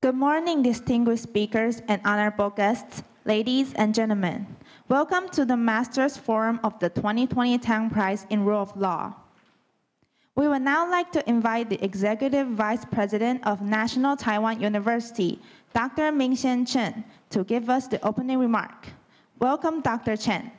Good morning, distinguished speakers and honorable guests, ladies and gentlemen. Welcome to the Masters Forum of the 2020 Tang Prize in Rule of Law. We would now like to invite the Executive Vice President of National Taiwan University, Dr. Ming-Hsien Chen, to give us the opening remark. Welcome, Dr. Chen.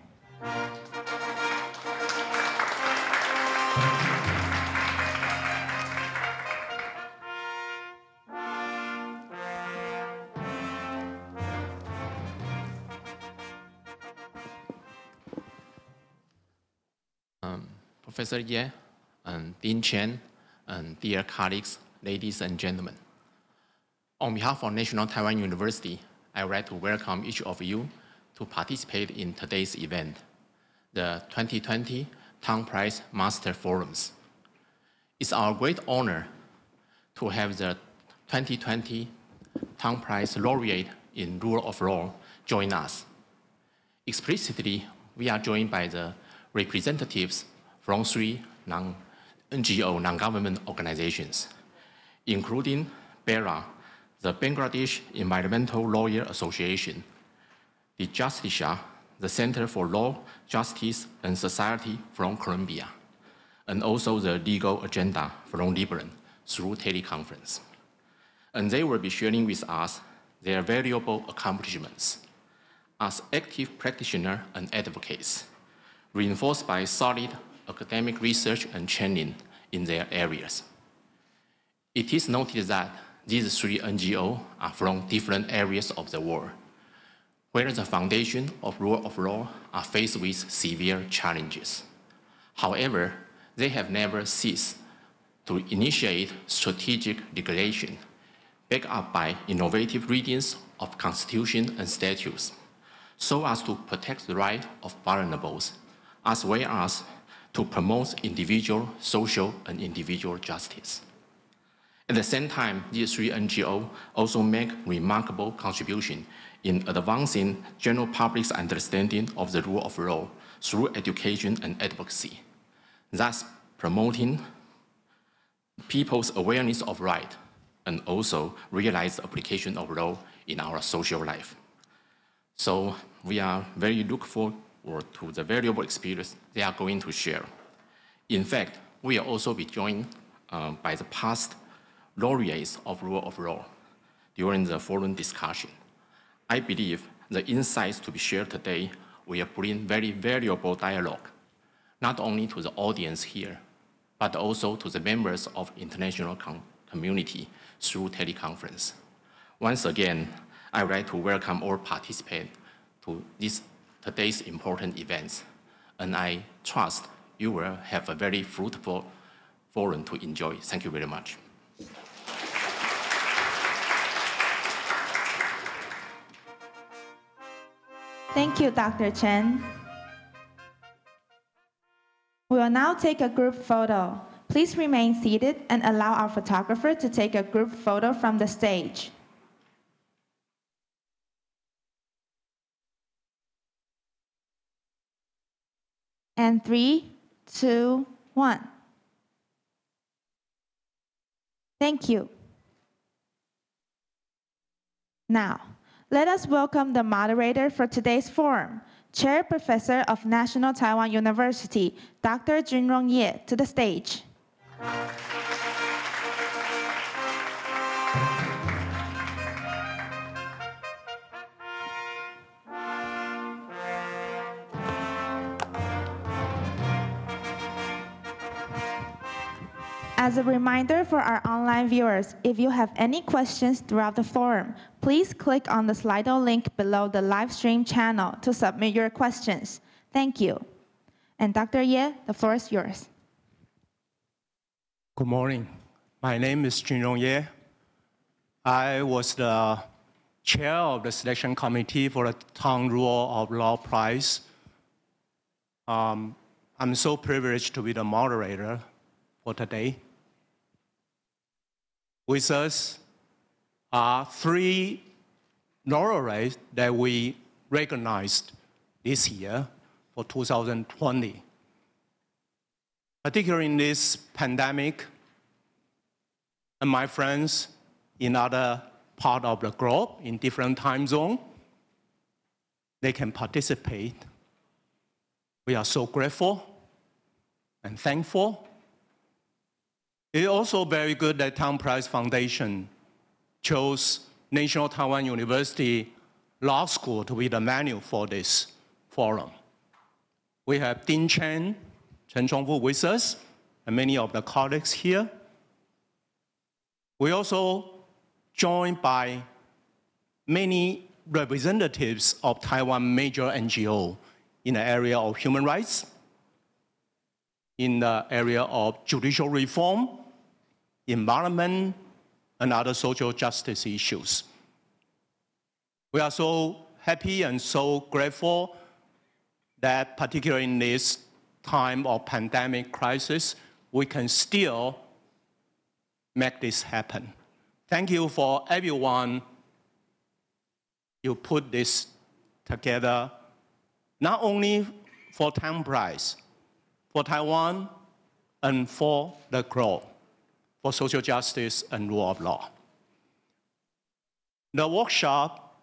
Professor Ye, and Dean Chen, and dear colleagues, ladies and gentlemen. On behalf of National Taiwan University, I would like to welcome each of you to participate in today's event, the 2020 Tang Prize Master Forums. It's our great honor to have the 2020 Tang Prize laureate in Rule of Law join us. Explicitly, we are joined by the representatives from three NGO, non-government organizations, including BERA, the Bangladesh Environmental Lawyer Association, the Justicia, the Center for Law, Justice and Society from Colombia, and also the Legal Agenda from Lebanon through teleconference. And they will be sharing with us their valuable accomplishments as active practitioners and advocates, reinforced by solid academic research and training in their areas. It is noted that these three NGOs are from different areas of the world, where the foundation of rule of law are faced with severe challenges. However, they have never ceased to initiate strategic regulation, backed up by innovative readings of constitution and statutes, so as to protect the rights of vulnerables, as well as to promote individual, social, and individual justice. At the same time, these three NGOs also make remarkable contribution in advancing general public's understanding of the rule of law through education and advocacy, thus promoting people's awareness of right and also realize the application of law in our social life. So we are very looking forward to the valuable experience they are going to share. In fact, we will also be joined by the past laureates of rule of law during the forum discussion. I believe the insights to be shared today will bring very valuable dialogue, not only to the audience here, but also to the members of international community through teleconference. Once again, I would like to welcome all participants to today's important events, and I trust you will have a very fruitful forum to enjoy. Thank you very much. Thank you, Dr. Chen. We will now take a group photo. Please remain seated and allow our photographer to take a group photo from the stage. And 3, 2, 1. Thank you. Now, let us welcome the moderator for today's forum, Chair Professor of National Taiwan University, Dr. Junrong Ye, to the stage. As a reminder for our online viewers, if you have any questions throughout the forum, please click on the Slido link below the live stream channel to submit your questions. Thank you. And Dr. Ye, the floor is yours. Good morning. My name is Junrong Ye. I was the chair of the selection committee for the Tang Rule of Law Prize. I'm so privileged to be the moderator for today. With us are three laureates that we recognized this year for 2020. Particularly in this pandemic, and my friends in other part of the globe in different time zones, they can participate. We are so grateful and thankful. It's also very good that Tang Price Foundation chose National Taiwan University Law School to be the venue for this forum. We have Dean Chen Chongfu with us, and many of the colleagues here. We also joined by many representatives of Taiwan major NGO in the area of human rights, in the area of judicial reform, environment, and other social justice issues. We are so happy and so grateful that particularly in this time of pandemic crisis, we can still make this happen. Thank you for everyone. You put this together, not only for Tang Price, for Taiwan, and for the globe, for social justice and rule of law. The workshop,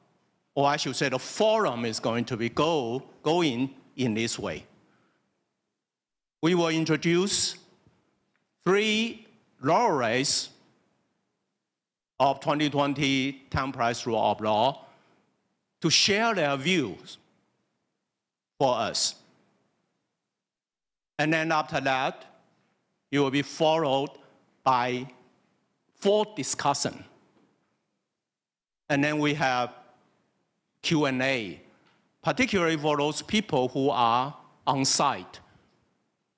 or I should say the forum, is going to be going in this way. We will introduce 3 laureates of 2020 Tang Prize Rule of Law to share their views for us. And then after that, it will be followed by 4 discussions. And then we have Q&A, particularly for those people who are on site.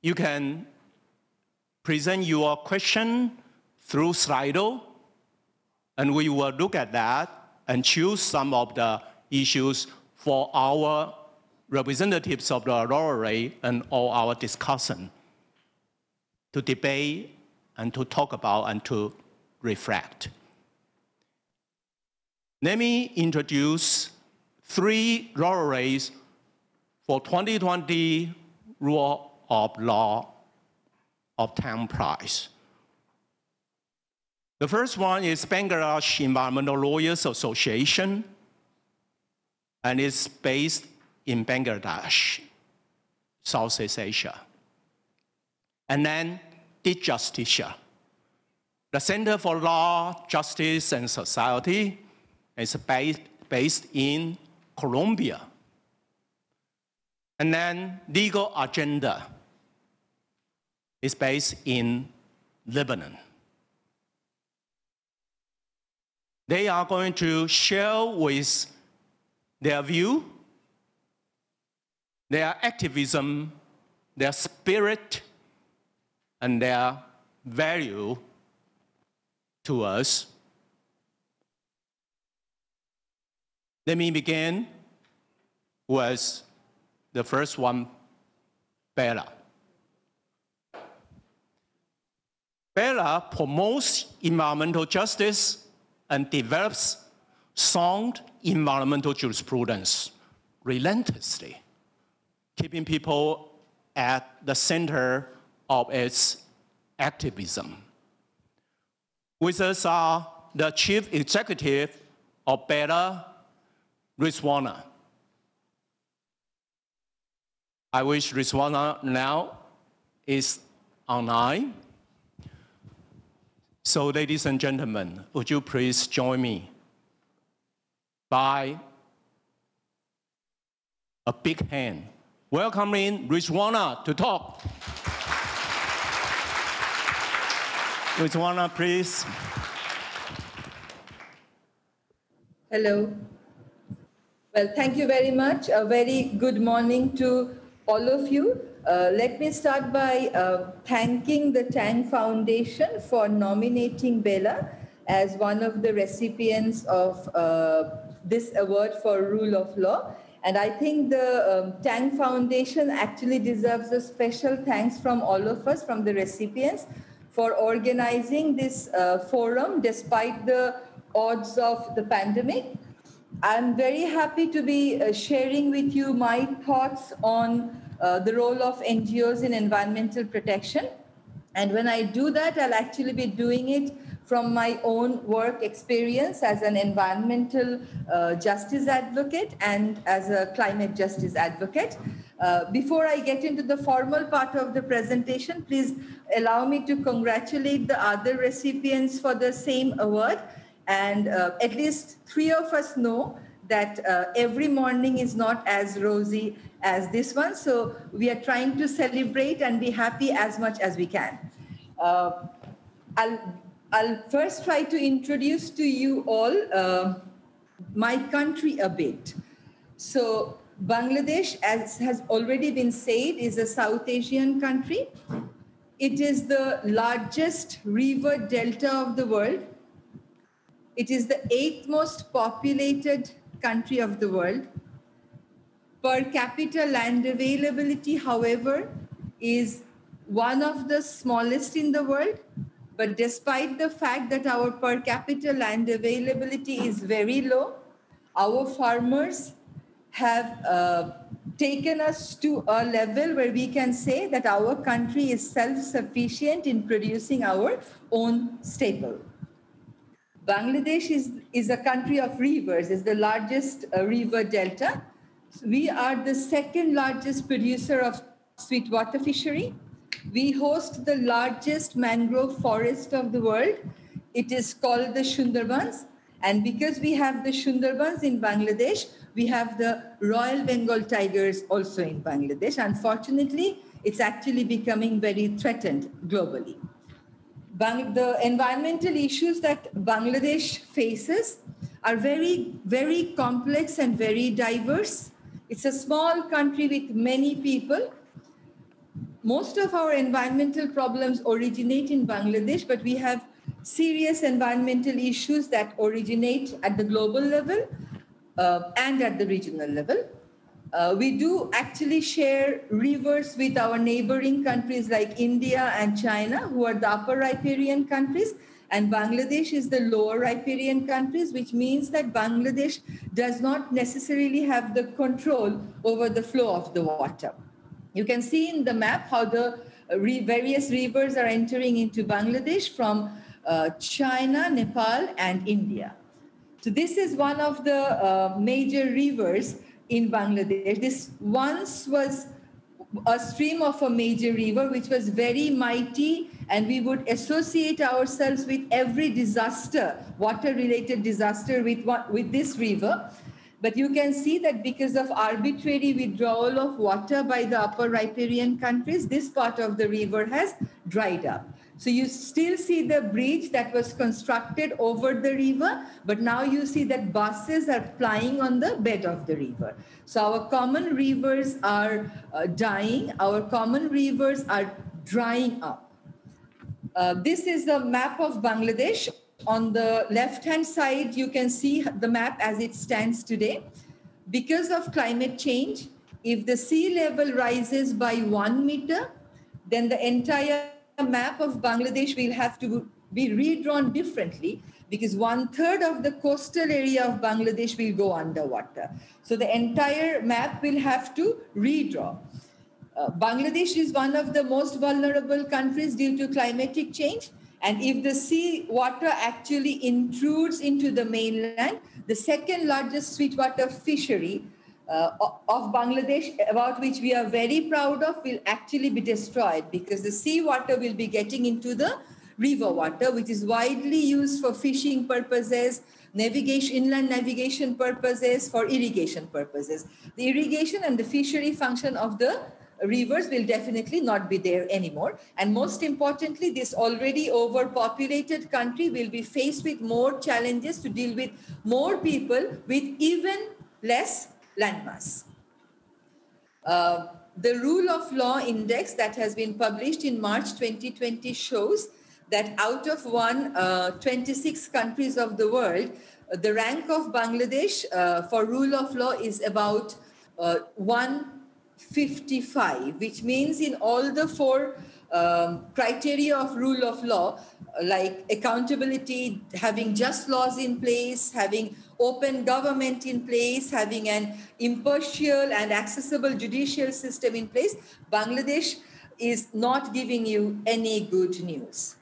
You can present your question through Slido, and we will look at that and choose some of the issues for our representatives of the laureate and all our discussion to debate and to talk about and to reflect. Let me introduce 3 laureates for 2020 Rule of Law of Tang Prize. The first one is Bangladesh Environmental Lawyers Association, and it's based in Bangladesh, Southeast Asia. And then DJusticia, the Center for Law, Justice, and Society, is based in Colombia. And then Legal Agenda is based in Lebanon. They are going to share with their view, their activism, their spirit, and their value to us. Let me begin with the first one, Bella. Bella promotes environmental justice and develops sound environmental jurisprudence relentlessly, keeping people at the center of its activism. With us are the chief executive of Bella, Rizwana. I wish Rizwana now is online. So, ladies and gentlemen, would you please join me by a big hand welcoming Rizwana to talk. Rizwana, please. Hello. Well, thank you very much. A very good morning to all of you. Let me start by thanking the Tang Foundation for nominating Bella as one of the recipients of this award for Rule of Law. And I think the Tang Foundation actually deserves a special thanks from all of us, from the recipients, for organizing this forum despite the odds of the pandemic. I'm very happy to be sharing with you my thoughts on the role of NGOs in environmental protection. And when I do that, I'll actually be doing it from my own work experience as an environmental justice advocate and as a climate justice advocate. Before I get into the formal part of the presentation, please allow me to congratulate the other recipients for the same award. And at least 3 of us know that every morning is not as rosy as this one. So we are trying to celebrate and be happy as much as we can. I'll first try to introduce to you all my country a bit. So Bangladesh, as has already been said, is a South Asian country. It is the largest river delta of the world. It is the 8th most populated country of the world. Per capita land availability, however, is one of the smallest in the world. But despite the fact that our per capita land availability is very low, our farmers have taken us to a level where we can say that our country is self-sufficient in producing our own staple. Bangladesh is a country of rivers, is the largest river delta. We are the second largest producer of sweetwater fishery. We host the largest mangrove forest of the world. It is called the Sundarbans. And because we have the Sundarbans in Bangladesh, we have the Royal Bengal tigers also in Bangladesh. Unfortunately, it's actually becoming very threatened globally. The environmental issues that Bangladesh faces are very, very complex and very diverse. It's a small country with many people. Most of our environmental problems originate in Bangladesh, but we have serious environmental issues that originate at the global level and at the regional level. We do actually share rivers with our neighboring countries like India and China, who are the upper riparian countries, and Bangladesh is the lower riparian countries, which means that Bangladesh does not necessarily have the control over the flow of the water. You can see in the map how the various rivers are entering into Bangladesh from China, Nepal, and India. So this is one of the major rivers in Bangladesh. This once was a stream of a major river, which was very mighty, and we would associate ourselves with every disaster, water-related disaster with this river. But you can see that because of arbitrary withdrawal of water by the upper riparian countries, this part of the river has dried up. So you still see the bridge that was constructed over the river, but now you see that buses are plying on the bed of the river. So our common rivers are dying, our common rivers are drying up. This is the map of Bangladesh. On the left-hand side, you can see the map as it stands today. Because of climate change, if the sea level rises by 1 meter, then the entire map of Bangladesh will have to be redrawn differently, because 1/3 of the coastal area of Bangladesh will go underwater. So the entire map will have to redraw. Bangladesh is one of the most vulnerable countries due to climatic change. And if the sea water actually intrudes into the mainland, the second largest sweetwater fishery of Bangladesh, about which we are very proud of, will actually be destroyed, because the sea water will be getting into the river water, which is widely used for fishing purposes, navigation, inland navigation purposes, for irrigation purposes. The irrigation and the fishery function of the rivers will definitely not be there anymore. And most importantly, this already overpopulated country will be faced with more challenges to deal with more people with even less landmass. The Rule of Law Index that has been published in March 2020 shows that out of 126 countries of the world, the rank of Bangladesh for rule of law is about 155, which means in all the 4 criteria of rule of law, like accountability, having just laws in place, having open government in place, having an impartial and accessible judicial system in place, Bangladesh is not giving you any good news.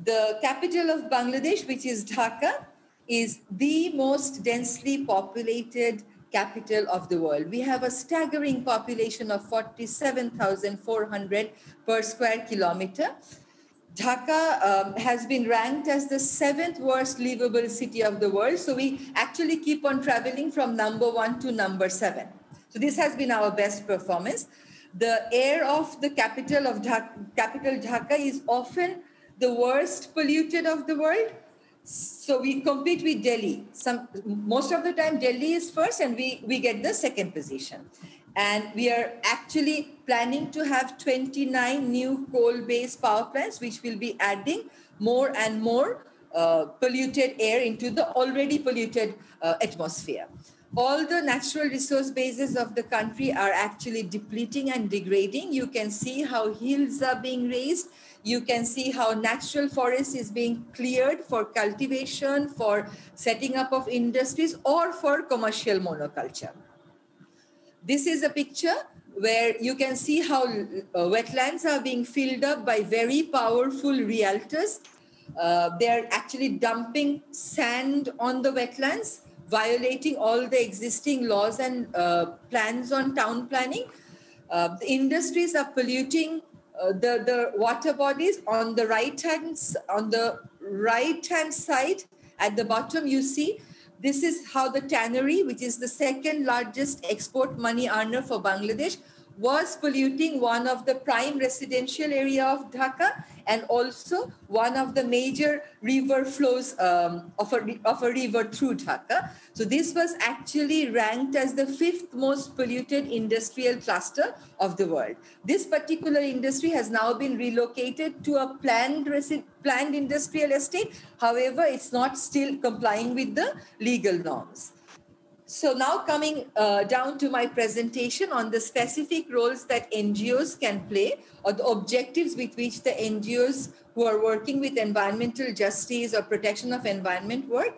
The capital of Bangladesh, which is Dhaka, is the most densely populated capital of the world. We have a staggering population of 47,400 per square kilometer. Dhaka has been ranked as the 7th worst livable city of the world. So we actually keep on traveling from number 1 to number 7. So this has been our best performance. The air of the capital Dhaka is often the worst polluted of the world. So we compete with Delhi. Most of the time, Delhi is first and we get the second position. And we are actually planning to have 29 new coal-based power plants, which will be adding more and more polluted air into the already polluted atmosphere. All the natural resource bases of the country are actually depleting and degrading. You can see how hills are being raised. You can see how natural forest is being cleared for cultivation, for setting up of industries, or for commercial monoculture. This is a picture where you can see how wetlands are being filled up by very powerful realtors. They're actually dumping sand on the wetlands, violating all the existing laws and plans on town planning. The industries are polluting the water bodies. On the right hand side, at the bottom, you see this is how the tannery, which is the second largest export money earner for Bangladesh, was polluting one of the prime residential area of Dhaka and also one of the major river flows of a river through Dhaka. So this was actually ranked as the 5th most polluted industrial cluster of the world. This particular industry has now been relocated to a planned industrial estate. However, it's not still complying with the legal norms. So now coming down to my presentation on the specific roles that NGOs can play or the objectives with which the NGOs who are working with environmental justice or protection of environment work.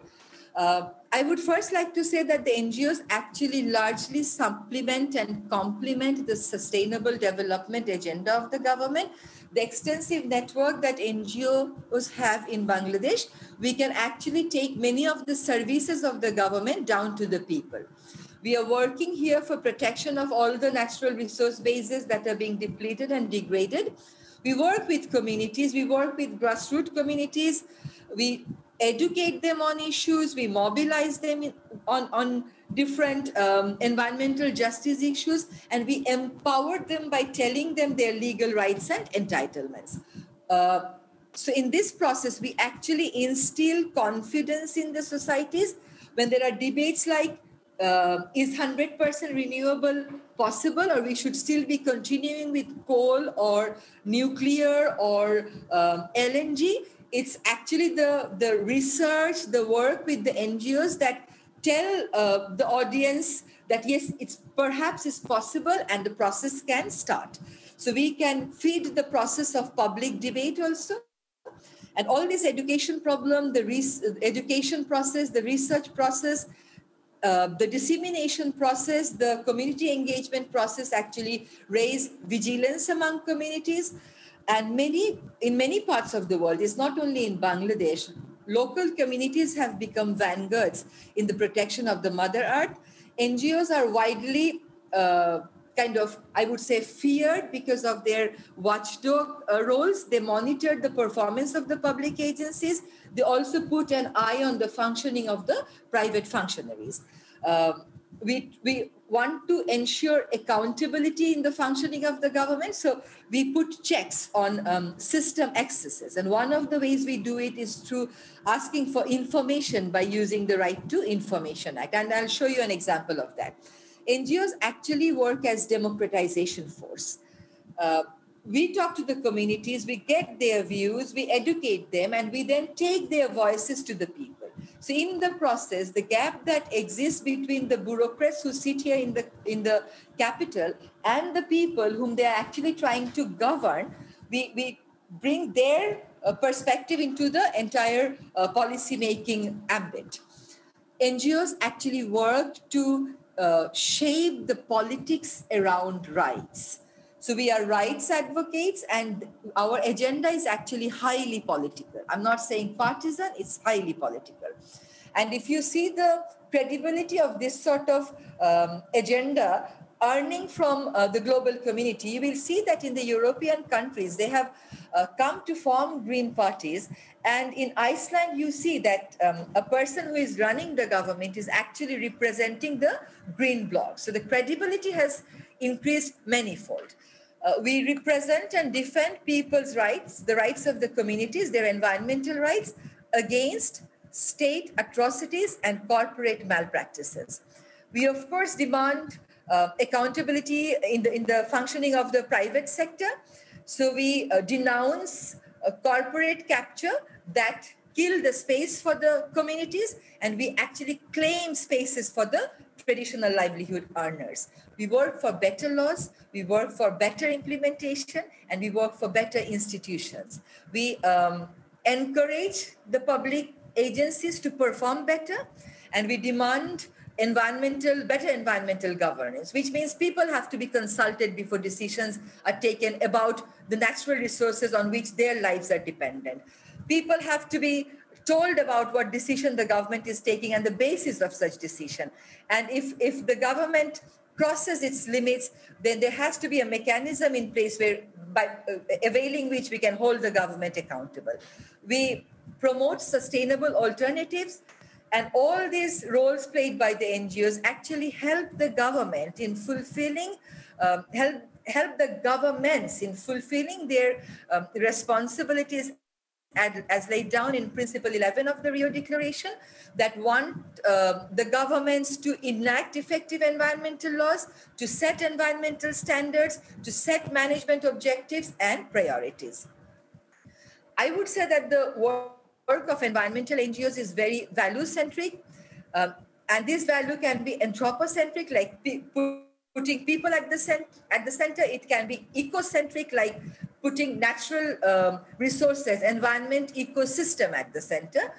I would first like to say that the NGOs actually largely supplement and complement the sustainable development agenda of the government. The extensive network that NGOs have in Bangladesh, we can actually take many of the services of the government down to the people. We are working here for protection of all the natural resource bases that are being depleted and degraded. We work with communities, we work with grassroots communities, we educate them on issues, we mobilize them on different environmental justice issues, and we empower them by telling them their legal rights and entitlements. So in this process, we actually instill confidence in the societies when there are debates like, is 100% renewable possible, or we should still be continuing with coal or nuclear or LNG? It's actually the research, the work with the NGOs that tell the audience that yes, perhaps it's possible and the process can start. So we can feed the process of public debate also. And all this education problem, the education process, the research process, the dissemination process, the community engagement process actually raise vigilance among communities. And in many parts of the world, it's not only in Bangladesh, local communities have become vanguards in the protection of the Mother Earth. NGOs are widely I would say, feared because of their watchdog roles. They monitor the performance of the public agencies. They also put an eye on the functioning of the private functionaries. We want to ensure accountability in the functioning of the government. So we put checks on system excesses. And one of the ways we do it is through asking for information by using the Right to Information Act. And I'll show you an example of that. NGOs actually work as democratization force. We talk to the communities, we get their views, we educate them, and we then take their voices to the people. So in the process, the gap that exists between the bureaucrats who sit here in the capital and the people whom they are actually trying to govern, we bring their perspective into the entire policy-making ambit. NGOs actually work to shape the politics around rights. So we are rights advocates, and our agenda is actually highly political. I'm not saying partisan, it's highly political. And if you see the credibility of this sort of agenda earning from the global community, you will see that in the European countries, they have come to form green parties. And in Iceland, you see that a person who is running the government is actually representing the green bloc. So the credibility has increased manifold. We represent and defend people's rights, the rights of the communities, their environmental rights, against state atrocities and corporate malpractices. We, of course, demand accountability in the functioning of the private sector. So we denounce corporate capture that kill the space for the communities, and we actually claim spaces for the traditional livelihood earners. We work for better laws, we work for better implementation, and we work for better institutions. We encourage the public agencies to perform better, and we demand better environmental governance, which means people have to be consulted before decisions are taken about the natural resources on which their lives are dependent. People have to be told about what decision the government is taking and the basis of such decision. And if the government crosses its limits, then there has to be a mechanism in place where, by availing which we can hold the government accountable. We promote sustainable alternatives, and all these roles played by the NGOs actually help the government in fulfilling, help the governments in fulfilling their responsibilities as laid down in Principle 11 of the Rio Declaration, that want the governments to enact effective environmental laws, to set environmental standards, to set management objectives and priorities. I would say that the work of environmental NGOs is very value-centric, and this value can be anthropocentric, like putting people at the center. It can be ecocentric, like putting natural resources, environment, ecosystem at the center.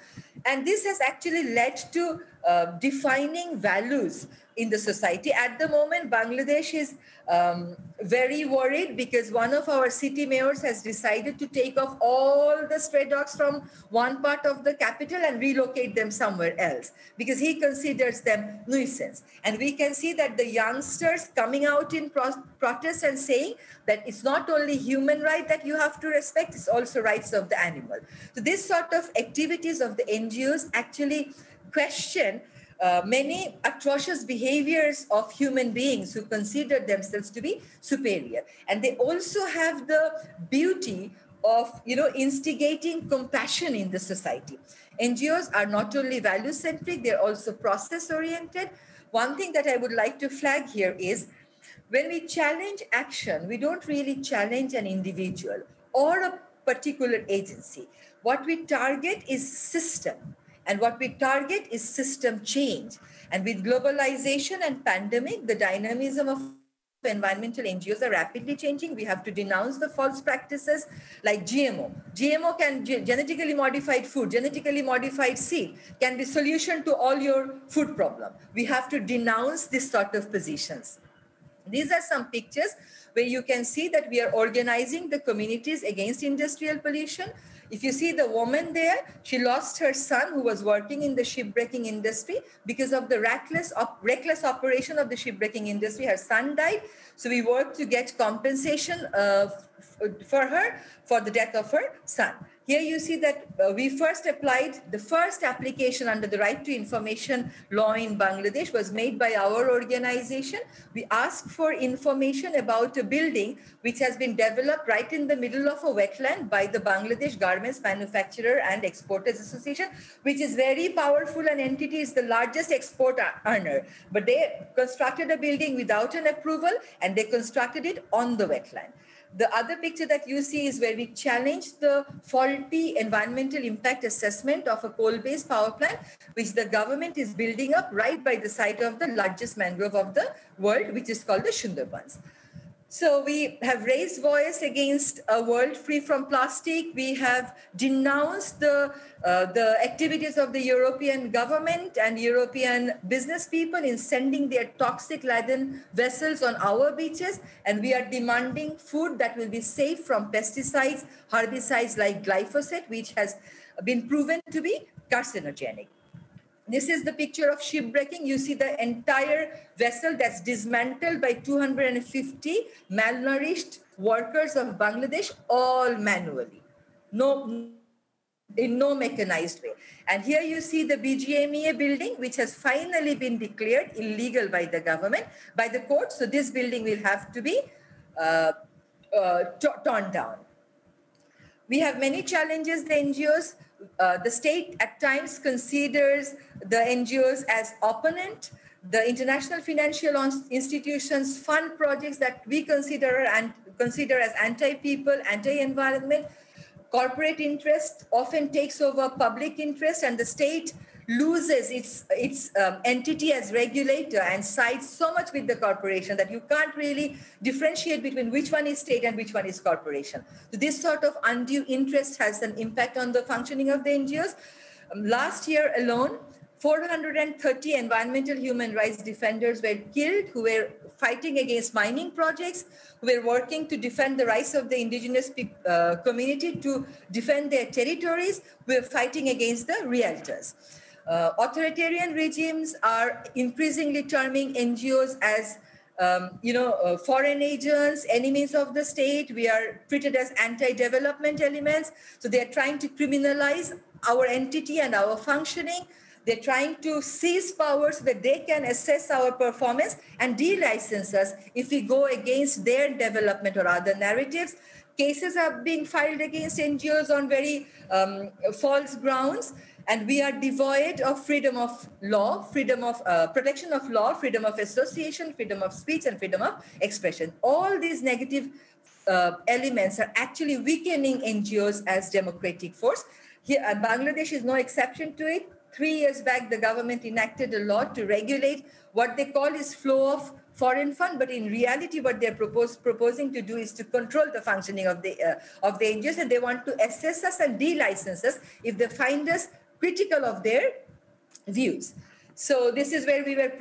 And this has actually led to defining values in the society. At the moment, Bangladesh is very worried because one of our city mayors has decided to take off all the stray dogs from one part of the capital and relocate them somewhere else because he considers them nuisance. And we can see that the youngsters coming out in protest and saying that it's not only human right that you have to respect, it's also rights of the animal. So this sort of activities of the NGOs actually question many atrocious behaviors of human beings who consider themselves to be superior. And they also have the beauty of, instigating compassion in the society. NGOs are not only value-centric, they're also process-oriented. One thing that I would like to flag here is when we challenge action, we don't really challenge an individual or a particular agency. What we target is system. And what we target is system change. And with globalization and pandemic, the dynamism of environmental NGOs are rapidly changing. We have to denounce the false practices like GMO. GMO can genetically modified food, genetically modified seed can be solution to all your food problem. We have to denounce this sort of positions. These are some pictures where you can see that we are organizing the communities against industrial pollution. If you see the woman there, she lost her son who was working in the shipbreaking industry because of the reckless operation of the shipbreaking industry. Her son died. So we worked to get compensation for her for the death of her son. Here you see that we first applied, the first application under the Right to Information law in Bangladesh was made by our organization. We asked for information about a building which has been developed right in the middle of a wetland by the Bangladesh Garments Manufacturer and Exporters Association, which is very powerful. An entity is the largest export earner. But they constructed a building without an approval and they constructed it on the wetland. The other picture that you see is where we challenged the faulty environmental impact assessment of a coal-based power plant, which the government is building up right by the site of the largest mangrove of the world, which is called the Sundarbans. So we have raised voice against a world free from plastic. We have denounced the activities of the European government and European business people in sending their toxic-laden vessels on our beaches. And we are demanding food that will be safe from pesticides, herbicides like glyphosate, which has been proven to be carcinogenic. This is the picture of shipbreaking. You see the entire vessel that's dismantled by 250 malnourished workers of Bangladesh, all manually, in no mechanized way. And here you see the BGMEA building, which has finally been declared illegal by the government, by the court. So this building will have to be torn down. We have many challenges, the NGOs. The state at times considers the NGOs as opponent. The international financial institutions fund projects that we consider as anti-people, anti-environment. Corporate interest often takes over public interest, and the state loses its entity as regulator and sides so much with the corporation that you can't really differentiate between which one is state and which one is corporation. So this sort of undue interest has an impact on the functioning of the NGOs. Last year alone, 430 environmental human rights defenders were killed who were fighting against mining projects, who were working to defend the rights of the indigenous community to defend their territories, who were fighting against the realtors. Authoritarian regimes are increasingly terming NGOs as foreign agents, enemies of the state. We are treated as anti-development elements. So they are trying to criminalize our entity and our functioning. They're trying to seize power so that they can assess our performance and de-license us if we go against their development or other narratives. Cases are being filed against NGOs on very false grounds. And we are devoid of freedom of law, freedom of protection of law, freedom of association, freedom of speech, and freedom of expression. All these negative elements are actually weakening NGOs as democratic force. Here, Bangladesh is no exception to it. 3 years back, the government enacted a law to regulate what they call is flow of foreign fund, but in reality, what they're proposing to do is to control the functioning of the NGOs, and they want to assess us and de-license us if they find us critical of their views. So this is where we were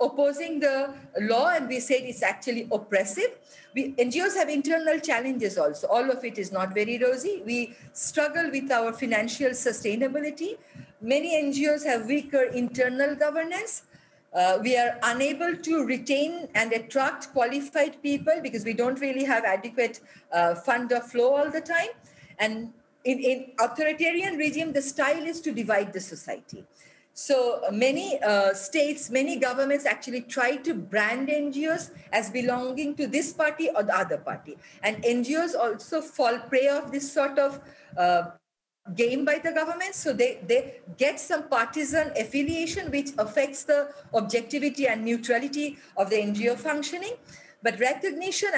opposing the law, and we said it's actually oppressive. NGOs have internal challenges also. All of it is not very rosy. We struggle with our financial sustainability. Many NGOs have weaker internal governance. We are unable to retain and attract qualified people because we don't really have adequate fund of flow all the time. And in authoritarian regime, the style is to divide the society. So many states, many governments actually try to brand NGOs as belonging to this party or the other party. And NGOs also fall prey of this sort of game by the government. So they get some partisan affiliation, which affects the objectivity and neutrality of the NGO functioning. But recognition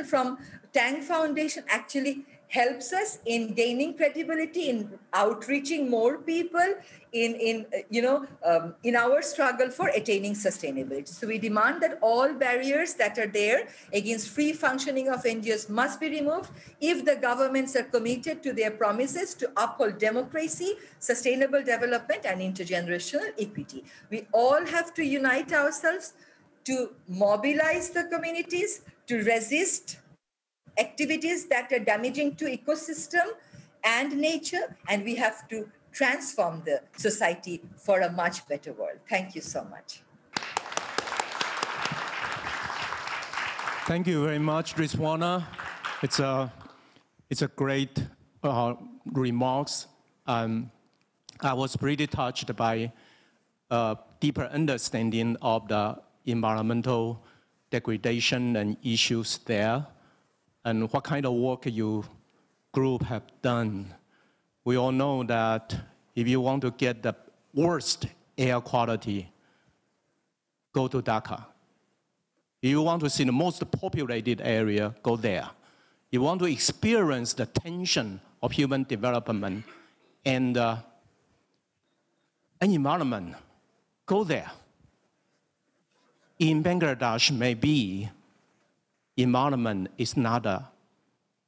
from Tang Foundation actually helps us in gaining credibility, in outreaching more people, in our struggle for attaining sustainability. So we demand that all barriers that are there against free functioning of NGOs must be removed if the governments are committed to their promises to uphold democracy, sustainable development, and intergenerational equity. We all have to unite ourselves to mobilize the communities, to resist activities that are damaging to ecosystem and nature, and we have to transform the society for a much better world. Thank you so much. Thank you very much, Rizwana. It's a great remarks. I was pretty touched by a deeper understanding of the environmental degradation and issues there, and what kind of work your group have done. We all know that if you want to get the worst air quality, go to Dhaka. If you want to see the most populated area, go there. You want to experience the tension of human development and environment, go there. In Bangladesh, maybe environment is not a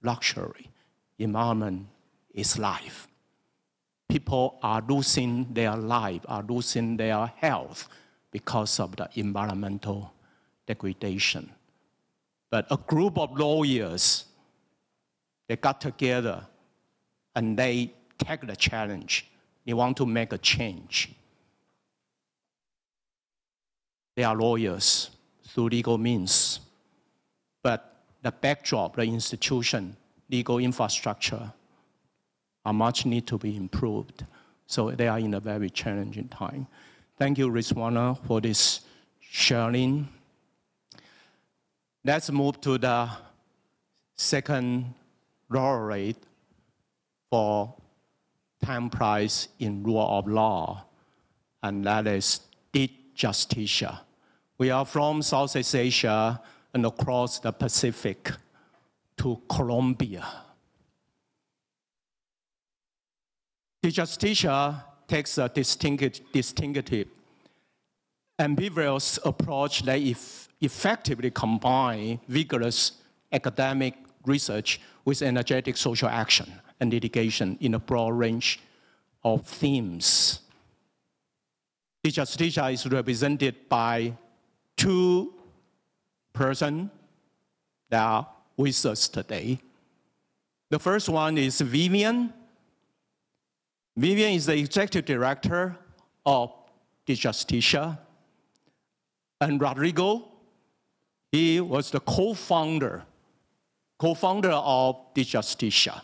luxury. Environment is life. People are losing their life, are losing their health because of the environmental degradation. But a group of lawyers, they got together and they take the challenge. They want to make a change. They are lawyers through legal means. But the backdrop, the institution, legal infrastructure are much need to be improved. So they are in a very challenging time. Thank you, Rizwana, for this sharing. Let's move to the second laureate for Tang Prize in Rule of Law, and that is DJusticia. We are from Southeast Asia and across the Pacific to Colombia. DJusticia takes a distinctive, ambiguous approach that effectively combines vigorous academic research with energetic social action and litigation in a broad range of themes. DJusticia is represented by two persons that are with us today. The first one is Vivian. Vivian is the executive director of DJusticia. And Rodrigo, he was the co-founder of DJusticia.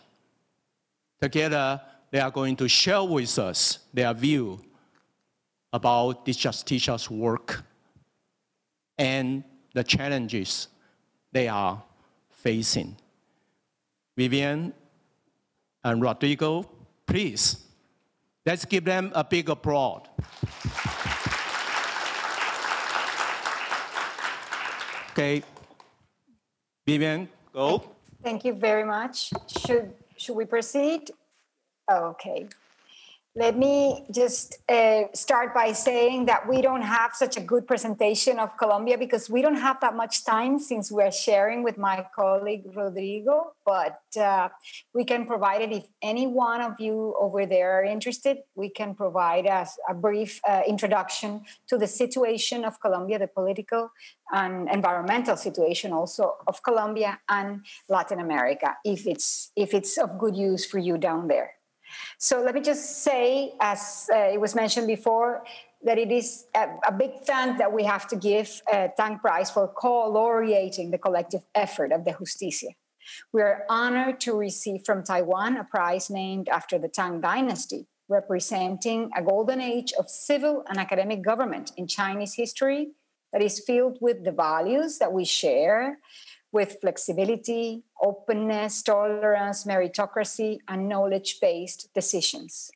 Together, they are going to share with us their view about DJusticia's work and the challenges they are facing. Vivian and Rodrigo, please, let's give them a big applause. Okay, Vivian, go. Thank you very much. Should we proceed? Okay. Let me just start by saying that we don't have such a good presentation of Colombia because we don't have that much time since we're sharing with my colleague Rodrigo, but we can provide it if any one of you over there are interested. We can provide us a brief introduction to the situation of Colombia, the political and environmental situation also of Colombia and Latin America, if it's of good use for you down there. So let me just say, as it was mentioned before, that it is a big thank that we have to give Tang Prize for co-laureating the collective effort of the Justicia. We are honored to receive from Taiwan a prize named after the Tang Dynasty, representing a golden age of civil and academic government in Chinese history that is filled with the values that we share, with flexibility, openness, tolerance, meritocracy, and knowledge-based decisions.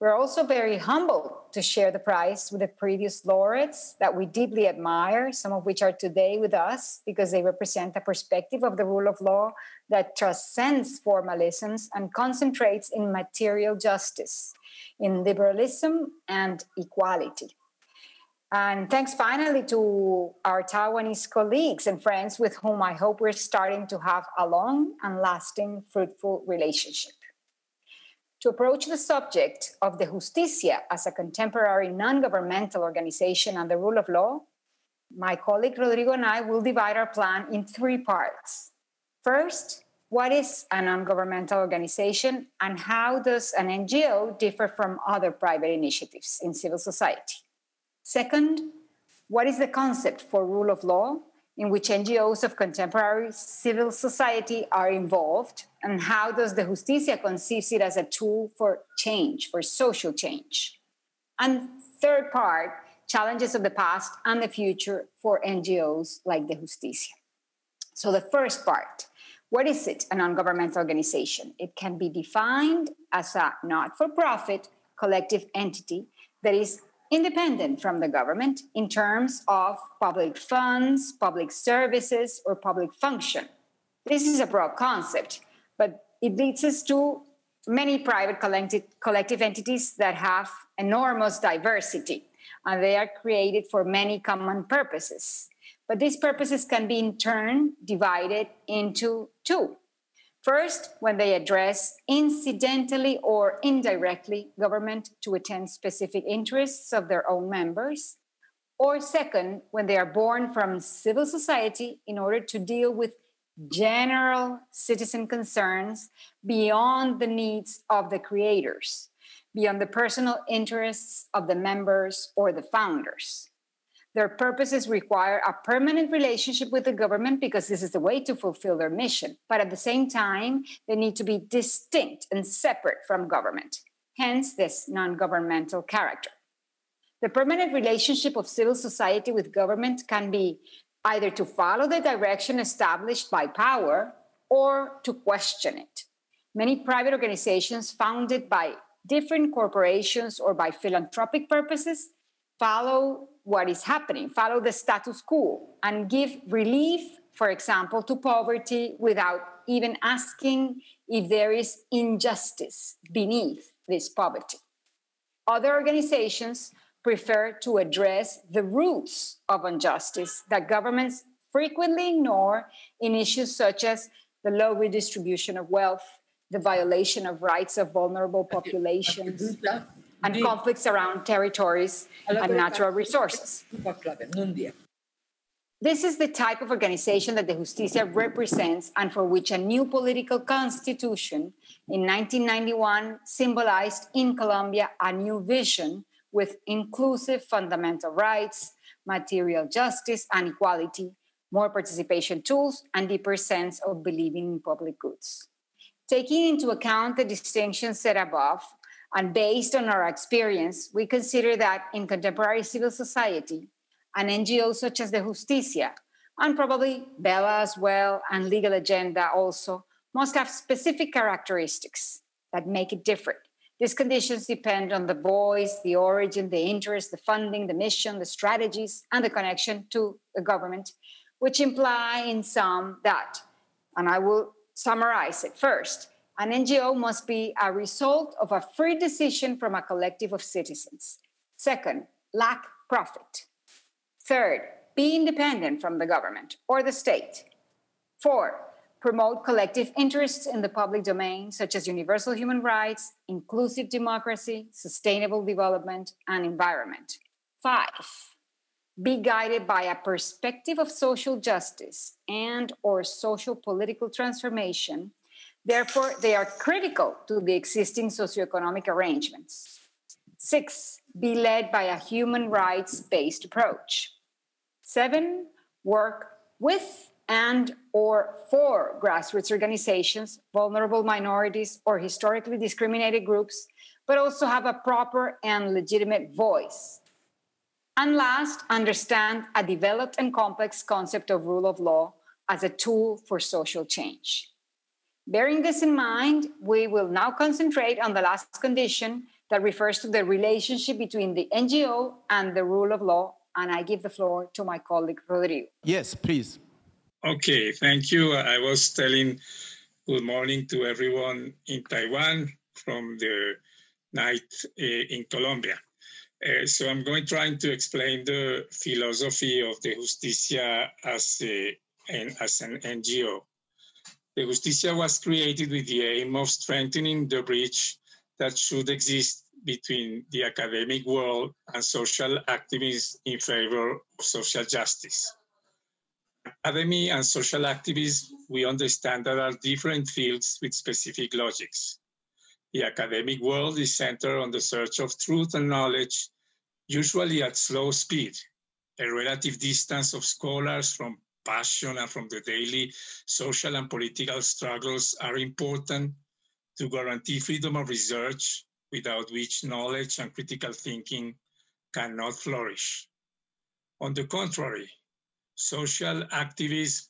We're also very humbled to share the prize with the previous laureates that we deeply admire, some of which are today with us because they represent a perspective of the rule of law that transcends formalisms and concentrates in material justice, in liberalism and equality. And thanks finally to our Taiwanese colleagues and friends with whom I hope we're starting to have a long and lasting, fruitful relationship. To approach the subject of the Justicia as a contemporary non-governmental organization and the rule of law, my colleague Rodrigo and I will divide our plan in three parts. First, what is a non-governmental organization and how does an NGO differ from other private initiatives in civil society? Second, what is the concept for rule of law in which NGOs of contemporary civil society are involved, and how does the Justicia conceive it as a tool for change, for social change? And third part, challenges of the past and the future for NGOs like the Justicia. So the first part, what is it, a non-governmental organization? It can be defined as a not-for-profit collective entity that is independent from the government in terms of public funds, public services, or public function. This is a broad concept, but it leads us to many private collective entities that have enormous diversity, and they are created for many common purposes. But these purposes can be in turn divided into two. First, when they address incidentally or indirectly government to attend specific interests of their own members. Or second, when they are born from civil society in order to deal with general citizen concerns beyond the needs of the creators, beyond the personal interests of the members or the founders. Their purposes require a permanent relationship with the government because this is the way to fulfill their mission. But at the same time, they need to be distinct and separate from government, hence this non-governmental character. The permanent relationship of civil society with government can be either to follow the direction established by power or to question it. Many private organizations founded by different corporations or by philanthropic purposes follow what is happening, follow the status quo, and give relief, for example, to poverty without even asking if there is injustice beneath this poverty. Other organizations prefer to address the roots of injustice that governments frequently ignore in issues such as the low redistribution of wealth, the violation of rights of vulnerable populations, and conflicts around territories and natural resources. This is the type of organization that the Justicia represents and for which a new political constitution in 1991 symbolized in Colombia a new vision with inclusive fundamental rights, material justice and equality, more participation tools, and deeper sense of believing in public goods. Taking into account the distinctions set above, and based on our experience, we consider that in contemporary civil society, an NGO such as the Justicia, and probably Bella as well, and Legal Agenda also, must have specific characteristics that make it different. These conditions depend on the voice, the origin, the interest, the funding, the mission, the strategies, and the connection to the government, which imply in sum that, and I will summarize it first, an NGO must be a result of a free decision from a collective of citizens. Second, lack profit. Third, be independent from the government or the state. Fourth, promote collective interests in the public domain, such as universal human rights, inclusive democracy, sustainable development, and environment. 5, be guided by a perspective of social justice and or social political transformation. Therefore, they are critical to the existing socioeconomic arrangements. 6, be led by a human rights-based approach. 7, work with and or for grassroots organizations, vulnerable minorities, or historically discriminated groups, but also have a proper and legitimate voice. And last, understand a developed and complex concept of rule of law as a tool for social change. Bearing this in mind, we will now concentrate on the last condition that refers to the relationship between the NGO and the rule of law, and I give the floor to my colleague, Rodrigo. Yes, please. Okay, thank you. I was telling good morning to everyone in Taiwan from the night in Colombia. So I'm trying to explain the philosophy of the Justicia as an NGO. The Justicia was created with the aim of strengthening the bridge that should exist between the academic world and social activists in favor of social justice. Academy and social activism, we understand that are different fields with specific logics. The academic world is centered on the search of truth and knowledge, usually at slow speed. A relative distance of scholars from passion and from the daily social and political struggles are important to guarantee freedom of research, without which knowledge and critical thinking cannot flourish. On the contrary, social activism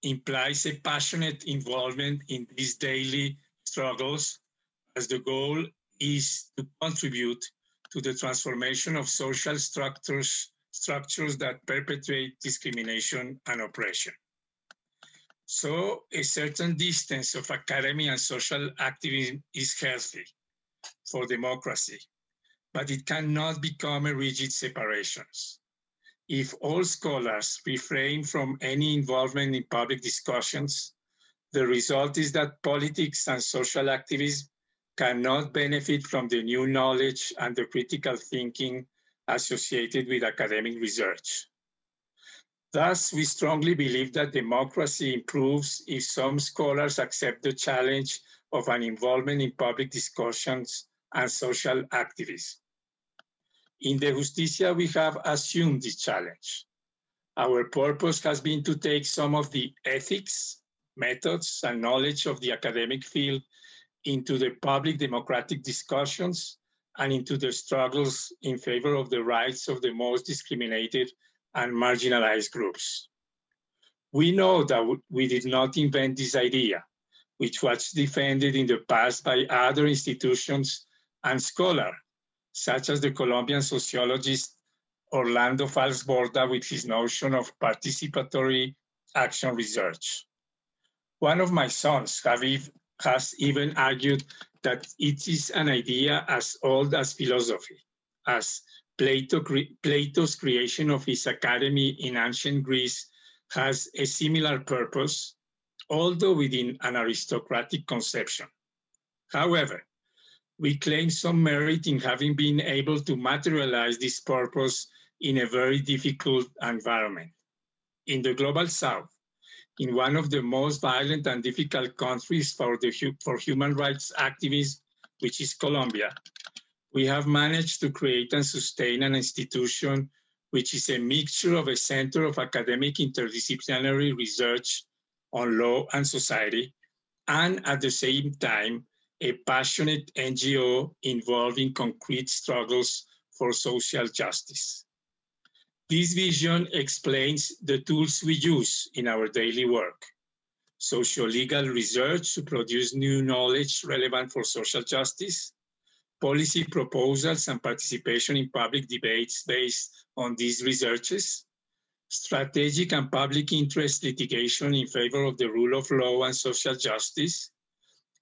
implies a passionate involvement in these daily struggles, as the goal is to contribute to the transformation of social structures that perpetuate discrimination and oppression. So a certain distance of academy and social activism is healthy for democracy, but it cannot become a rigid separation. If all scholars refrain from any involvement in public discussions, the result is that politics and social activism cannot benefit from the new knowledge and the critical thinking associated with academic research. Thus, we strongly believe that democracy improves if some scholars accept the challenge of an involvement in public discussions and social activism. In the Justicia, we have assumed this challenge. Our purpose has been to take some of the ethics, methods, and knowledge of the academic field into the public democratic discussions and into the struggles in favor of the rights of the most discriminated and marginalized groups. We know that we did not invent this idea, which was defended in the past by other institutions and scholars, such as the Colombian sociologist Orlando Falsborda with his notion of participatory action research. One of my sons has even argued that it is an idea as old as philosophy, as Plato's creation of his academy in ancient Greece has a similar purpose, although within an aristocratic conception. However, we claim some merit in having been able to materialize this purpose in a very difficult environment. In the Global South, in one of the most violent and difficult countries for human rights activism, which is Colombia, we have managed to create and sustain an institution which is a mixture of a center of academic interdisciplinary research on law and society, and at the same time, a passionate NGO involved in concrete struggles for social justice. This vision explains the tools we use in our daily work. Socio-legal research to produce new knowledge relevant for social justice, policy proposals and participation in public debates based on these researches, strategic and public interest litigation in favor of the rule of law and social justice,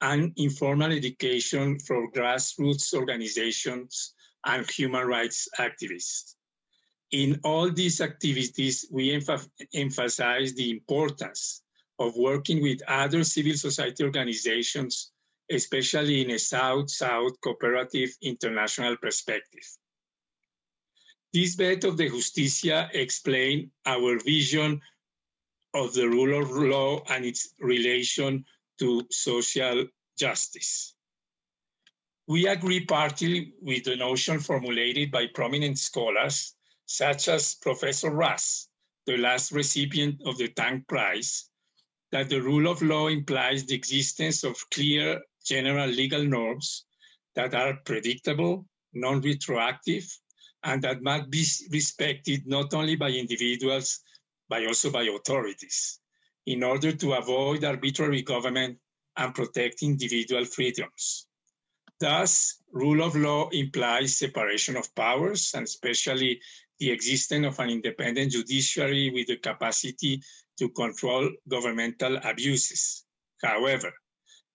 and informal education for grassroots organizations and human rights activists. In all these activities, we emphasize the importance of working with other civil society organizations, especially in a South-South cooperative international perspective. This bit of the Justicia explains our vision of the rule of law and its relation to social justice. We agree partly with the notion formulated by prominent scholars, such as Professor Ras, the last recipient of the Tang Prize, that the rule of law implies the existence of clear general legal norms that are predictable, non-retroactive, and that must be respected not only by individuals, but also by authorities, in order to avoid arbitrary government and protect individual freedoms. Thus, rule of law implies separation of powers, and especially the existence of an independent judiciary with the capacity to control governmental abuses. However,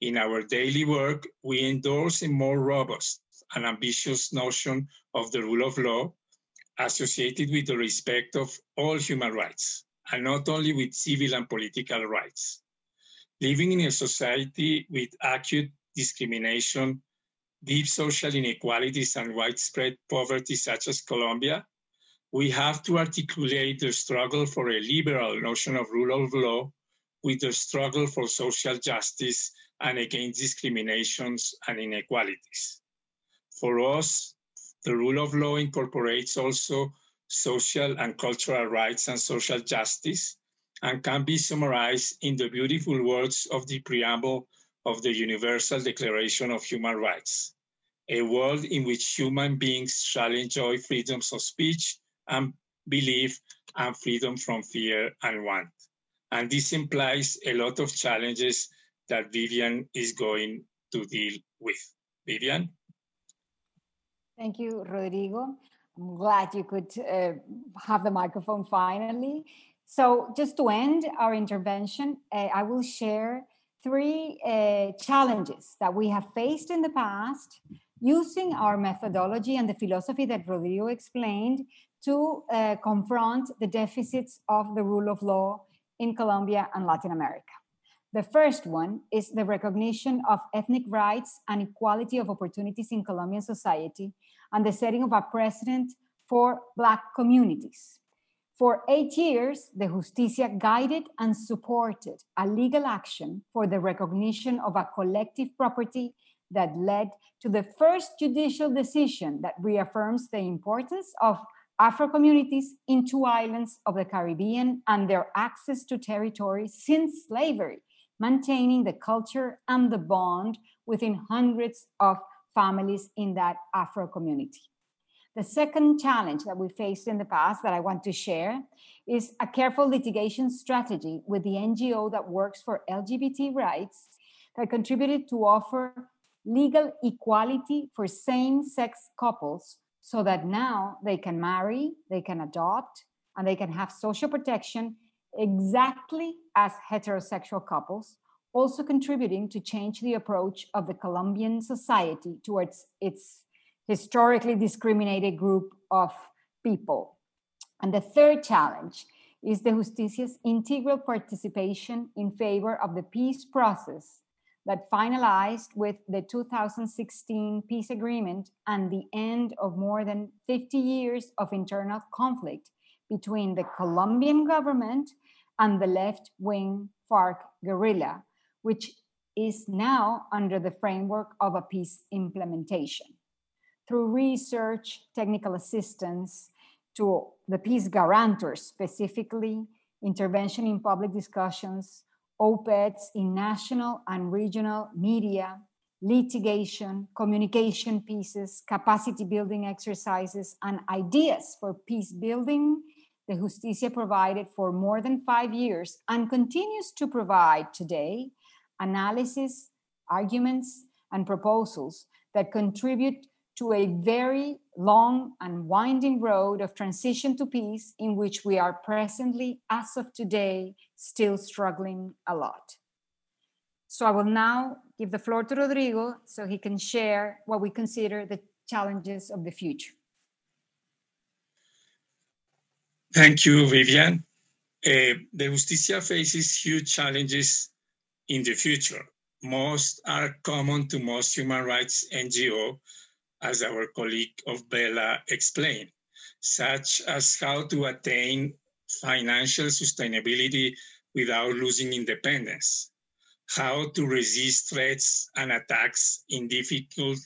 in our daily work, we endorse a more robust and ambitious notion of the rule of law associated with the respect of all human rights, and not only with civil and political rights. Living in a society with acute discrimination, deep social inequalities, and widespread poverty such as Colombia, we have to articulate the struggle for a liberal notion of rule of law with the struggle for social justice and against discriminations and inequalities. For us, the rule of law incorporates also social and cultural rights and social justice, and can be summarized in the beautiful words of the preamble of the Universal Declaration of Human Rights: a world in which human beings shall enjoy freedoms of speech and belief and freedom from fear and want. And this implies a lot of challenges that Vivian is going to deal with. Vivian? Thank you, Rodrigo. I'm glad you could have the microphone finally. So just to end our intervention, I will share three challenges that we have faced in the past using our methodology and the philosophy that Rodrigo explained to confront the deficits of the rule of law in Colombia and Latin America. The first one is the recognition of ethnic rights and equality of opportunities in Colombian society and the setting of a precedent for Black communities. For 8 years, the Justicia guided and supported a legal action for the recognition of a collective property that led to the first judicial decision that reaffirms the importance of Afro communities in 2 islands of the Caribbean and their access to territory since slavery, maintaining the culture and the bond within hundreds of families in that Afro community. The second challenge that we faced in the past that I want to share is a careful litigation strategy with the NGO that works for LGBT rights that contributed to offer legal equality for same-sex couples so that now they can marry, they can adopt, and they can have social protection exactly as heterosexual couples, also contributing to change the approach of the Colombian society towards its historically discriminated group of people. And the third challenge is the Justicia's integral participation in favor of the peace process that finalized with the 2016 peace agreement and the end of more than 50 years of internal conflict between the Colombian government and the left-wing FARC guerrilla, which is now under the framework of a peace implementation. Through research, technical assistance to the peace guarantors, specifically intervention in public discussions, op-eds in national and regional media, litigation, communication pieces, capacity building exercises, and ideas for peace building, the Justicia provided for more than 5 years and continues to provide today analysis, arguments, and proposals that contribute to a very long and winding road of transition to peace in which we are presently, as of today, still struggling a lot. So I will now give the floor to Rodrigo so he can share what we consider the challenges of the future. Thank you, Vivian. The Justicia faces huge challenges in the future. Most are common to most human rights NGOs, as our colleague of Bella explained, such as how to attain financial sustainability without losing independence, how to resist threats and attacks in difficult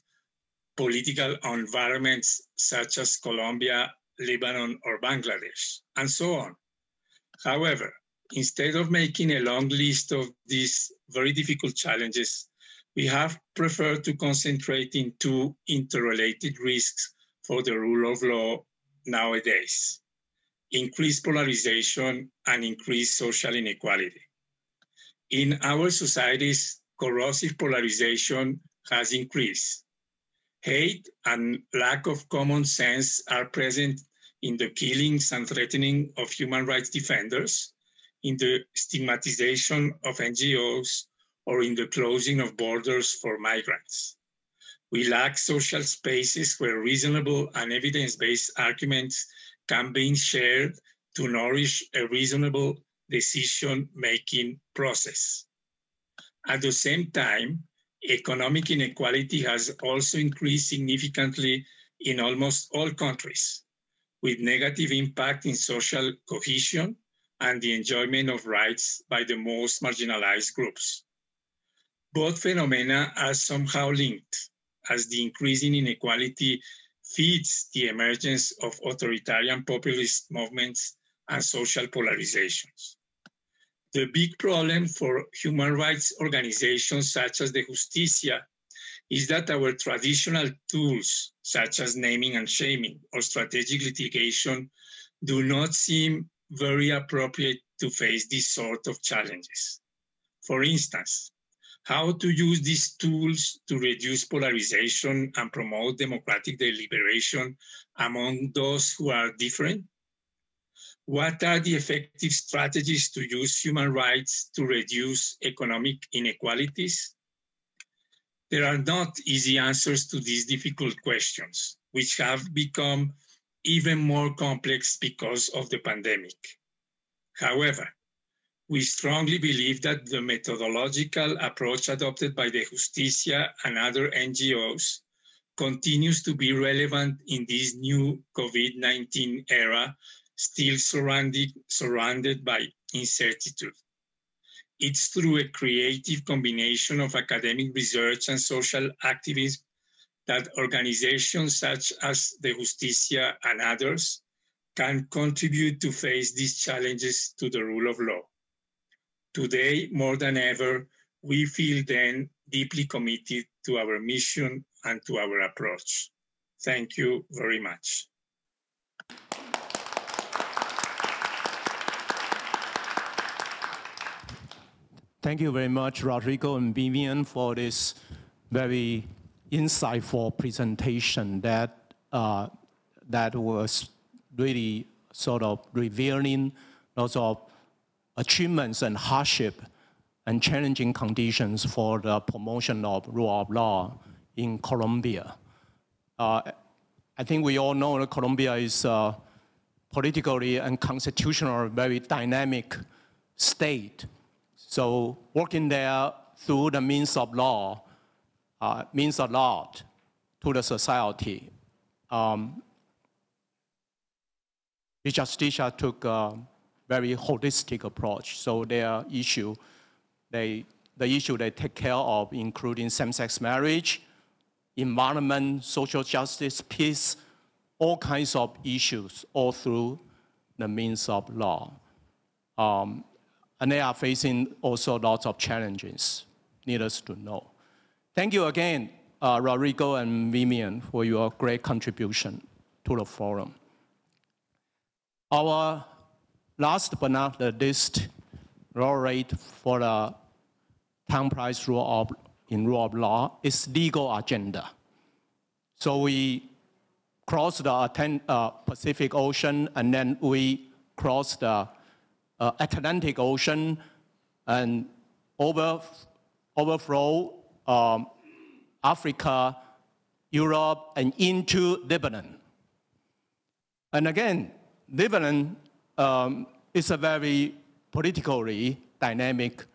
political environments such as Colombia, Lebanon, or Bangladesh, and so on. However, instead of making a long list of these very difficult challenges, we have preferred to concentrate in 2 interrelated risks for the rule of law nowadays: increased polarization and increased social inequality. In our societies, corrosive polarization has increased. Hate and lack of common sense are present in the killings and threatening of human rights defenders, in the stigmatization of NGOs, or in the closing of borders for migrants. We lack social spaces where reasonable and evidence-based arguments can be shared to nourish a reasonable decision-making process. At the same time, economic inequality has also increased significantly in almost all countries, with negative impact in social cohesion and the enjoyment of rights by the most marginalized groups. Both phenomena are somehow linked, as the increasing inequality feeds the emergence of authoritarian populist movements and social polarizations. The big problem for human rights organizations such as the Justicia is that our traditional tools, such as naming and shaming or strategic litigation, do not seem very appropriate to face these sort of challenges. For instance, how to use these tools to reduce polarization and promote democratic deliberation among those who are different? What are the effective strategies to use human rights to reduce economic inequalities? There are not easy answers to these difficult questions, which have become even more complex because of the pandemic. However, we strongly believe that the methodological approach adopted by the Justicia and other NGOs continues to be relevant in this new COVID-19 era, still surrounded by uncertainty. It's through a creative combination of academic research and social activism that organizations such as the Justicia and others can contribute to face these challenges to the rule of law. Today, more than ever, we feel then deeply committed to our mission and to our approach. Thank you very much. Thank you very much, Rodrigo and Vivian, for this very insightful presentation that was really sort of revealing lots of achievements and hardship and challenging conditions for the promotion of rule of law in Colombia. I think we all know that Colombia is politically and constitutionally very dynamic state. So working there through the means of law means a lot to the society. The Justicia took a very holistic approach. So their issue, the issue they take care of, including same-sex marriage, environment, social justice, peace, all kinds of issues, all through the means of law. And they are facing also lots of challenges, needless to know. Thank you again, Rodrigo and Vivian, for your great contribution to the forum. Our last but not the least laureate for the Tang Prize in Rule of Law is Legal Agenda. So we crossed the Pacific Ocean, and then we crossed the Atlantic Ocean and overflow Africa, Europe, and into Lebanon. And again, Lebanon is a very politically dynamic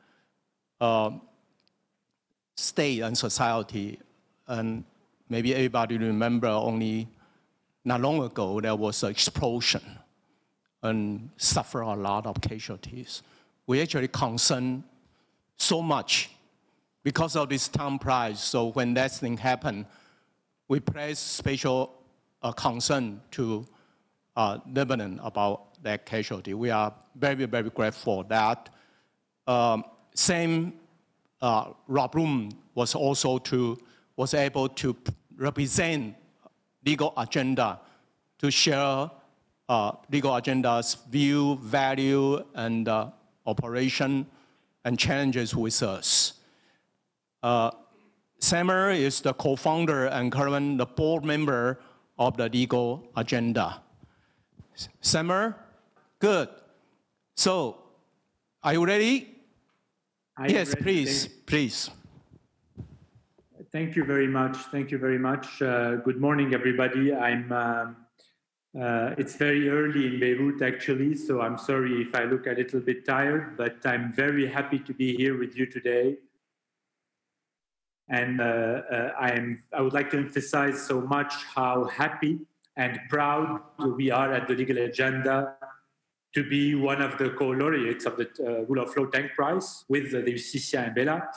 state and society. And maybe everybody remember only not long ago there was an explosion and suffer a lot of casualties. We actually concerned so much because of this Tang Prize. So when that thing happened, we place special concern to Lebanon about that casualty. We are very, very grateful that Rob Bloom was able to represent Legal Agenda to share Legal Agenda's view, value, and operation and challenges with us. Samer is the co-founder and current the board member of the Legal Agenda. Samer, good. So, are you ready? Yes, please, please. Thank you very much. Thank you very much. Good morning, everybody. It's very early in Beirut, actually, so I'm sorry if I look a little bit tired, but I'm very happy to be here with you today. And I would like to emphasize so much how happy and proud we are at the Legal Agenda to be one of the co-laureates of the Rule of Law Tang Prize with the Justicia and Bella.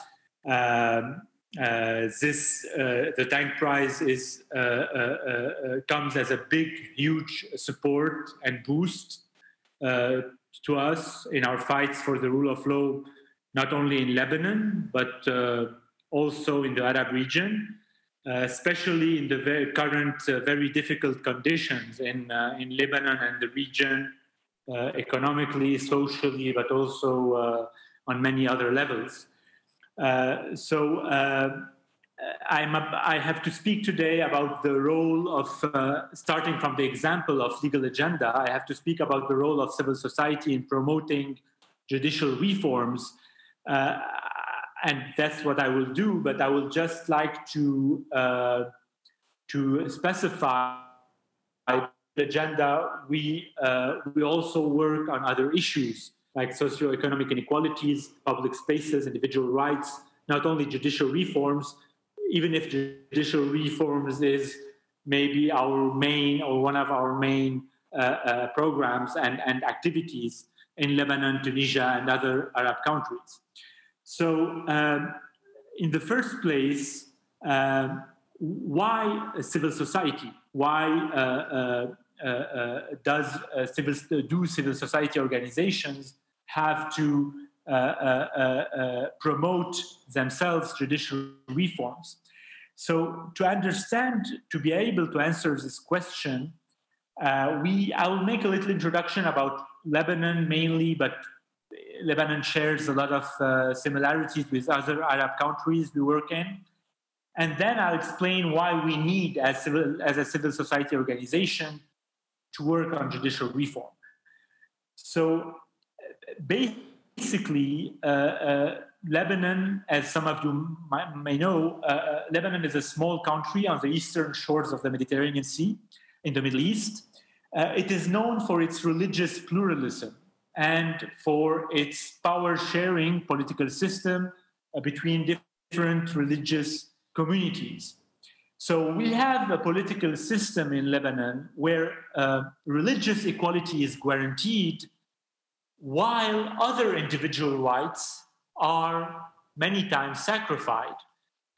The Tang Prize comes as a big, huge support and boost to us in our fights for the rule of law, not only in Lebanon, but also in the Arab region, especially in the current very difficult conditions in Lebanon and the region, economically, socially, but also on many other levels. I have to speak today about the role of, starting from the example of Legal Agenda, I have to speak about the role of civil society in promoting judicial reforms. and that's what I will do, but I will just like to specify the agenda. We also work on other issues like socioeconomic inequalities, public spaces, individual rights, not only judicial reforms, even if judicial reforms is maybe our main or one of our main programs and activities in Lebanon, Tunisia, and other Arab countries. So in the first place, why civil society? Why do civil society organizations have to promote themselves judicial reforms? So to be able to answer this question, I will make a little introduction about Lebanon mainly, but Lebanon shares a lot of similarities with other Arab countries we work in. And then I'll explain why we need, as a civil society organization, to work on judicial reform. So basically, Lebanon, as some of you may know, Lebanon is a small country on the eastern shores of the Mediterranean Sea in the Middle East. It is known for its religious pluralism and for its power-sharing political system between different religious communities. So we have a political system in Lebanon where religious equality is guaranteed, while other individual rights are many times sacrificed,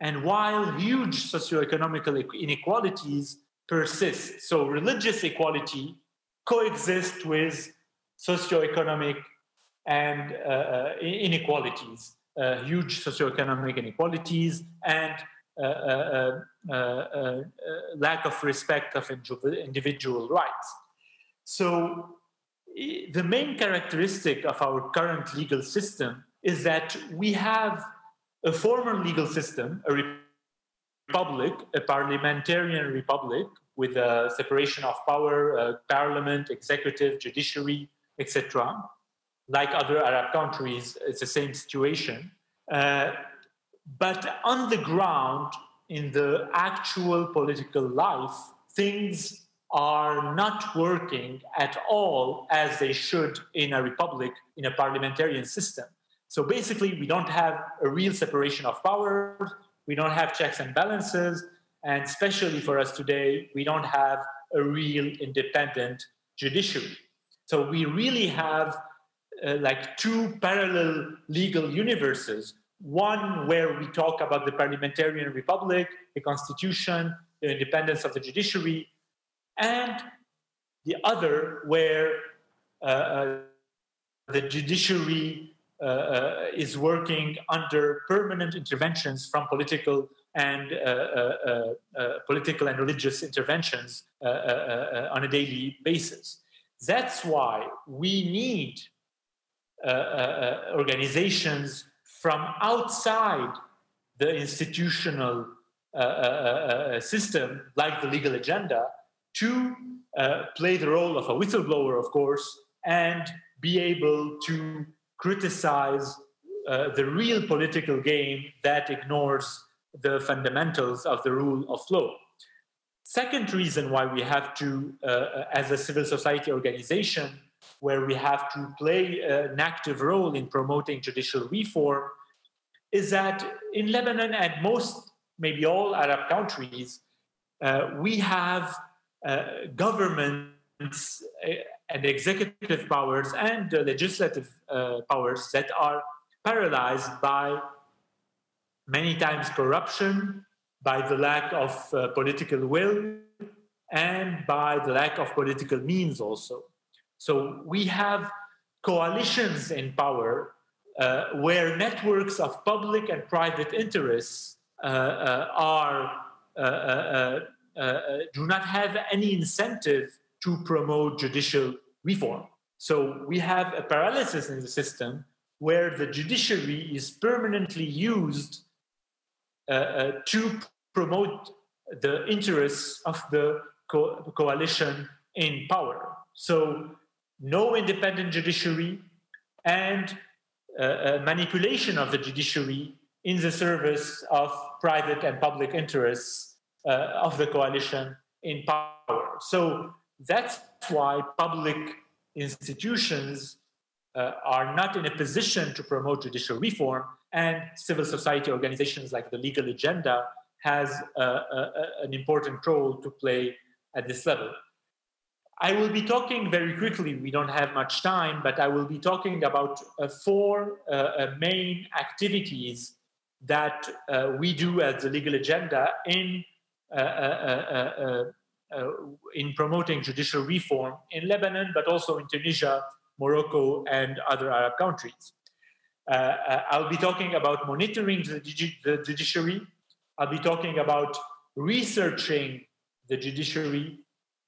and while huge socioeconomic inequalities persist. So religious equality coexists with socioeconomic and inequalities, huge socioeconomic inequalities and lack of respect of individual rights. So the main characteristic of our current legal system is that we have a former legal system, a republic, a parliamentarian republic with a separation of power, parliament, executive, judiciary, etc. Like other Arab countries, it's the same situation. But on the ground, in the actual political life, things are not working at all as they should in a republic, in a parliamentarian system. So basically, we don't have a real separation of powers, we don't have checks and balances, and especially for us today, we don't have a real independent judiciary. So we really have like two parallel legal universes. One where we talk about the parliamentarian republic, the constitution, the independence of the judiciary, and the other where the judiciary is working under permanent interventions from political and religious interventions on a daily basis. That's why we need organizations from outside the institutional system, like the legal agenda, to play the role of a whistleblower, of course, and be able to criticize the real political game that ignores the fundamentals of the rule of law. Second reason why we have to, as a civil society organization, where we have to play an active role in promoting judicial reform, is that in Lebanon and most, maybe all Arab countries, we have governments and executive powers and legislative powers that are paralyzed by many times corruption, by the lack of political will, and by the lack of political means also. So we have coalitions in power where networks of public and private interests do not have any incentive to promote judicial reform. So we have a paralysis in the system where the judiciary is permanently used to promote the interests of the coalition in power. So no independent judiciary and manipulation of the judiciary in the service of private and public interests of the coalition in power. So that's why public institutions are not in a position to promote judicial reform, and civil society organizations like the Legal Agenda has an important role to play at this level. I will be talking very quickly, we don't have much time, but I will be talking about 4 main activities that we do as the Legal Agenda in promoting judicial reform in Lebanon, but also in Tunisia, Morocco, and other Arab countries. I'll be talking about monitoring the judiciary. I'll be talking about researching the judiciary.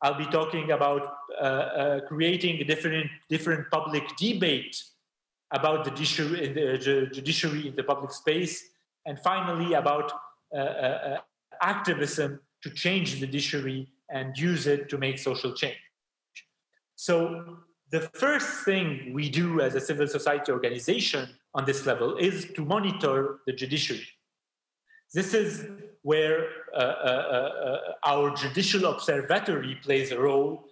I'll be talking about creating a different public debate about the judiciary in the public space. And finally, about activism to change the judiciary and use it to make social change. So the first thing we do as a civil society organization on this level is to monitor the judiciary. This is where our judicial observatory plays a role,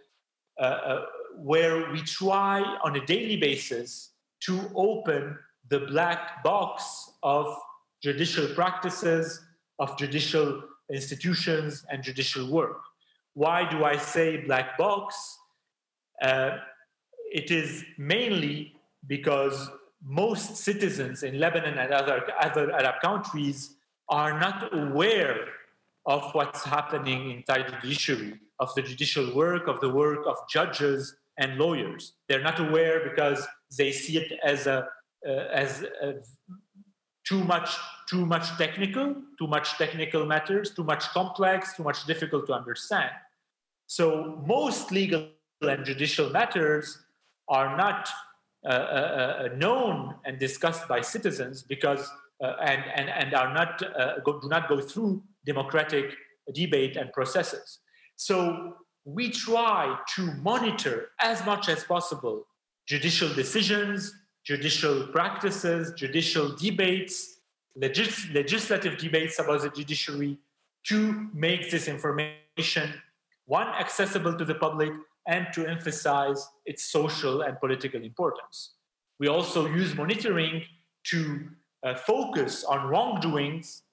where we try on a daily basis to open the black box of judicial practices, of judicial institutions, and judicial work. Why do I say black box? It is mainly because most citizens in Lebanon and other Arab countries are not aware of what's happening inside the judiciary, of the judicial work, of the work of judges and lawyers. They're not aware because they see it as too much technical matters, too much complex, too much difficult to understand. So most legal and judicial matters are not known and discussed by citizens because and are not do not go through democratic debate and processes. So we try to monitor as much as possible judicial decisions, judicial practices, judicial debates, legislative debates about the judiciary to make this information, one, accessible to the public, and to emphasize its social and political importance. We also use monitoring to focus on wrongdoings,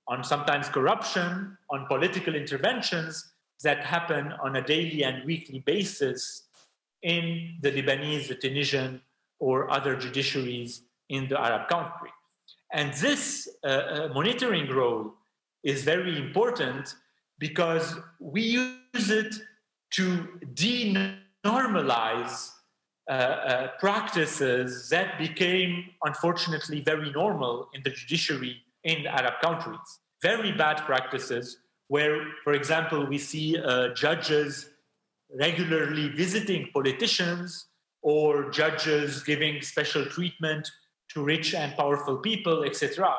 on sometimes corruption, on political interventions that happen on a daily and weekly basis in the Lebanese, the Tunisian, or other judiciaries in the Arab country. And this monitoring role is very important because we use it to denormalize practices that became, unfortunately, very normal in the judiciary in Arab countries. Very bad practices where, for example, we see judges regularly visiting politicians or judges giving special treatment to rich and powerful people, etc.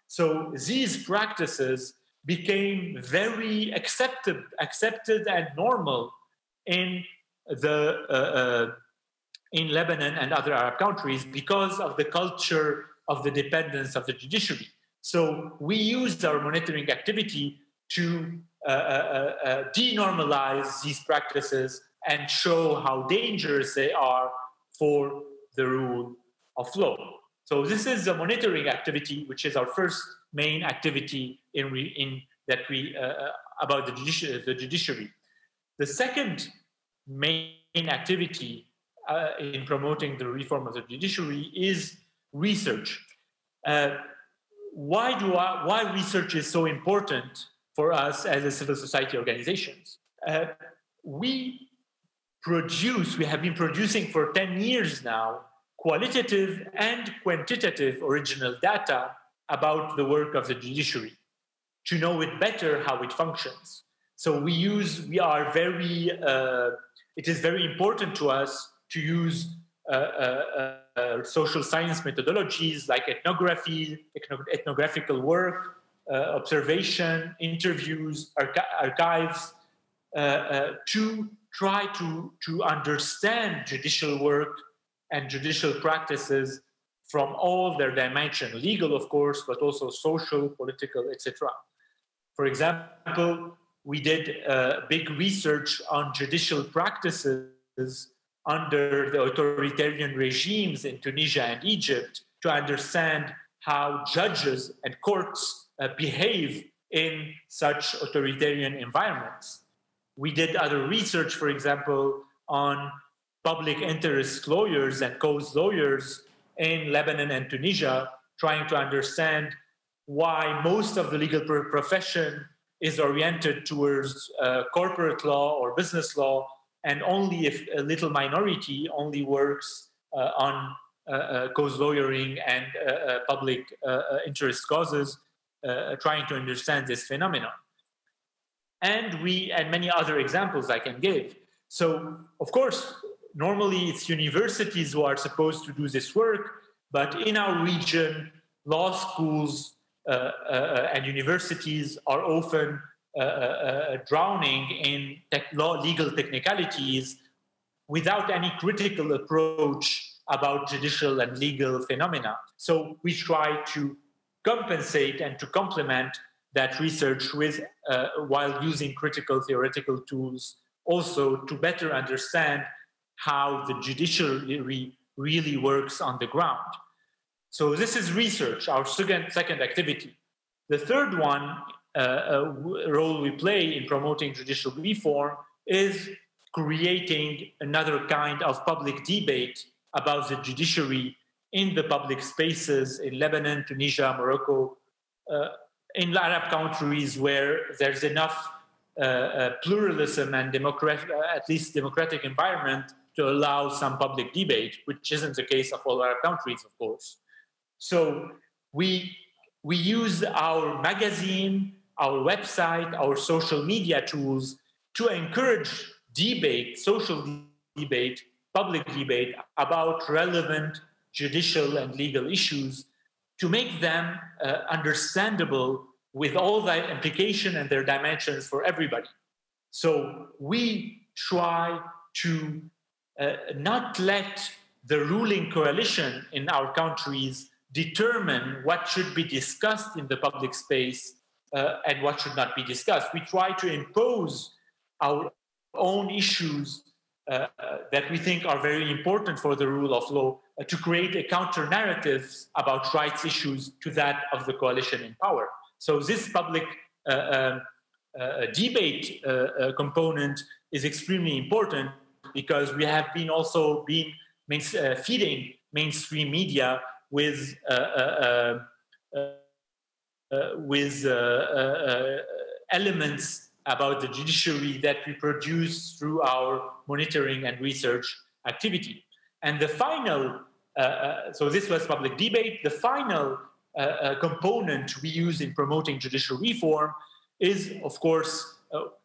So these practices became very accepted and normal in Lebanon and other Arab countries because of the culture of the dependence of the judiciary. So we used our monitoring activity to denormalize these practices and show how dangerous they are for the rule of law. So this is the monitoring activity, which is our first main activity about the judiciary. The second main activity in promoting the reform of the judiciary is research. Why research is so important for us as a civil society organizations? We have been producing for 10 years now qualitative and quantitative original data about the work of the judiciary to know it better how it functions. So it is very important to us to use social science methodologies like ethnography, ethnographical work, observation, interviews, archives, to try to understand judicial work and judicial practices from all their dimensions, legal, of course, but also social, political, etc. For example, we did big research on judicial practices under the authoritarian regimes in Tunisia and Egypt to understand how judges and courts behave in such authoritarian environments. We did other research, for example, on public interest lawyers and cause lawyers in Lebanon and Tunisia, trying to understand why most of the legal profession is oriented towards corporate law or business law, and only if a little minority only works on cause lawyering and public interest causes, trying to understand this phenomenon. And many other examples I can give. So, of course, normally it's universities who are supposed to do this work, but in our region, law schools and universities are often drowning in legal technicalities without any critical approach about judicial and legal phenomena. So we try to compensate and to complement that research with, while using critical theoretical tools, also to better understand how the judiciary really works on the ground. So this is research, our second activity. The third one, role we play in promoting judicial reform is creating another kind of public debate about the judiciary in the public spaces in Lebanon, Tunisia, Morocco, in Arab countries where there's enough pluralism and at least democratic environment to allow some public debate, which isn't the case of all Arab countries, of course. So we use our magazine, our website, our social media tools to encourage debate, social debate, public debate about relevant judicial and legal issues, to make them understandable with all the implication and their dimensions for everybody. So we try to not let the ruling coalition in our countries determine what should be discussed in the public space and what should not be discussed. We try to impose our own issues that we think are very important for the rule of law, to create a counter narrative about rights issues to that of the coalition in power. So this public debate component is extremely important, because we have been also feeding mainstream media with elements about the judiciary that we produce through our monitoring and research activity. And the final, so this was public debate, the final component we use in promoting judicial reform is, of course,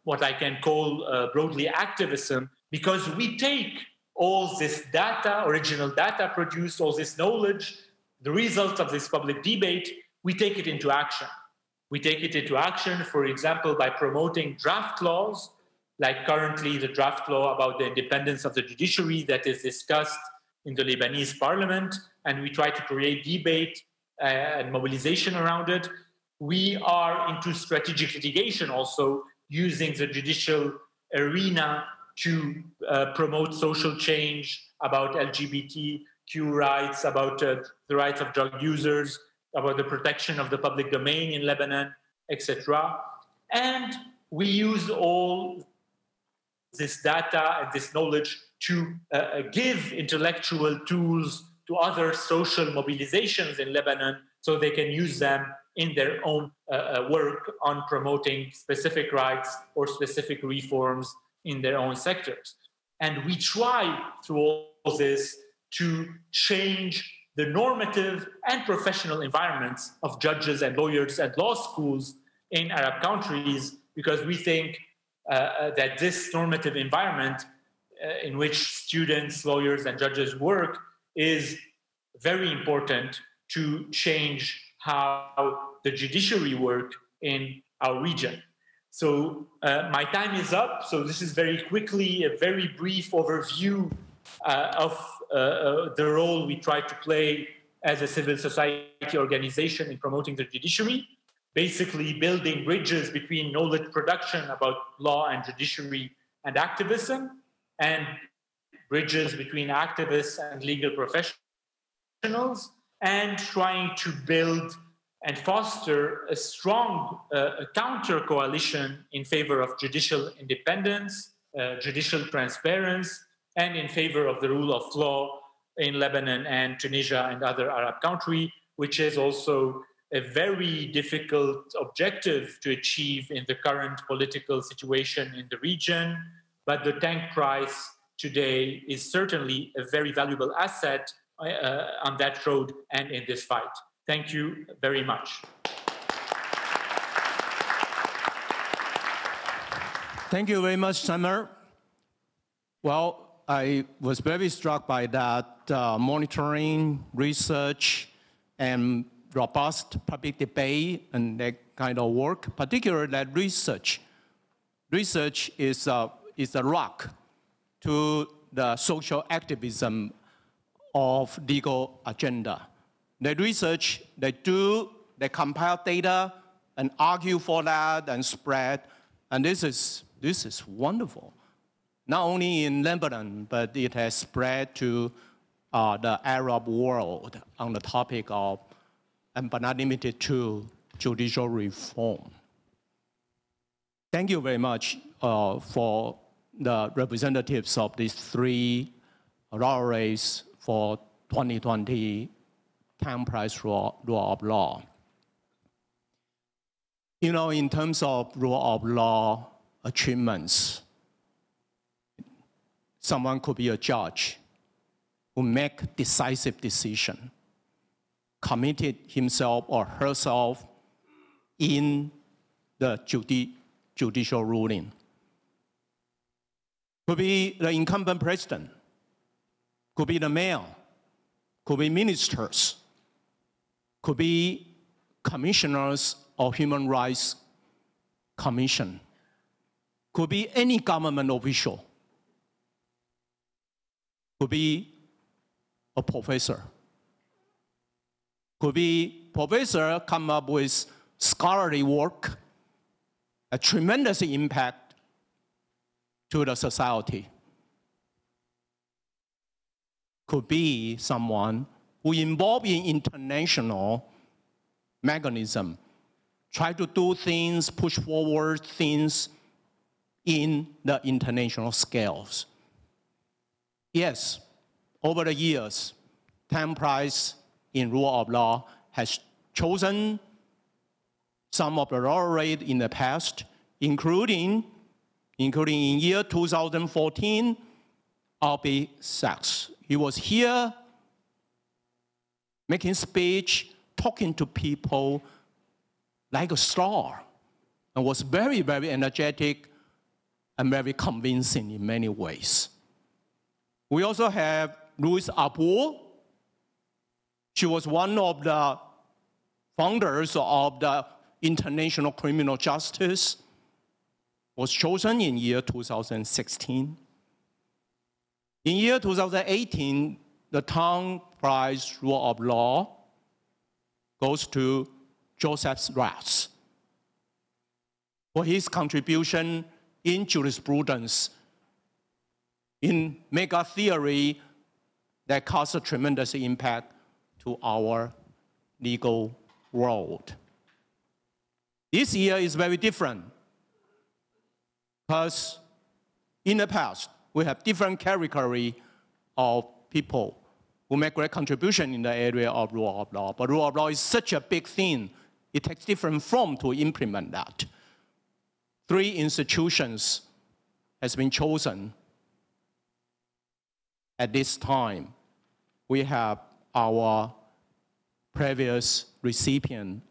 what I can call broadly activism, because we take all this data, original data produced, all this knowledge, the results of this public debate, we take it into action. We take it into action, for example, by promoting draft laws, like currently the draft law about the independence of the judiciary that is discussed in the Lebanese parliament, and we try to create debate and mobilization around it. We are into strategic litigation also, using the judicial arena to promote social change about LGBTQ rights, about the rights of drug users, about the protection of the public domain in Lebanon, etc. And we use all this data and this knowledge to give intellectual tools to other social mobilizations in Lebanon, so they can use them in their own work on promoting specific rights or specific reforms in their own sectors. And we try through all this to change the normative and professional environments of judges and lawyers and law schools in Arab countries, because we think that this normative environment in which students, lawyers, and judges work is very important to change how the judiciary work in our region. So my time is up. So this is very quickly a very brief overview of the role we try to play as a civil society organization in promoting the judiciary, basically building bridges between knowledge production about law and judiciary and activism, and bridges between activists and legal professionals, and trying to build and foster a strong counter coalition in favor of judicial independence, judicial transparency, and in favor of the rule of law in Lebanon and Tunisia and other Arab countries, which is also a very difficult objective to achieve in the current political situation in the region. But the Tank Prize today is certainly a very valuable asset on that road and in this fight. Thank you very much. Thank you very much, Summer. Well, I was very struck by that monitoring, research, and robust public debate and that kind of work, particularly that research. Research is a rock to the social activism of legal agenda. The research they do, they compile data and argue for that and spread, and this is wonderful. Not only in Lebanon, but it has spread to the Arab world on the topic of, but not limited to, judicial reform. Thank you very much for the representatives of these three laureates for 2020 Tank Prize Rule of Law. You know, in terms of rule of law achievements, someone could be a judge who make decisive decision, committed himself or herself in the judicial ruling. Could be the incumbent president, could be the mayor, could be ministers, could be commissioners of Human Rights Commission, could be any government official, could be a professor, could be professor come up with scholarly work, a tremendous impact to the society. Could be someone who involved in international mechanism, try to do things, push forward things in the international scales. Yes, over the years, Tank Prize in Rule of Law has chosen some of the laureates in the past, including in year 2014, Albie Sachs. He was here making speech, talking to people like a star, and was very, very energetic and very convincing in many ways. We also have Louise Arbour. She was one of the founders of the International Criminal Justice, was chosen in year 2016. In year 2018, the Tank Prize Rule of Law goes to Joseph Ratz for his contribution in jurisprudence, in mega theory that caused a tremendous impact to our legal world. This year is very different because in the past, we have different category of people who make great contribution in the area of rule of law. But rule of law is such a big thing, it takes different form to implement that. 3 institutions has been chosen at this time. We have our previous recipient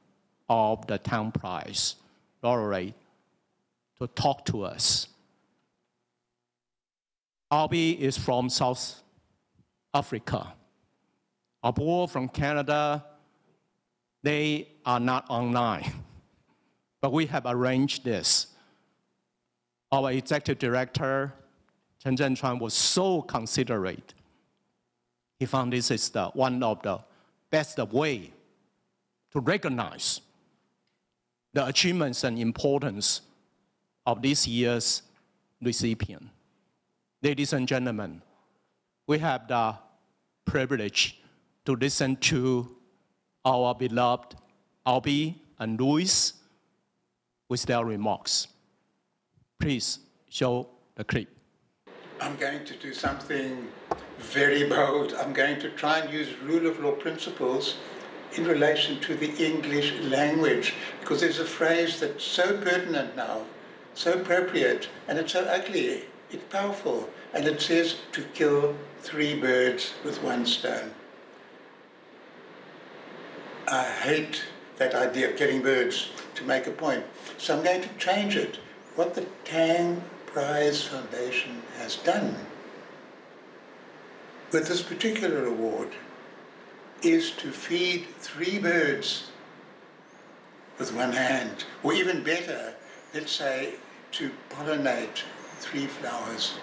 of the Tank Prize laureate to talk to us. Albie is from South Africa. Arbour from Canada. They are not online, but we have arranged this. Our executive director, Chen Zhenchuan, was so considerate. He found this is one of the that's the way to recognize the achievements and importance of this year's recipient. Ladies and gentlemen, we have the privilege to listen to our beloved Albie and Louis with their remarks. Please show the clip. I'm going to do something very bold. I'm going to try and use rule of law principles in relation to the English language, because there's a phrase that's so pertinent now, so appropriate, and it's so ugly. It's powerful, and it says to kill 3 birds with 1 stone. I hate that idea of killing birds to make a point, so I'm going to change it. What the Tang Prize Foundation has done with this particular award is to feed 3 birds with 1 hand, or even better, let's say, to pollinate 3 flowers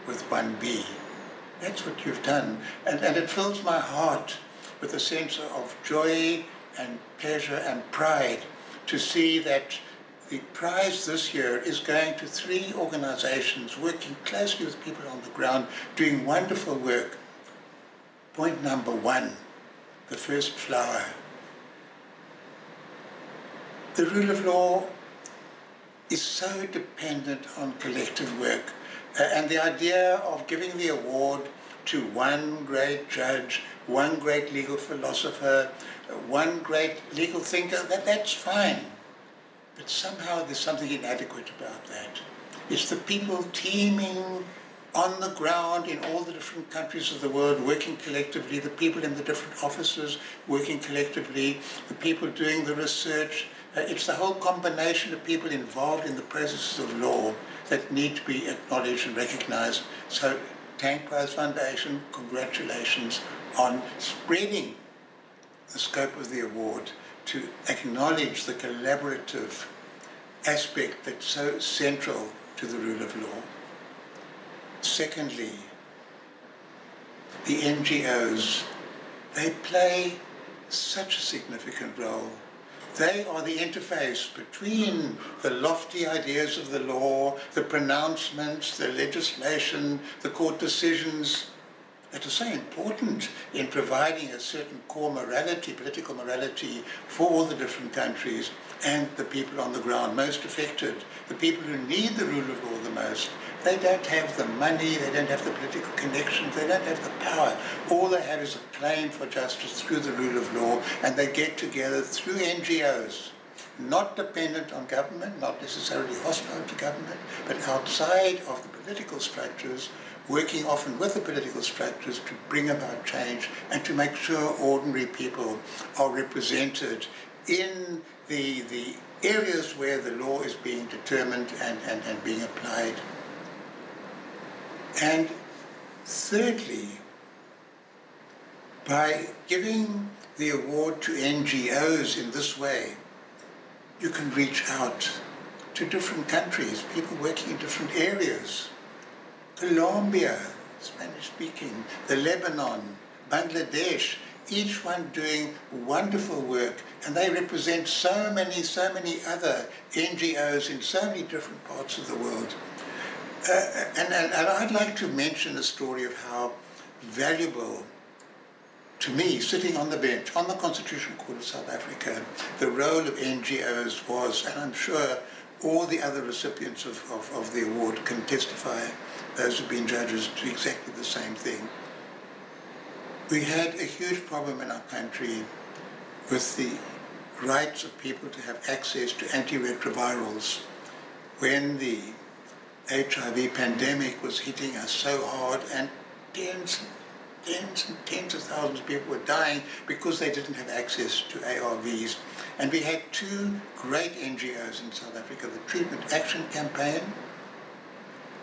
with 1 bee. That's what you've done. And it fills my heart with a sense of joy and pleasure and pride to see that the prize this year is going to 3 organizations working closely with people on the ground, doing wonderful work. Point number 1, the first flower. The rule of law is so dependent on collective work. And the idea of giving the award to 1 great judge, 1 great legal philosopher, 1 great legal thinker, that's fine. But somehow there's something inadequate about that. It's the people teaming on the ground in all the different countries of the world, working collectively, the people in the different offices working collectively, the people doing the research. It's the whole combination of people involved in the processes of law that need to be acknowledged and recognized. So Tang Prize Foundation, congratulations on spreading the scope of the award to acknowledge the collaborative aspect that's so central to the rule of law. Secondly, the NGOs, they play such a significant role. They are the interface between the lofty ideas of the law, the pronouncements, the legislation, the court decisions that are so important in providing a certain core morality, political morality for all the different countries and the people on the ground most affected, the people who need the rule of law the most. They don't have the money, they don't have the political connections, they don't have the power. All they have is a claim for justice through the rule of law, and they get together through NGOs, not dependent on government, not necessarily hostile to government, but outside of the political structures, working often with the political structures to bring about change and to make sure ordinary people are represented in the areas where the law is being determined and being applied. And thirdly, by giving the award to NGOs in this way, you can reach out to different countries, people working in different areas. Colombia, Spanish-speaking, the Lebanon, Bangladesh, each one doing wonderful work, and they represent so many other NGOs in so many different parts of the world. And I'd like to mention a story of how valuable, to me, sitting on the bench, on the Constitutional Court of South Africa, the role of NGOs was, and I'm sure all the other recipients of the award can testify, those who've been judges, to exactly the same thing. We had a huge problem in our country with the rights of people to have access to antiretrovirals when the HIV pandemic was hitting us so hard, and tens and tens of thousands of people were dying because they didn't have access to ARVs. And we had 2 great NGOs in South Africa, the Treatment Action Campaign,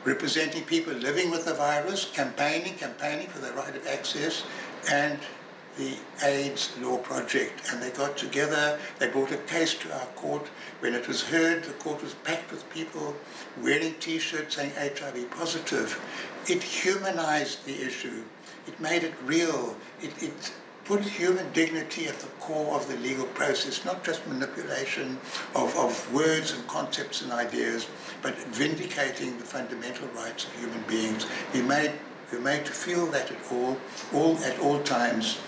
representing people living with the virus, campaigning for the right of access, and the AIDS Law Project. And they got together, they brought a case to our court. When it was heard, the court was packed with people wearing T-shirts saying HIV positive. It humanized the issue. It made it real. It put human dignity at the core of the legal process, not just manipulation of words and concepts and ideas, but vindicating the fundamental rights of human beings. We're made to feel that at all times,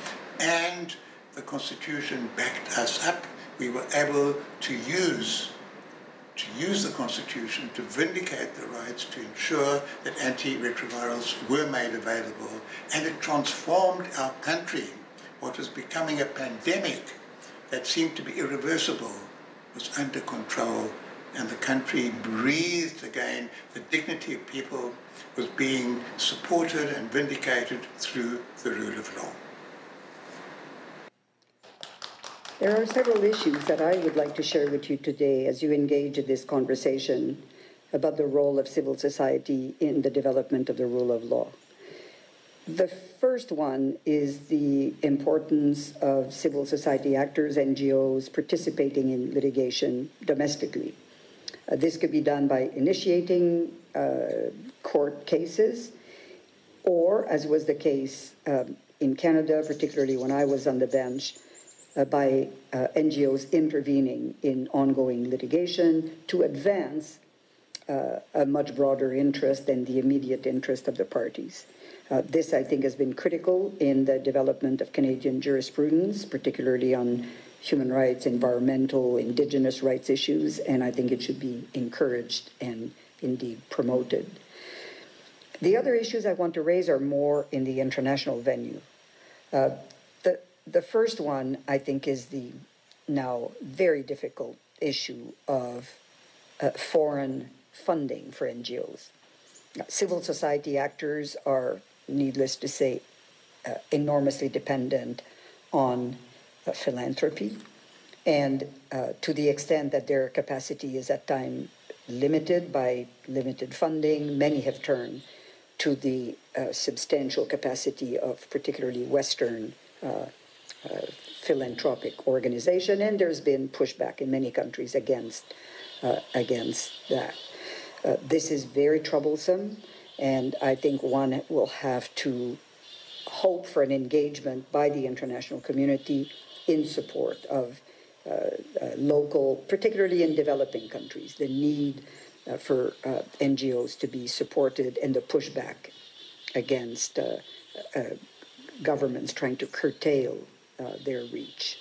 and the Constitution backed us up. We were able to use the Constitution to vindicate the rights, to ensure that antiretrovirals were made available, and it transformed our country. What was becoming a pandemic that seemed to be irreversible was under control, and the country breathed again. The dignity of people was being supported and vindicated through the rule of law. There are several issues that I would like to share with you today as you engage in this conversation about the role of civil society in the development of the rule of law. The first one is the importance of civil society actors, NGOs, participating in litigation domestically. This could be done by initiating court cases, or, as was the case in Canada, particularly when I was on the bench, by NGOs intervening in ongoing litigation to advance a much broader interest than the immediate interest of the parties. This, I think, has been critical in the development of Canadian jurisprudence, particularly on human rights, environmental, indigenous rights issues, and I think it should be encouraged and indeed promoted. The other issues I want to raise are more in the international venue. The first one, I think, is the now very difficult issue of foreign funding for NGOs. Civil society actors are, needless to say, enormously dependent on philanthropy, and to the extent that their capacity is at times limited by limited funding, many have turned to the substantial capacity of particularly Western philanthropic organization, and there's been pushback in many countries against that. This is very troublesome, and I think one will have to hope for an engagement by the international community in support of local, particularly in developing countries, the need for NGOs to be supported and the pushback against governments trying to curtail their reach.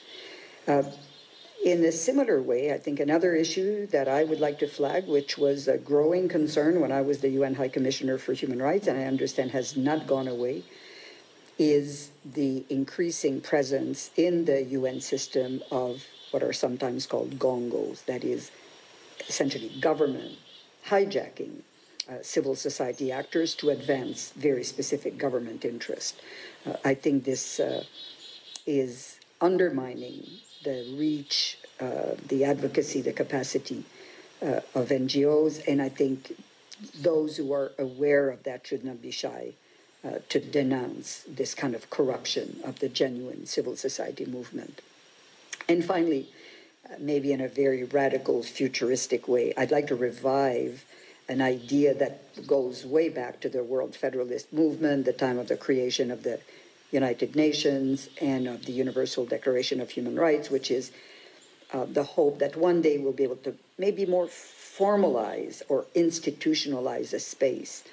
In a similar way, I think another issue that I would like to flag, which was a growing concern when I was the UN High Commissioner for Human Rights, and I understand has not gone away, is the increasing presence in the UN system of what are sometimes called gongos, that is essentially government hijacking civil society actors to advance very specific government interest. I think this is undermining the reach, the advocacy, the capacity of NGOs, and I think those who are aware of that should not be shy to denounce this kind of corruption of the genuine civil society movement. And finally, maybe in a very radical, futuristic way, I'd like to revive an idea that goes way back to the World Federalist Movement, the time of the creation of the United Nations and of the Universal Declaration of Human Rights, which is the hope that one day we'll be able to maybe more formalize or institutionalize a space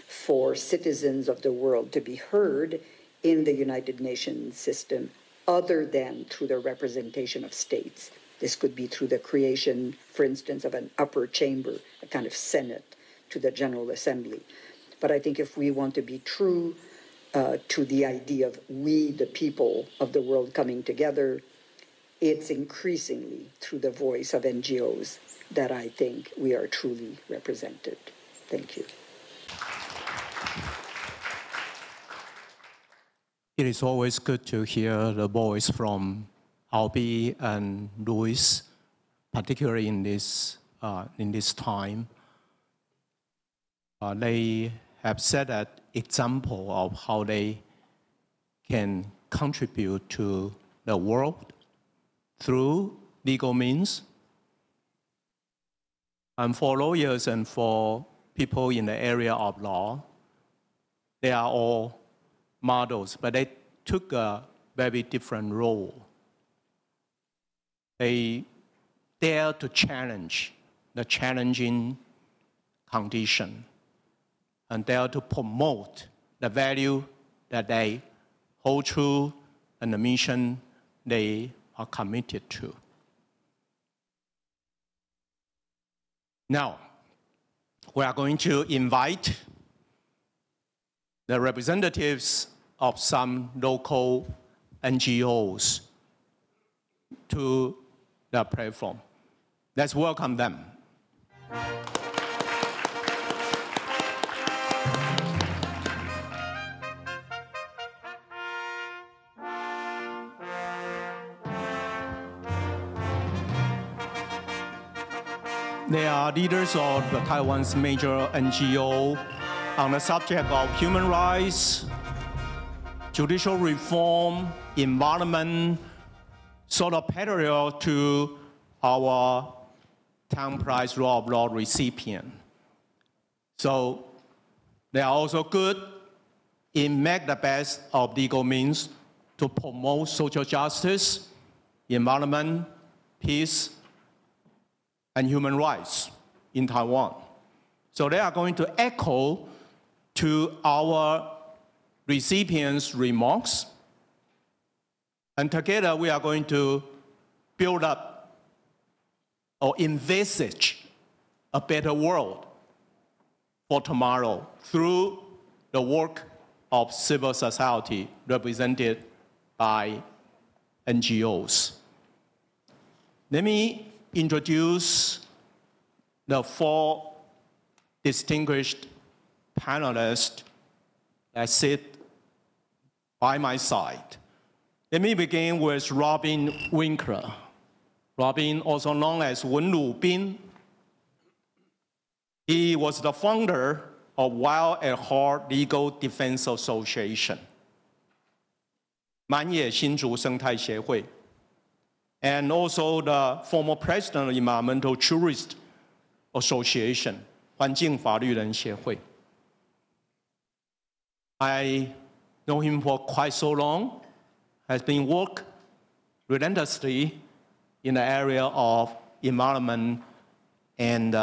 for citizens of the world to be heard in the United Nations system other than through the representation of states. This could be through the creation, for instance, of an upper chamber, a kind of Senate to the General Assembly. But I think if we want to be true to the idea of we, the people of the world, coming together, it's increasingly through the voice of NGOs that I think we are truly represented. Thank you. It is always good to hear the voice from Albie and Luis, particularly in this time. They have set an example of how they can contribute to the world through legal means. And for lawyers and for people in the area of law, they are all models, but they took a very different role. They dare to challenge the challenging condition and dare to promote the value that they hold true and the mission they are committed to. Now, we are going to invite the representatives of some local NGOs to the platform. Let's welcome them. They are leaders of Taiwan's major NGO on the subject of human rights, judicial reform, environment, sort of parallel to our Tang Prize Rule of Law recipient. So they are also good in make the best of legal means to promote social justice, environment, peace, and human rights in Taiwan. So they are going to echo to our recipients' remarks. And together we are going to build up or envisage a better world for tomorrow through the work of civil society represented by NGOs. Let me introduce the 4 distinguished panelists that sit by my side. Let me begin with Robin Winkler. Robin, also known as Wen Lubin. He was the founder of Wild at Heart Legal Defense Association, 满野新竹生态协会, and also the former president of Environmental Jurist Association, 环境法律人协会. I know him for quite so long, has been working relentlessly in the area of environment and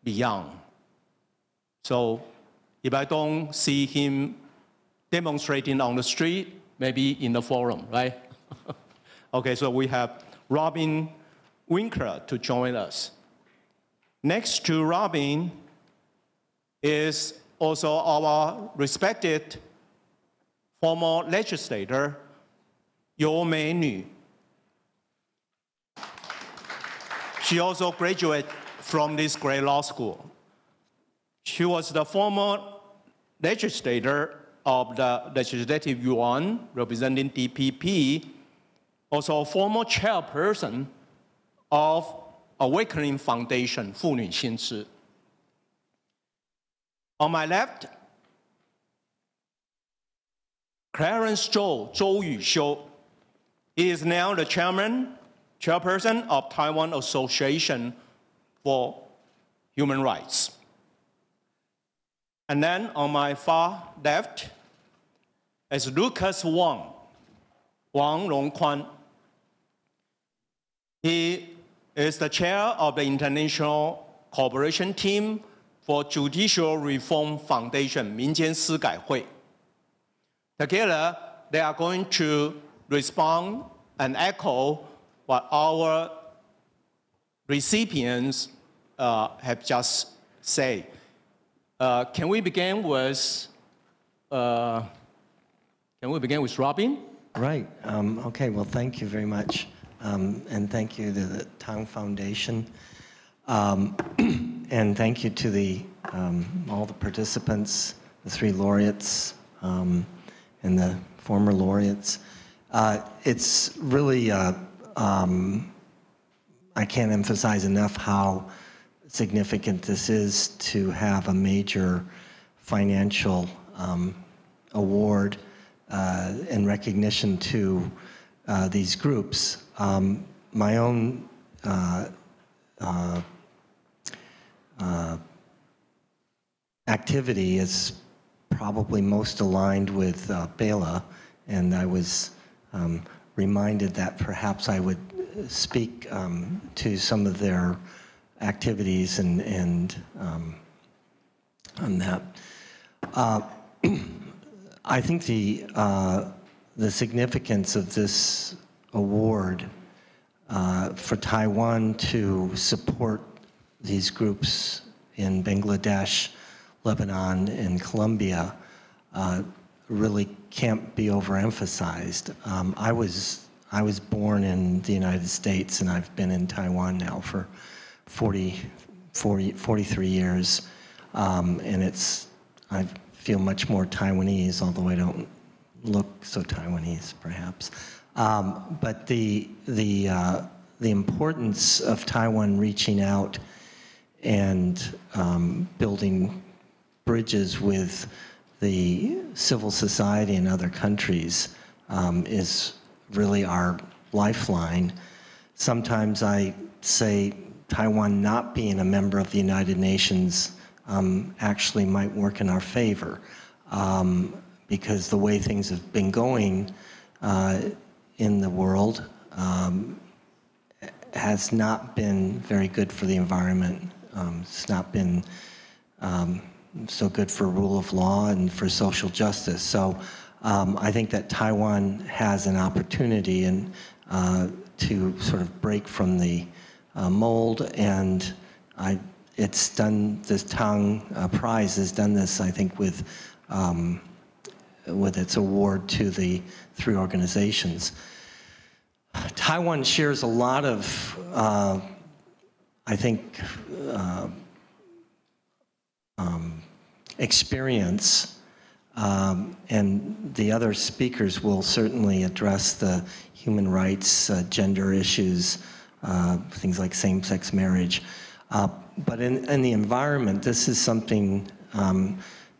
beyond. So if I don't see him demonstrating on the street, maybe in the forum, right? Okay, so we have Robin Winkler to join us. Next to Robin is also our respected former legislator, You Mei-nu. She also graduated from this great law school. She was the former legislator of the Legislative Yuan, representing DPP, also a former chairperson of Awakening Foundation, 妇女新知. On my left, Clarence Zhou, Zhou Yuxiu. He is now the chairperson of Taiwan Association for Human Rights. And then on my far left is Lucas Wang, Wang Rongquan. He is the chair of the International Cooperation Team for Judicial Reform Foundation, 民间司改会. Together, they are going to respond and echo what our recipients have just said. Can we begin with Robin? Right. Okay. Well, thank you very much, and thank you to the Tang Foundation, and thank you to all the participants, the 3 laureates, and the former laureates. It's really I can't emphasize enough how significant this is to have a major financial award and recognition to these groups. My own activity is probably most aligned with Bela, and I was reminded that perhaps I would speak to some of their activities and on that. I think the significance of this award for Taiwan to support these groups in Bangladesh, Lebanon, and Colombia really can't be overemphasized. I was born in the United States, and I've been in Taiwan now for 43 years, and I feel much more Taiwanese, although I don't look so Taiwanese, perhaps. But the importance of Taiwan reaching out and building bridges with the civil society in other countries is really our lifeline. Sometimes I say Taiwan not being a member of the United Nations actually might work in our favor, because the way things have been going in the world has not been very good for the environment. It's not been so good for rule of law and for social justice. So I think that Taiwan has an opportunity to sort of break from the mold, and it's done, this Tang Prize has done this, I think, with its award to the three organizations. Taiwan shares a lot of, I think, experience, and the other speakers will certainly address the human rights, gender issues, things like same-sex marriage. But in the environment, this is something,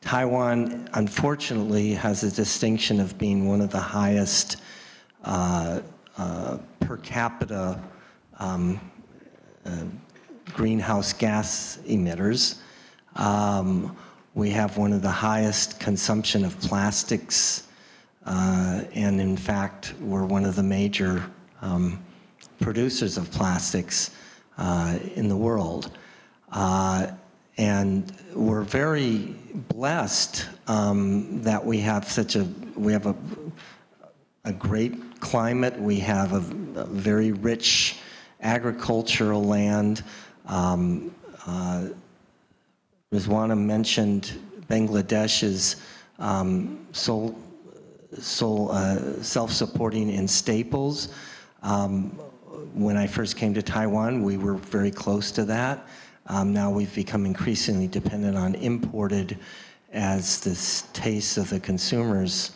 Taiwan, unfortunately, has a distinction of being one of the highest per capita greenhouse gas emitters. We have one of the highest consumption of plastics, and in fact, we're one of the major producers of plastics in the world. And we're very blessed that we have a great climate. We have a very rich agricultural land. Rizwana mentioned Bangladesh's self-supporting in staples. When I first came to Taiwan, we were very close to that. Now we've become increasingly dependent on imported as the tastes of the consumers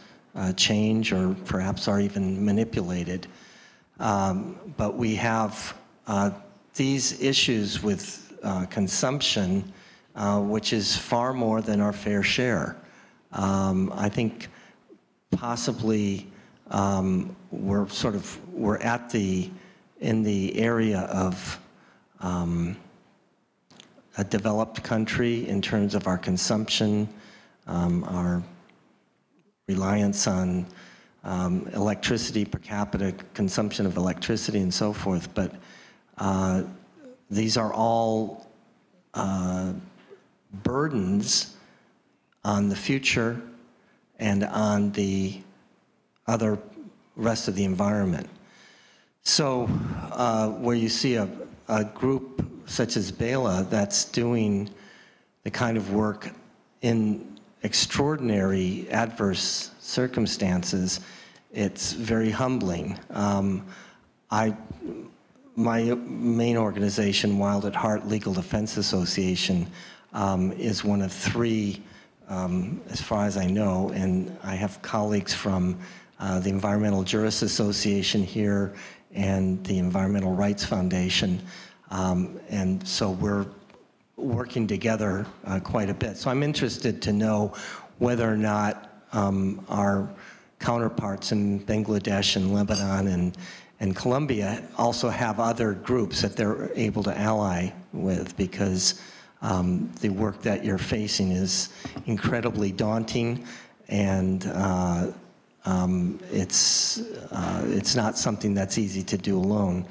change or perhaps are even manipulated. But we have these issues with consumption, which is far more than our fair share. I think possibly we're in the area of a developed country in terms of our consumption, our reliance on electricity per capita, consumption of electricity and so forth, but these are all burdens on the future and on the other rest of the environment. So where you see a group such as Bela that's doing the kind of work in extraordinary adverse circumstances, it's very humbling. My main organization, Wild at Heart Legal Defense Association, is one of three, as far as I know, and I have colleagues from the Environmental Jurists Association here and the Environmental Rights Foundation, and so we're working together quite a bit. So I'm interested to know whether or not our counterparts in Bangladesh and Lebanon and Colombia also have other groups that they're able to ally with, because the work that you're facing is incredibly daunting, and it's not something that's easy to do alone.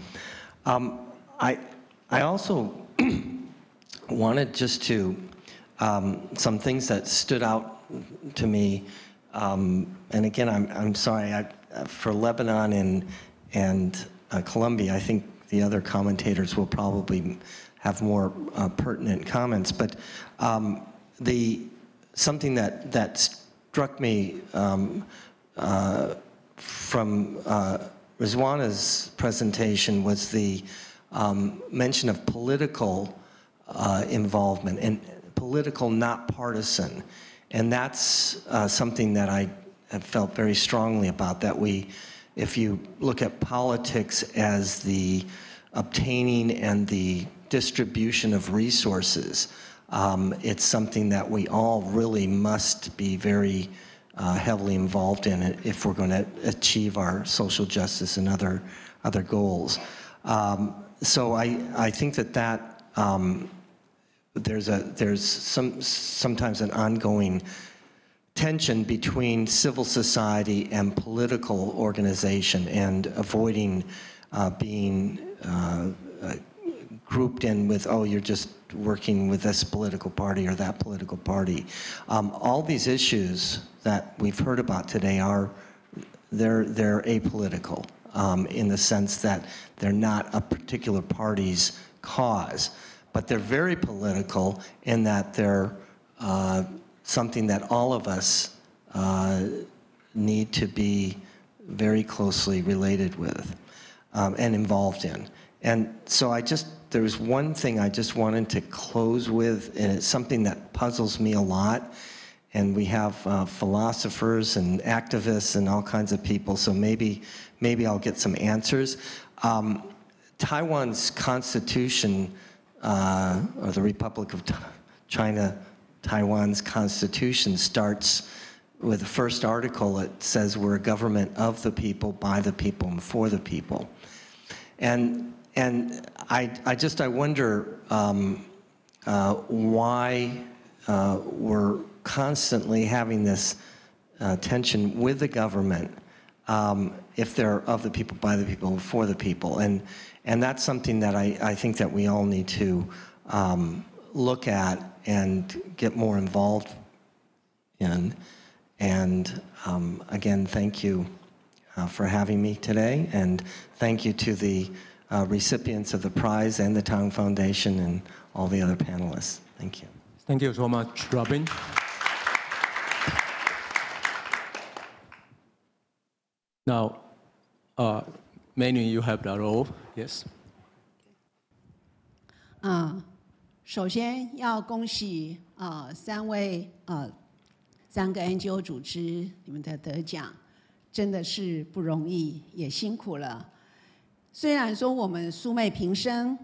I also wanted just to, some things that stood out to me, and again, I'm sorry, for Lebanon and Colombia, I think the other commentators will probably have more pertinent comments, but something that struck me from Rizwana's presentation was the mention of political involvement, and political, not partisan. And that's something that I have felt very strongly about, that if you look at politics as the obtaining and the distribution of resources, it's something that we all really must be very heavily involved in it if we're going to achieve our social justice and other goals. So I think that there's sometimes an ongoing tension between civil society and political organization, and avoiding being grouped in with, oh, you're just working with this political party or that political party. All these issues that we've heard about today they're apolitical in the sense that they're not a particular party's cause, but they're very political in that they're something that all of us need to be very closely related with and involved in. And so there's one thing I just wanted to close with, and it's something that puzzles me a lot. And we have philosophers and activists and all kinds of people, so maybe I'll get some answers. Taiwan's constitution, or the Republic of China, Taiwan's constitution starts with the first article. It says we're a government of the people, by the people, and for the people. And I wonder why we're constantly having this tension with the government, if they're of the people, by the people, and for the people. And that's something that I think that we all need to look at and get more involved in. And again, thank you for having me today, and thank you to the recipients of the prize and the Tang Foundation and all the other panelists. Thank you. Thank you so much, Robin. Now, Manu, you have the role. Yes. 首先要恭喜三个 NGO 组织你们的得奖，真的是不容易，也辛苦了。虽然说我们素昧平生，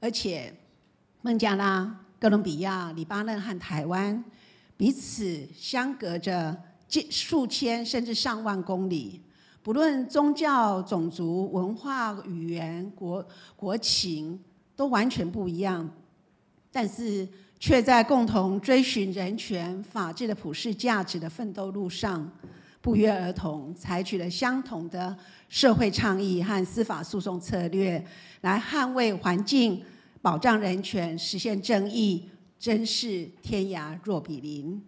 而且孟加拉、哥伦比亚、黎巴嫩和台湾彼此相隔着数千甚至上万公里，不论宗教、种族、文化、语言、国情都完全不一样，但是却在共同追寻人权、法治的普世价值的奋斗路上，不约而同采取了相同的社会倡议和司法诉讼策略，来捍卫环境、保障人权、实现正义，真是天涯若比邻。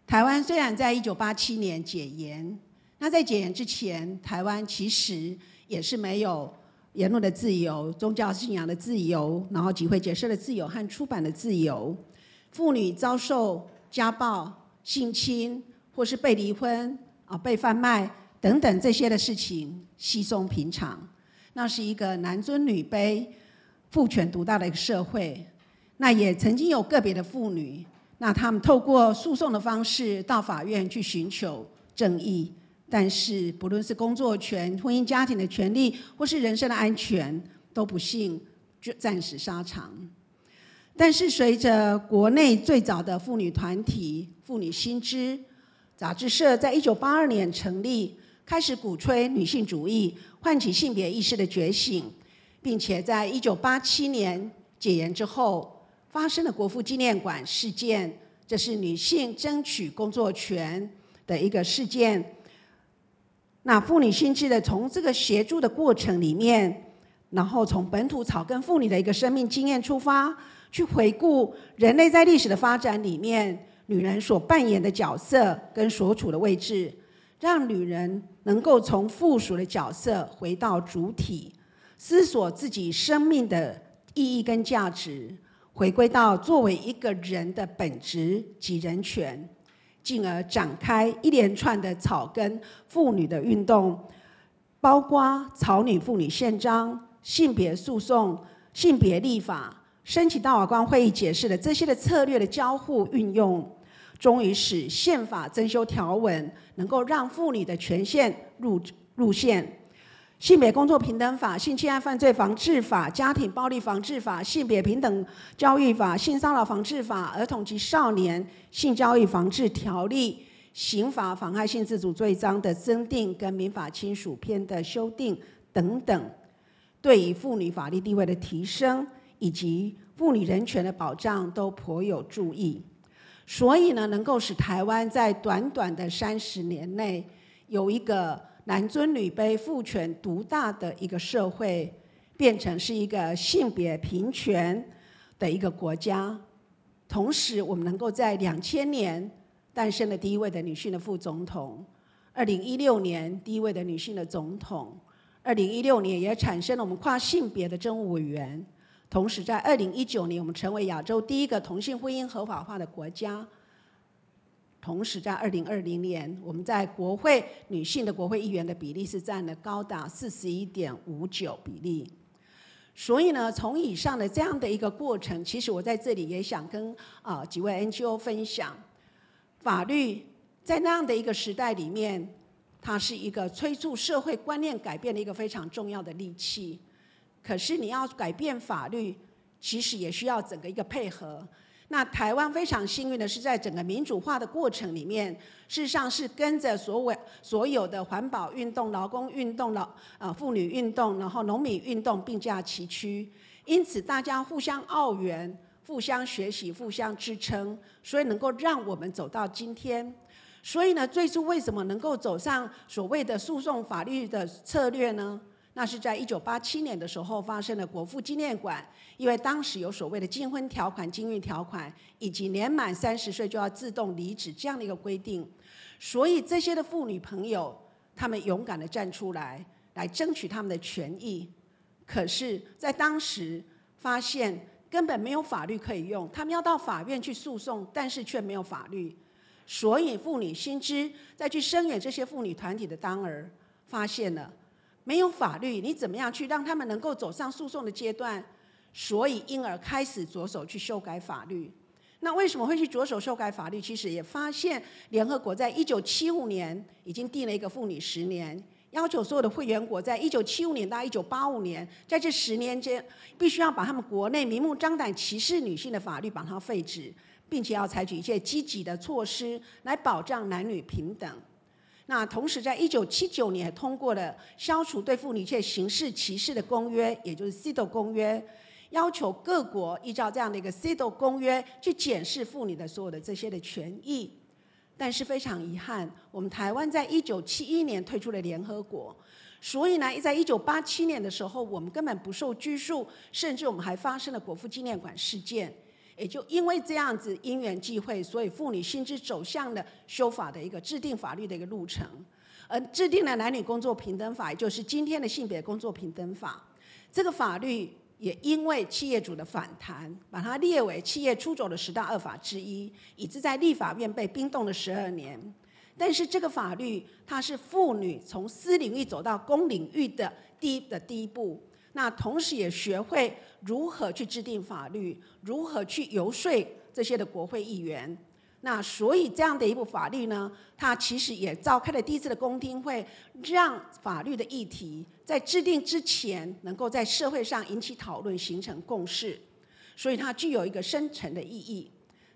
台湾虽然在1987年解严，那在解严之前，台湾其实也是没有言论的自由、宗教信仰的自由，然后集会结社的自由和出版的自由。妇女遭受家暴、性侵，或是被离婚、被贩卖等等这些的事情稀松平常。那是一个男尊女卑、父权独大的一个社会。那也曾经有个别的妇女，那他们透过诉讼的方式到法院去寻求正义。但是不论是工作权、婚姻家庭的权利，或是人身的安全，都不幸暂时沙场。但是随着国内最早的妇女团体妇女新知杂志社在1982年成立，开始鼓吹女性主义，唤起性别意识的觉醒，并且在1987年解严之后发生了国父纪念馆事件，这是女性争取工作权的一个事件。那妇女新知的从这个协助的过程里面，然后从本土草根妇女的一个生命经验出发，去回顾人类在历史的发展里面，女人所扮演的角色跟所处的位置，让女人能够从附属的角色回到主体，思索自己生命的意义跟价值，回归到作为一个人的本质及人权，进而展开一连串的草根妇女的运动，包括草女妇女宪章、性别诉讼、性别立法、申请大法官会议解释的这些的策略的交互运用，终于使宪法增修条文能够让妇女的权限入宪。性别工作平等法、性侵害犯罪防治法、家庭暴力防治法、性别平等教育法、性骚扰防治法、儿童及少年性交易防治条例、刑法妨害性自主罪章的增订跟民法亲属篇的修订等等，对于妇女法律地位的提升以及妇女人权的保障都颇有注意。所以呢，能够使台湾在短短的30年内有一个男尊女卑、父权独大的一个社会，变成是一个性别平权的一个国家。同时，我们能够在2000年诞生了第一位的女性的副总统，2016年第一位的女性的总统，2016年也产生了我们跨性别的政务委员。同时，在2019年，我们成为亚洲第一个同性婚姻合法化的国家。同时，在2020年，我们在国会女性的国会议员的比例是占了高达41.59%比例。所以呢，从以上的这样的一个过程，其实我在这里也想跟几位 NGO 分享，法律在那样的一个时代里面，它是一个催促社会观念改变的一个非常重要的利器。可是你要改变法律，其实也需要整个一个配合。那台湾非常幸运的是，在整个民主化的过程里面，事实上是跟着所有的环保运动、劳工运动、妇女运动，然后农民运动并驾齐驱，因此大家互相奥援、互相学习、互相支撑，所以能够让我们走到今天。所以呢，最初为什么能够走上所谓的诉讼法律的策略呢？那是在1987年的时候发生了国父纪念馆，因为当时有所谓的禁婚条款、禁育条款，以及年满30岁就要自动离职这样的一个规定，所以这些的妇女朋友，她们勇敢地站出来，来争取她们的权益。可是，在当时发现根本没有法律可以用，她们要到法院去诉讼，但是却没有法律。所以，妇女新知再去声援这些妇女团体的当儿，发现了。没有法律，你怎么样去让他们能够走上诉讼的阶段？所以因而开始着手去修改法律。那为什么会去着手修改法律？其实也发现联合国在1975年已经定了一个妇女10年，要求所有的会员国在1975年到1985年，在这10年间，必须要把他们国内明目张胆歧视女性的法律把它废止，并且要采取一切积极的措施来保障男女平等。那同时，在1979年也通过了消除对妇女一切刑事歧视的公约，也就是 CEDAW 公约，要求各国依照这样的一个 CEDAW 公约去检视妇女的所有的这些的权益。但是非常遗憾，我们台湾在1971年退出了联合国，所以呢，在1987年的时候，我们根本不受拘束，甚至我们还发生了国父纪念馆事件。也就因为这样子因缘际会，所以妇女新知走向了修法的一个制定法律的一个路程，而制定了男女工作平等法，也就是今天的性别工作平等法。这个法律也因为企业主的反弹，把它列为企业出走的10大恶法之一，以致在立法院被冰冻了12年。但是这个法律，它是妇女从私领域走到公领域的第一步。那同时也学会如何去制定法律，如何去游说这些的国会议员。那所以这样的一部法律呢，它其实也召开了第一次的公听会，让法律的议题在制定之前能够在社会上引起讨论，形成共识。所以它具有一个深层的意义。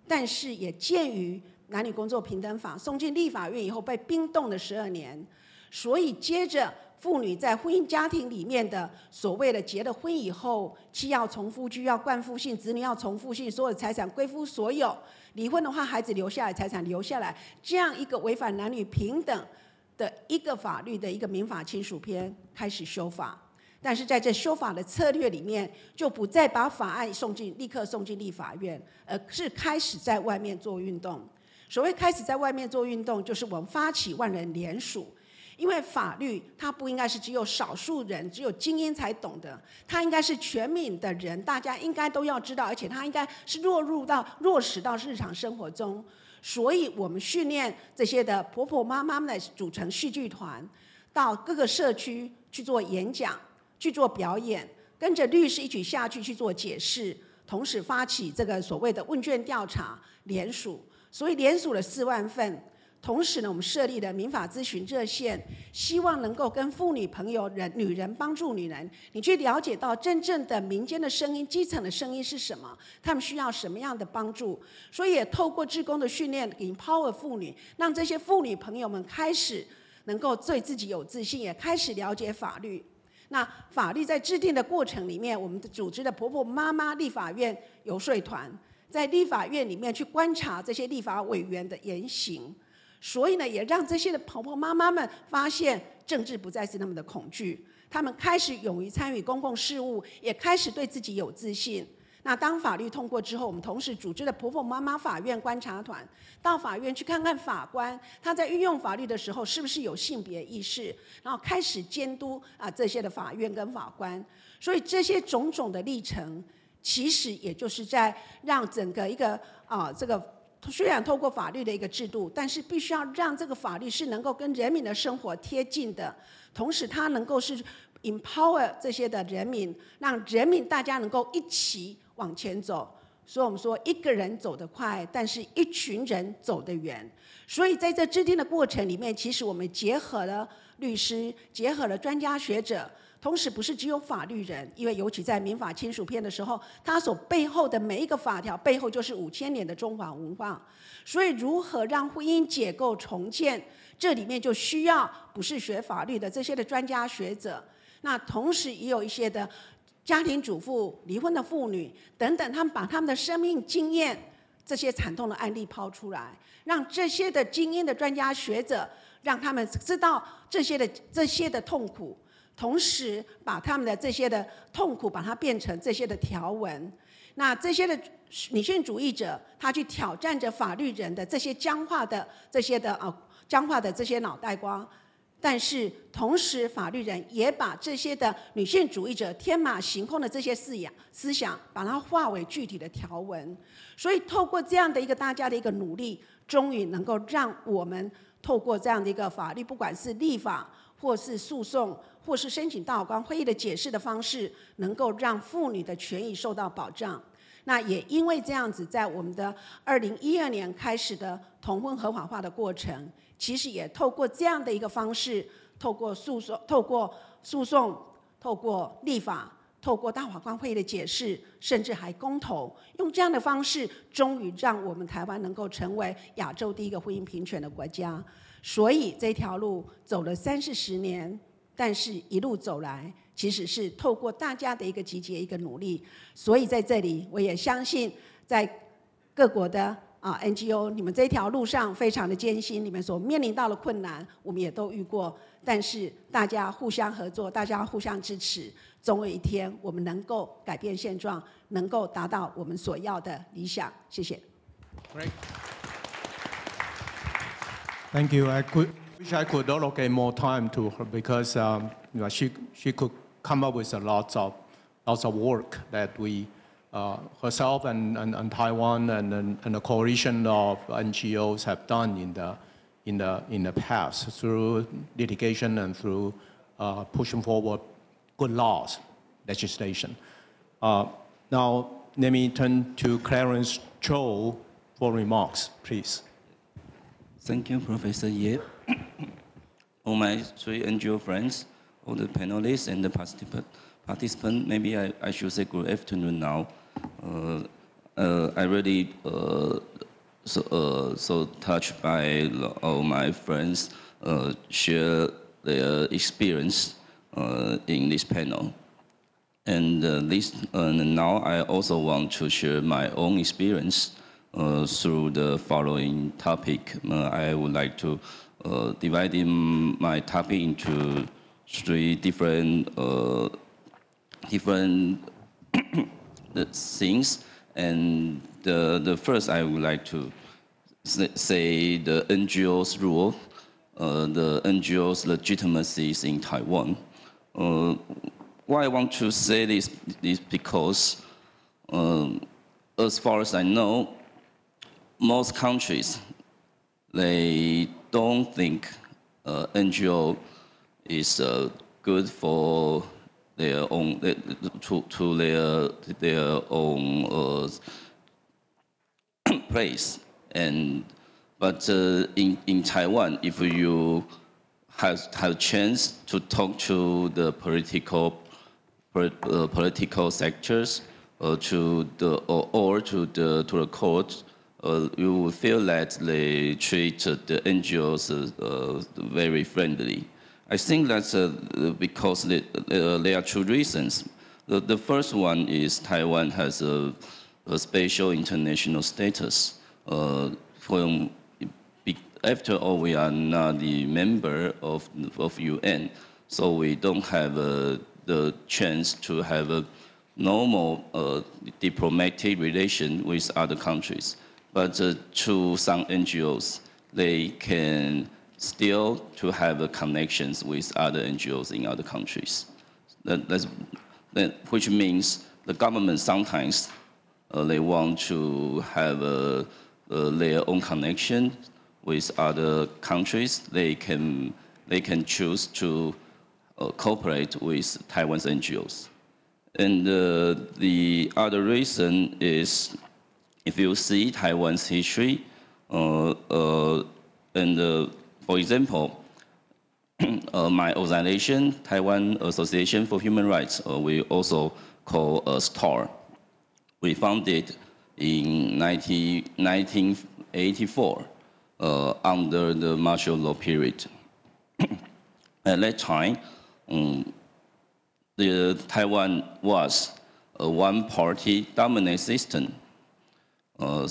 但是也鉴于男女工作平等法送进立法院以后被冰冻了12年，所以接着妇女在婚姻家庭里面的所谓的结了婚以后，妻要从夫居，要冠夫姓，子女要从夫姓，所有的财产归夫所有，离婚的话孩子留下来，财产留下来，这样一个违反男女平等的一个法律的一个民法亲属篇开始修法。但是在这修法的策略里面，就不再把法案立刻送进立法院，而是开始在外面做运动。所谓开始在外面做运动，就是我们发起万人联署。因为法律它不应该是只有少数人、只有精英才懂的，它应该是全民的人，大家应该都要知道，而且它应该是落实到日常生活中。所以我们训练这些的婆婆妈妈们组成戏剧团，到各个社区去做演讲、去做表演，跟着律师一起下去做解释，同时发起这个所谓的问卷调查联署，所以联署了4万份。同时呢，我们设立了民法咨询热线，希望能够跟妇女朋友、女人帮助女人，你去了解到真正的民间的声音、基层的声音是什么，他们需要什么样的帮助。所以也透过志工的训练 ，empower 妇女，让这些妇女朋友们开始能够对自己有自信，也开始了解法律。那法律在制定的过程里面，我们组织的婆婆妈妈立法院游说团，在立法院里面去观察这些立法委员的言行。所以呢，也让这些的婆婆妈妈们发现政治不再是那么的恐惧，他们开始勇于参与公共事务，也开始对自己有自信。那当法律通过之后，我们同时组织了婆婆妈妈法院观察团，到法院去看看法官他在运用法律的时候是不是有性别意识，然后开始监督这些的法院跟法官。所以这些种种的历程，其实也就是在让整个一个这个。虽然透过法律的一个制度，但是必须要让这个法律是能够跟人民的生活贴近的，同时它能够是 empower 这些的人民，让人民大家能够一起往前走。所以我们说一个人走得快，但是一群人走得远。所以在这制定的过程里面，其实我们结合了律师，结合了专家学者。同时不是只有法律人，因为尤其在民法亲属篇的时候，它所背后的每一个法条背后就是5000年的中华文化。所以如何让婚姻解构重建，这里面就需要不是学法律的这些的专家学者，那同时也有一些的家庭主妇、离婚的妇女等等，他们把他们的生命经验这些惨痛的案例抛出来，让这些的精英的专家学者，让他们知道这些的痛苦。同时把他们的这些的痛苦，把它变成这些的条文。那这些的女性主义者，他去挑战着法律人的这些僵化的这些脑袋瓜。但是同时，法律人也把这些的女性主义者天马行空的这些思想，把它化为具体的条文。所以透过这样的一个大家的一个努力，终于能够让我们透过这样的一个法律，不管是立法或是诉讼，或是申请大法官会议的解释的方式，能够让妇女的权益受到保障。那也因为这样子，在我们的2012年开始的同婚合法化的过程，其实也透过这样的一个方式，透过诉讼、透过立法、透过大法官会议的解释，甚至还公投，用这样的方式，终于让我们台湾能够成为亚洲第一个婚姻平权的国家。所以这条路走了30-40年，但是一路走来，其实是透过大家的一个集结、一个努力。所以在这里，我也相信，在各国的NGO， 你们这条路上非常的艰辛，你们所面临到的困难，我们也都遇过。但是大家互相合作，大家互相支持，总有一天我们能够改变现状，能够达到我们所要的理想。谢谢。Great. Thank you. I wish I could allocate more time to her because she could come up with lots of work that we herself and Taiwan and the coalition of NGOs have done in the past through litigation and through pushing forward good laws legislation. Now let me turn to Clarence Cho for remarks, please. Thank you, Professor Ye. All my 3 NGO friends, all the panelists and the participants, maybe I should say good afternoon now. I really so touched by all my friends share their experience in this panel. And now I also want to share my own experience through the following topic. I would like to dividing my topic into three different things. And the first I would like to say the NGO's role, the NGO's legitimacy in Taiwan. Why I want to say this is because, as far as I know, most countries, they don't think NGO is good for their own their own place. But in Taiwan, if you have a chance to talk to the political sectors to the court, you will feel that they treat the NGOs very friendly. I think that's because there are two reasons. The first one is Taiwan has a special international status. After all, we are not the member of UN, so we don't have the chance to have a normal diplomatic relation with other countries. But to some NGOs, they can still to have connections with other NGOs in other countries. Which means the government sometimes they want to have their own connection with other countries. They can choose to cooperate with Taiwan's NGOs. And the other reason is, if you see Taiwan's history, for example, my organization, Taiwan Association for Human Rights, we also call STAR. We founded in 1984 under the martial law period. At that time, Taiwan was a one-party dominant system. But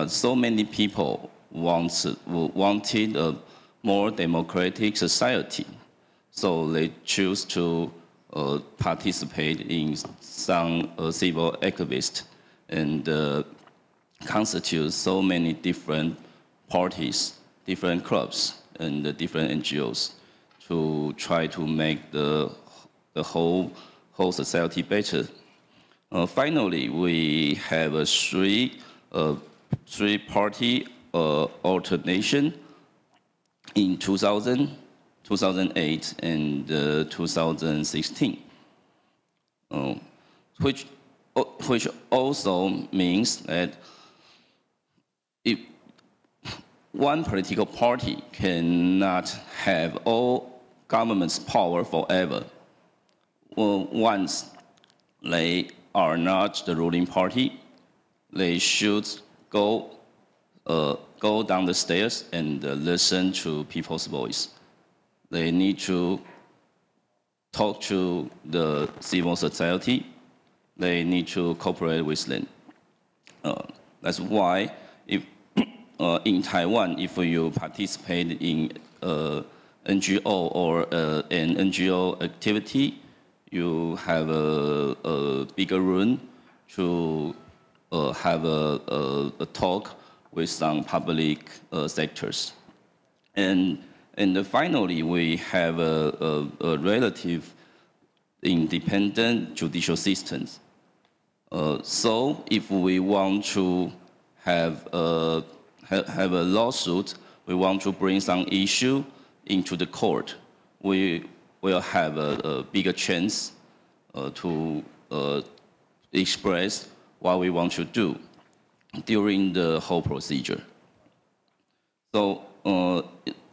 so many people wanted a more democratic society, so they choose to participate in some civil activists and constitute so many different parties, different clubs, and different NGOs to try to make the whole society better. Finally, we have a three-party alternation in 2000, 2008, and 2016, which also means that if one political party cannot have all government's power forever. Once they are not the ruling party, they should go down the stairs and listen to people's voice. They need to talk to the civil society. They need to cooperate with them. That's why in Taiwan, if you participate in NGO or an NGO activity, you have a bigger room to have a talk with some public sectors. And finally, we have a relative independent judicial system. So if we want to have a lawsuit, we want to bring some issue into the court, we will have a bigger chance to express what we want to do during the whole procedure. So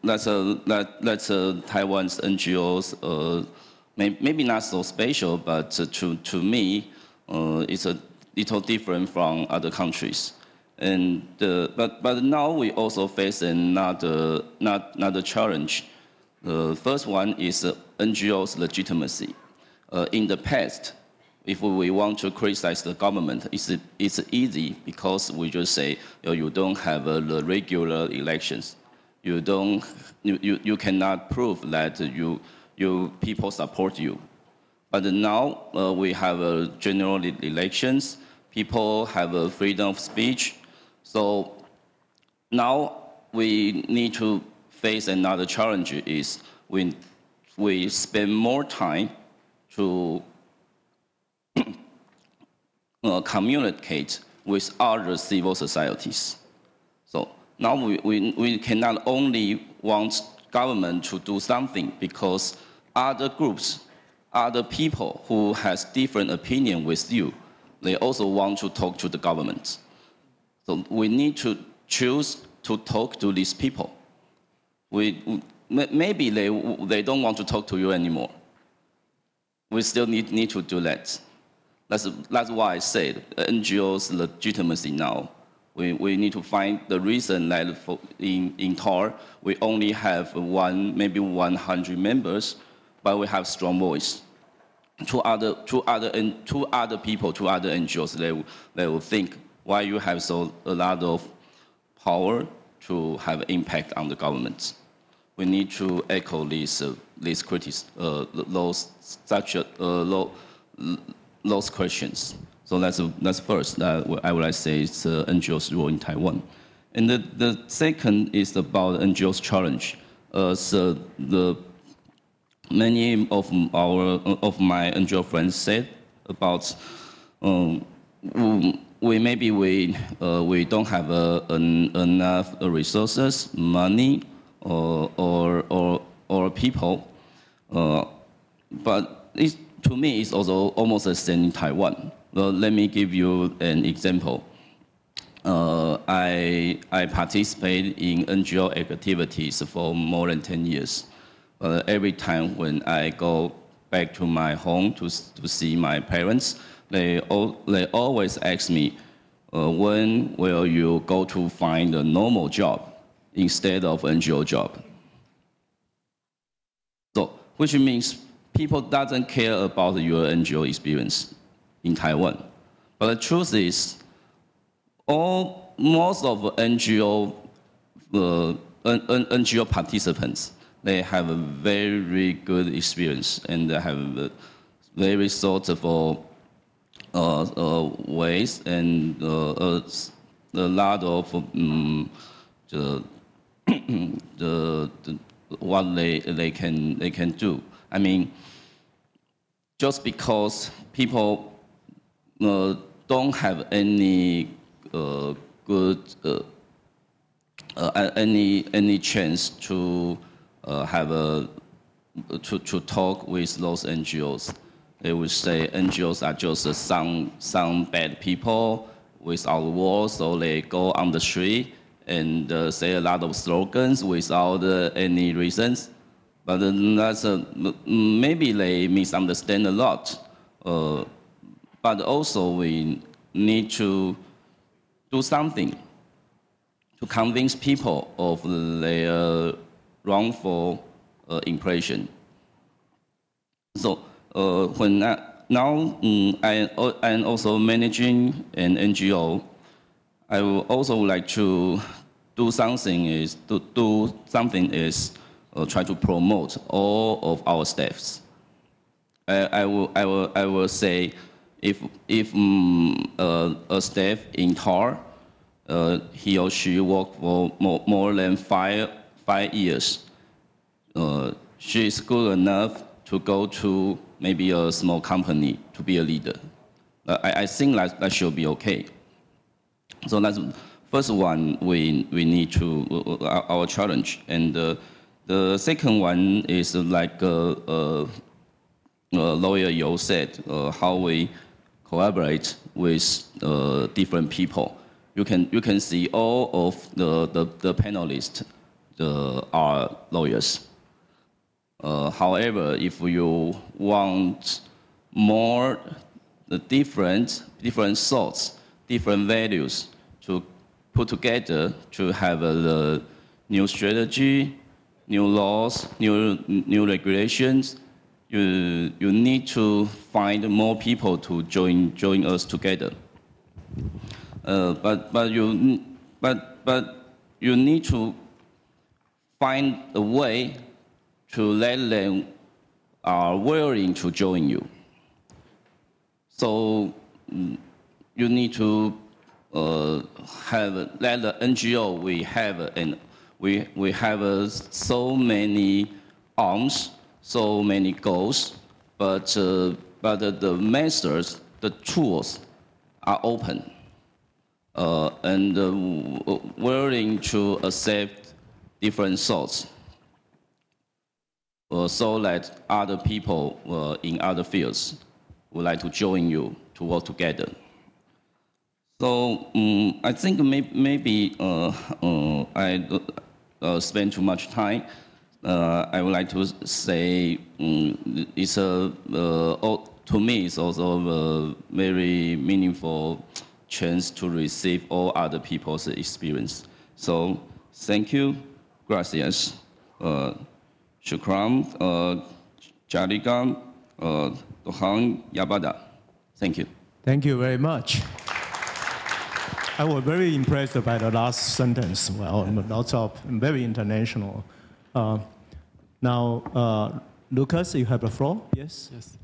that's Taiwan's NGOs, maybe not so special, but to me, it's a little different from other countries. And but now we also face another challenge. The first one is NGOs' legitimacy. In the past, if we want to criticize the government, it's easy because we just say, you don't have the regular elections. you cannot prove that you people support you. But now we have general elections. People have a freedom of speech. So now we need to face another challenge is we spend more time to communicate with other civil societies. So now we cannot only want government to do something because other groups, other people who has different opinion with you, they also want to talk to the government. So we need to choose to talk to these people. Maybe they don't want to talk to you anymore. We still need to do that. That's why I said NGOs' legitimacy now. We need to find the reason that in TAR we only have maybe 100 members, but we have strong voice. To other people, to other NGOs, they will think why you have a lot of power to have impact on the government. We need to echo these those questions. So that's first. I would like to say it's NGOs' role in Taiwan, and the second is about NGOs' challenge. So many of my NGO friends said about we don't have enough resources, money, or people, but to me it's also almost the same in Taiwan. Well, let me give you an example. I participate in NGO activities for more than 10 years. Every time when I go back to my home to see my parents, they always ask me, when will you go to find a normal job instead of NGO job? So, which means people doesn't care about your NGO experience in Taiwan. But the truth is, most of NGO participants, they have a very good experience and they have a very sortable ways and a lot of what they can do. I mean, just because people don't have any good any chance to to talk with those NGOs. They would say NGOs are just some bad people without walls, so they go on the street and say a lot of slogans without any reasons. But that's maybe they misunderstand a lot. But also we need to do something to convince people of their wrongful impression. So when now I'm also managing an NGO, I would also like to do something try to promote all of our staffs. I will say if a staff in TAR, he or she worked for more than five years, she is good enough to go to maybe a small company to be a leader. I think that should be okay. So that's first one we need to our challenge, and the second one is like Lawyer Yo said, how we collaborate with different people. You can see all of the panelists are lawyers. However, if you want more different thoughts, different values to put together to have a new strategy, new laws, new regulations, you need to find more people to join us together. But you need to find a way to let them are willing to join you. So you need to let the NGO we have, and we have so many arms, so many goals, but the methods, the tools are open and willing to accept different thoughts, so that other people in other fields would like to join you to work together. So I think maybe I spend too much time. I would like to say it's to me it's also a very meaningful chance to receive all other people's experience. So thank you, gracias, shukran, jadikan, Tuhan Yabada. Thank you. Thank you very much. I was very impressed by the last sentence. Well, lots of very international. Now, Lucas, you have the floor. Yes. Yes.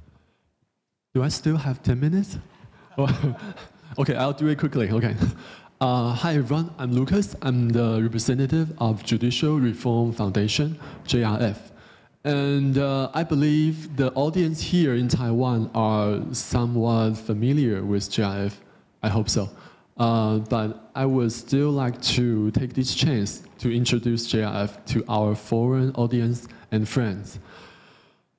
Do I still have 10 minutes? Okay, I'll do it quickly. Okay. Hi everyone. I'm Lucas. I'm the representative of Judicial Reform Foundation, JRF. And I believe the audience here in Taiwan are somewhat familiar with JRF. I hope so. But I would still like to take this chance to introduce JRF to our foreign audience and friends.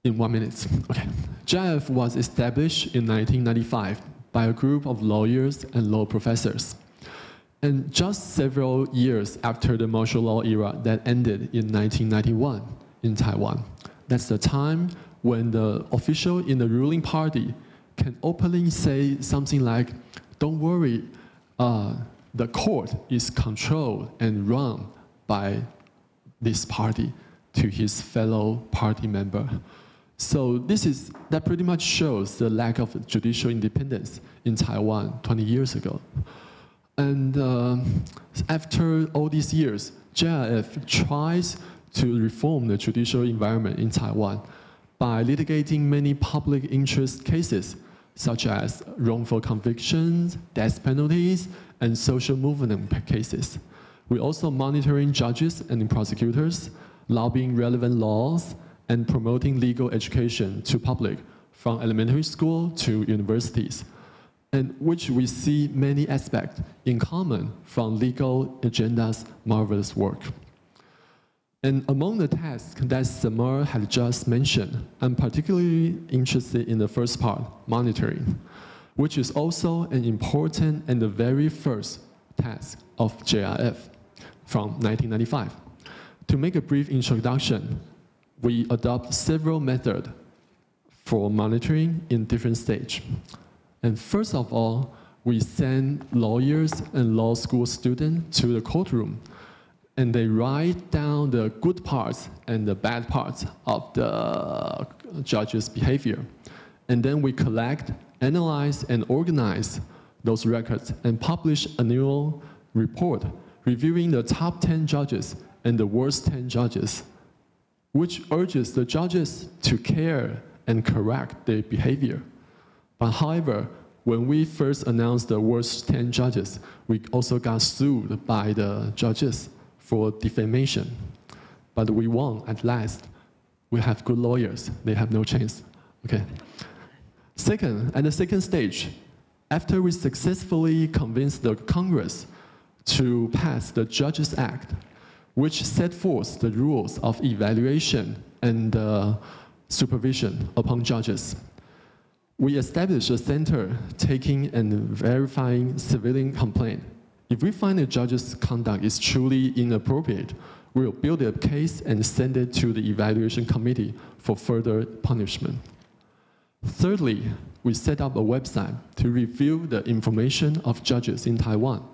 In 1 minute. Okay. JRF was established in 1995 by a group of lawyers and law professors. And just several years after the martial law era that ended in 1991 in Taiwan, that's the time when the official in the ruling party can openly say something like, don't worry, the court is controlled and run by this party, to his fellow party member. So that pretty much shows the lack of judicial independence in Taiwan 20 years ago. And after all these years, JRF tries to reform the judicial environment in Taiwan by litigating many public interest cases, such as wrongful convictions, death penalties, and social movement cases. We're also monitoring judges and prosecutors, lobbying relevant laws, and promoting legal education to public, from elementary school to universities, and which we see many aspects in common from Legal Agenda's marvelous work. And among the tasks that Samar had just mentioned, I'm particularly interested in the first part, monitoring, which is also an important and the very first task of JRF from 1995. To make a brief introduction, we adopt several methods for monitoring in different stages. And first of all, we send lawyers and law school students to the courtroom, and they write down the good parts and the bad parts of the judge's behavior. And then we collect, analyze, and organize those records and publish an annual report reviewing the top 10 judges and the worst 10 judges, which urges the judges to care and correct their behavior. But however, when we first announced the worst 10 judges, we also got sued by the judges for defamation. But we won at last. We have good lawyers. They have no chance. Okay. Second, at the second stage, after we successfully convinced the Congress to pass the Judges Act, which set forth the rules of evaluation and supervision upon judges, we established a center taking and verifying civilian complaint. If we find a judge's conduct is truly inappropriate, we'll build a case and send it to the evaluation committee for further punishment. Thirdly, we set up a website to review the information of judges in Taiwan,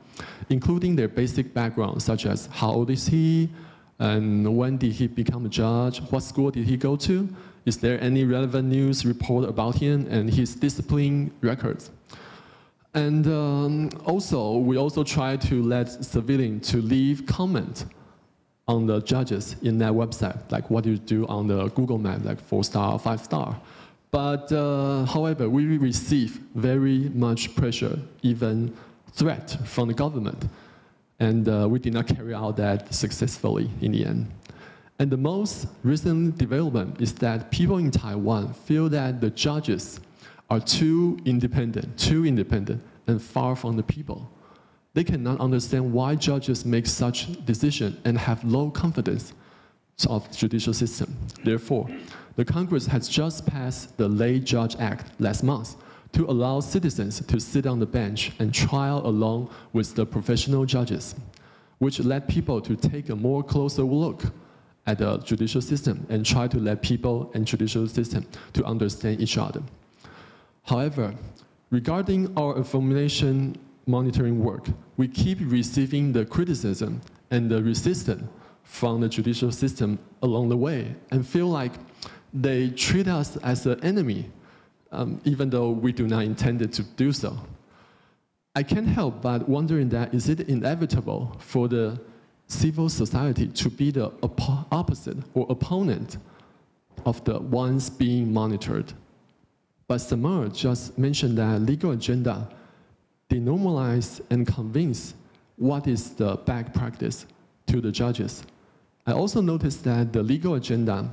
including their basic background, such as how old is he, and when did he become a judge, what school did he go to, is there any relevant news report about him and his discipline records. And we also try to let civilians to leave comment on the judges in that website, like what you do on the Google map, like 4-star, 5-star. But however, we receive very much pressure, even threat from the government. And we did not carry out that successfully in the end. And the most recent development is that people in Taiwan feel that the judges are too independent and far from the people. They cannot understand why judges make such decisions and have low confidence of the judicial system. Therefore, the Congress has just passed the Lay Judge Act last month to allow citizens to sit on the bench and trial along with the professional judges, which led people to take a more closer look at the judicial system and try to let people and judicial system to understand each other. However, regarding our information monitoring work, we keep receiving the criticism and the resistance from the judicial system along the way and feel like they treat us as an enemy, even though we do not intend to do so. I can't help but wondering that is it inevitable for the civil society to be the opposite or opponent of the ones being monitored? But Samar just mentioned that legal agenda denormalize and convince what is the bad practice to the judges. I also noticed that the legal agenda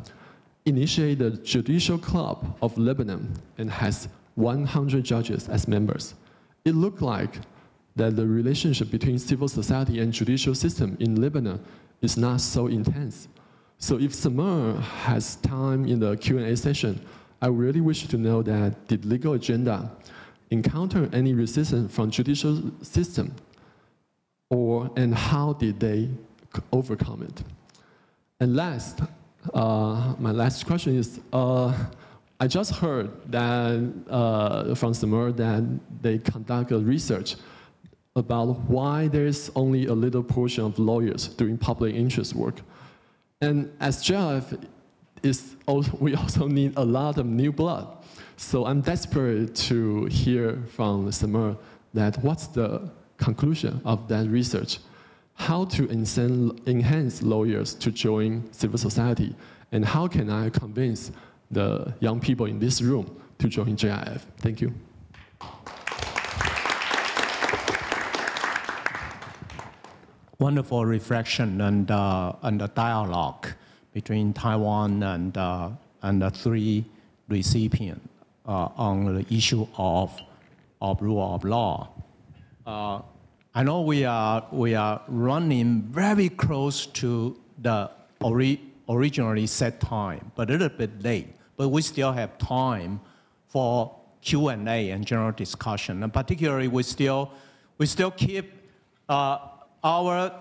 initiated the Judicial Club of Lebanon and has 100 judges as members. It looked like that the relationship between civil society and judicial system in Lebanon is not so intense. So if Samar has time in the Q&A session, I really wish to know that did legal agenda encounter any resistance from judicial system, and how did they overcome it? And last, my last question is, I just heard that from Samar that they conduct a research about why there's only a little portion of lawyers doing public interest work. And as JLF, we also need a lot of new blood. So I'm desperate to hear from Samar that what's the conclusion of that research? How to enhance lawyers to join civil society, and how can I convince the young people in this room to join JIF? Thank you. Wonderful reflection and a dialogue between Taiwan and the three recipients on the issue of rule of law. I know we are running very close to the originally set time, but a little bit late. But we still have time for Q&A and general discussion. And particularly, we still keep our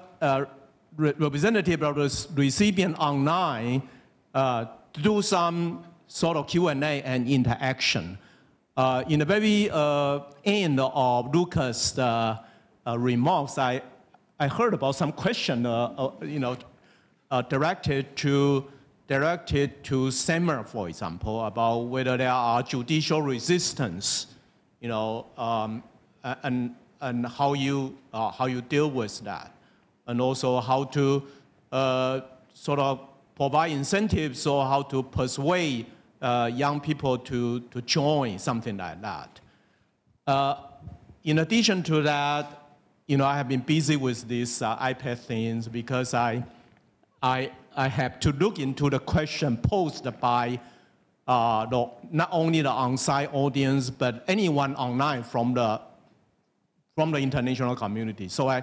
representative of the recipient online to do some sort of Q&A and interaction. In the very end of Lucas' remarks, I heard about some question, directed to Samar, for example, about whether there are judicial resistance, and how you deal with that, and also how to sort of provide incentives or how to persuade young people to join something like that. In addition to that, I have been busy with these iPad things because I have to look into the question posed by not only the on-site audience, but anyone online from the international community. So I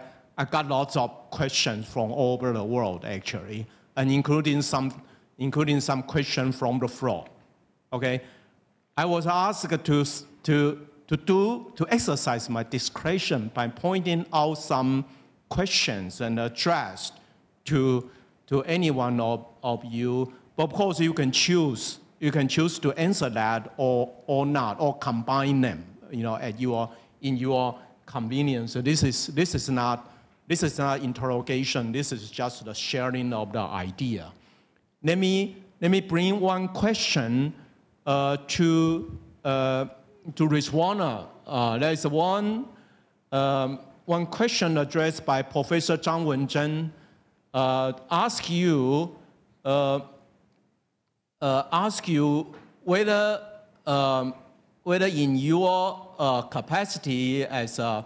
got lots of questions from all over the world, actually, and including some questions from the floor. Okay, I was asked to exercise my discretion by pointing out some questions and addressed to any one of you. But of course, you can choose to answer that or not, or combine them, in your convenience. So this is not interrogation. This is just the sharing of the idea. Let me bring one question to Rizwana. There is one question addressed by Professor Zhang Wenzhen ask you whether in your capacity as a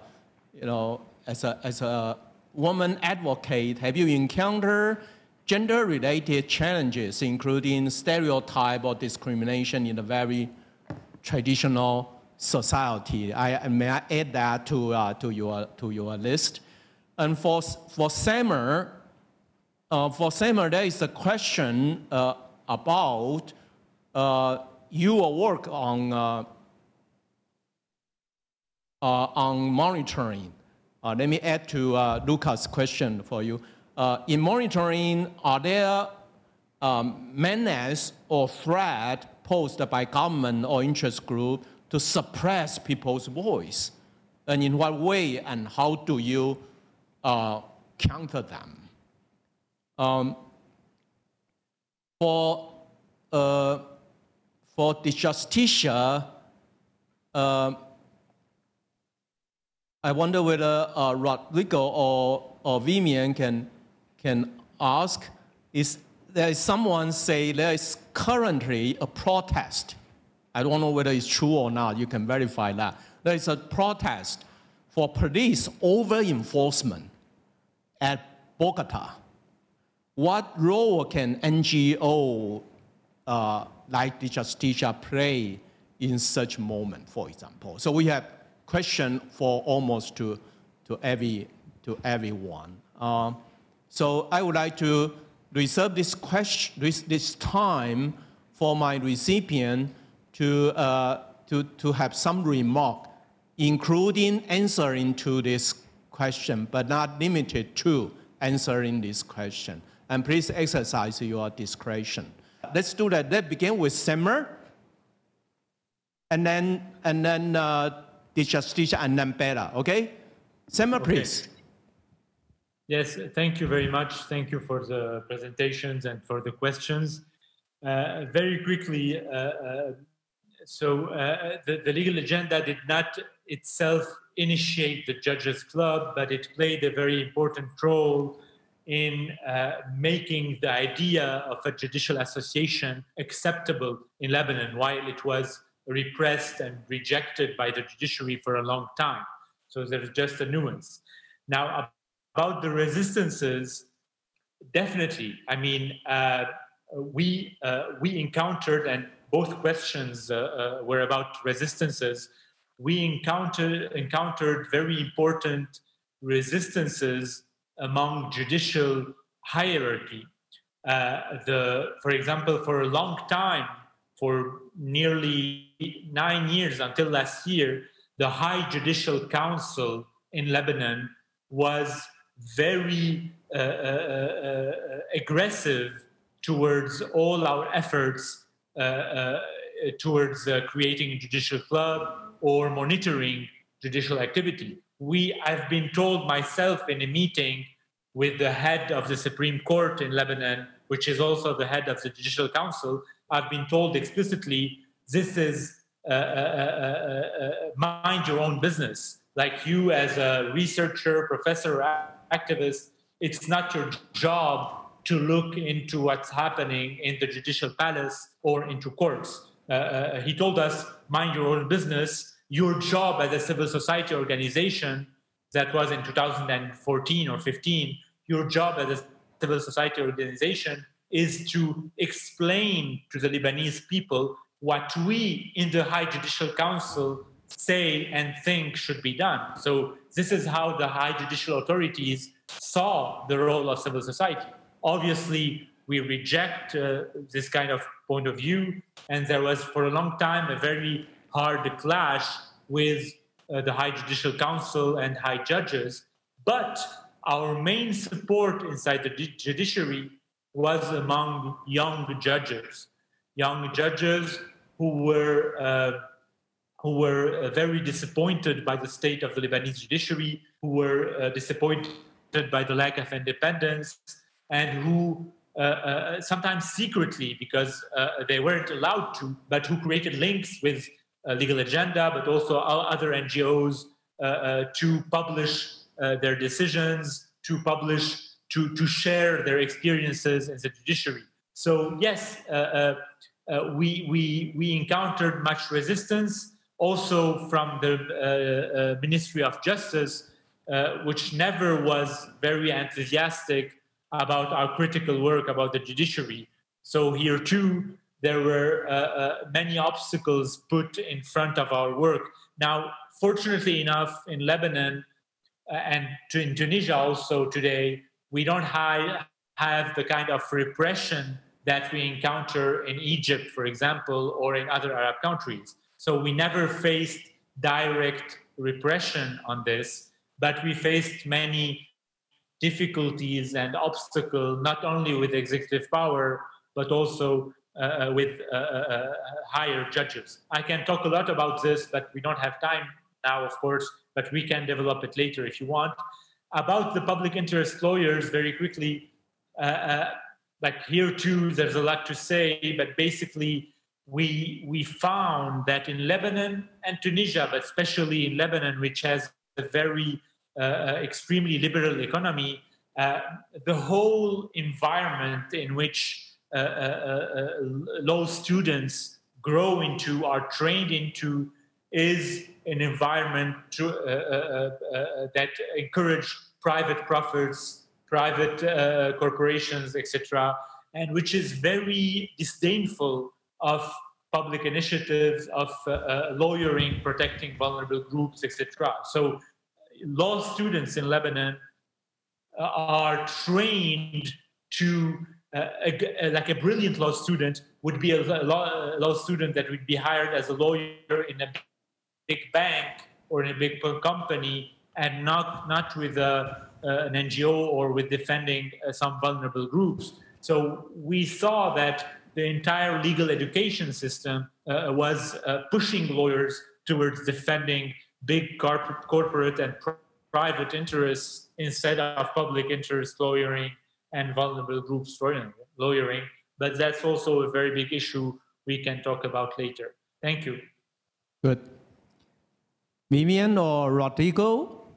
woman advocate, have you encountered gender-related challenges, including stereotype or discrimination in a very traditional society? May I add that to your list? And for summer, there is a question about your work on monitoring. Let me add to Lucas' question for you. In monitoring, are there menace or threat posed by government or interest group to suppress people's voice? And in what way and how do you counter them? For the Justicia, I wonder whether Rodrigo or Vivian can ask, there is someone say there is currently a protest. I don't know whether it's true or not. You can verify that. There is a protest for police over-enforcement at Bogota. What role can NGO like the Justicia play in such moment, for example? So we have question for almost to everyone. So I would like to reserve this time for my recipient to have some remark, including answering to this question, but not limited to answering this question. And please exercise your discretion. Let's do that. Let's begin with Summer, and then the Justicia, and then Bella, okay? Summer, please. Yes, thank you very much. Thank you for the presentations and for the questions. Very quickly, the Legal Agenda did not itself initiate the Judges Club, but it played a very important role in making the idea of a judicial association acceptable in Lebanon, while it was repressed and rejected by the judiciary for a long time. So there's just a nuance. Now, about the resistances, definitely. I mean, we encountered, and both questions were about resistances. We encountered very important resistances among judicial hierarchy. For example, for a long time, for nearly 9 years until last year, the High Judicial Council in Lebanon was very aggressive towards all our efforts towards creating a judicial club or monitoring judicial activity. I've been told myself in a meeting with the head of the Supreme Court in Lebanon, which is also the head of the Judicial Council, I've been told explicitly, this is mind your own business. Like you as a researcher, professor, activist, it's not your job to look into what's happening in the judicial palace or into courts. He told us, mind your own business. Your job as a civil society organization, that was in 2014 or 15, your job as a civil society organization is to explain to the Lebanese people what we in the High Judicial Council say and think should be done. So this is how the high judicial authorities saw the role of civil society. Obviously, we reject this kind of point of view, and there was for a long time a very hard clash with the High Judicial Council and high judges. But our main support inside the judiciary was among young judges who were very disappointed by the state of the Lebanese judiciary, who were disappointed by the lack of independence, and who sometimes secretly, because they weren't allowed to, but who created links with Legal Agenda, but also other NGOs to publish their decisions, to to share their experiences in the judiciary. So yes, we encountered much resistance also from the Ministry of Justice, which never was very enthusiastic about our critical work about the judiciary. So here too, there were many obstacles put in front of our work. Now, fortunately enough, in Lebanon and in Tunisia also today, we don't have the kind of repression that we encounter in Egypt, for example, or in other Arab countries. So we never faced direct repression on this, but we faced many difficulties and obstacles, not only with executive power, but also with higher judges. I can talk a lot about this, but we don't have time now, of course, but we can develop it later if you want. About the public interest lawyers, very quickly, like here too, there's a lot to say, but basically we found that in Lebanon and Tunisia, but especially in Lebanon, which has a very extremely liberal economy, the whole environment in which law students grow into, are trained into, is an environment that encourage private profits, private corporations, etc., and which is very disdainful of public initiatives, of lawyering, protecting vulnerable groups, etc. So law students in Lebanon are trained to, like a brilliant law student would be a law student that would be hired as a lawyer in a big bank or in a big company, and not with an NGO or with defending some vulnerable groups. So we saw that the entire legal education system was pushing lawyers towards defending big corporate and private interests instead of public interest lawyering and vulnerable groups lawyering. But that's also a very big issue we can talk about later. Thank you. Good. Vivian or Rodrigo,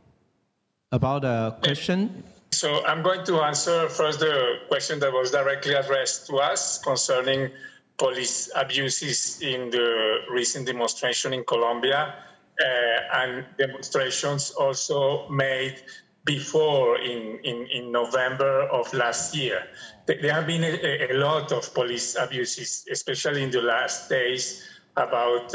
about a question? So I'm going to answer first the question that was directly addressed to us concerning police abuses in the recent demonstration in Colombia and demonstrations also made before in November of last year. There have been a lot of police abuses, especially in the last days. About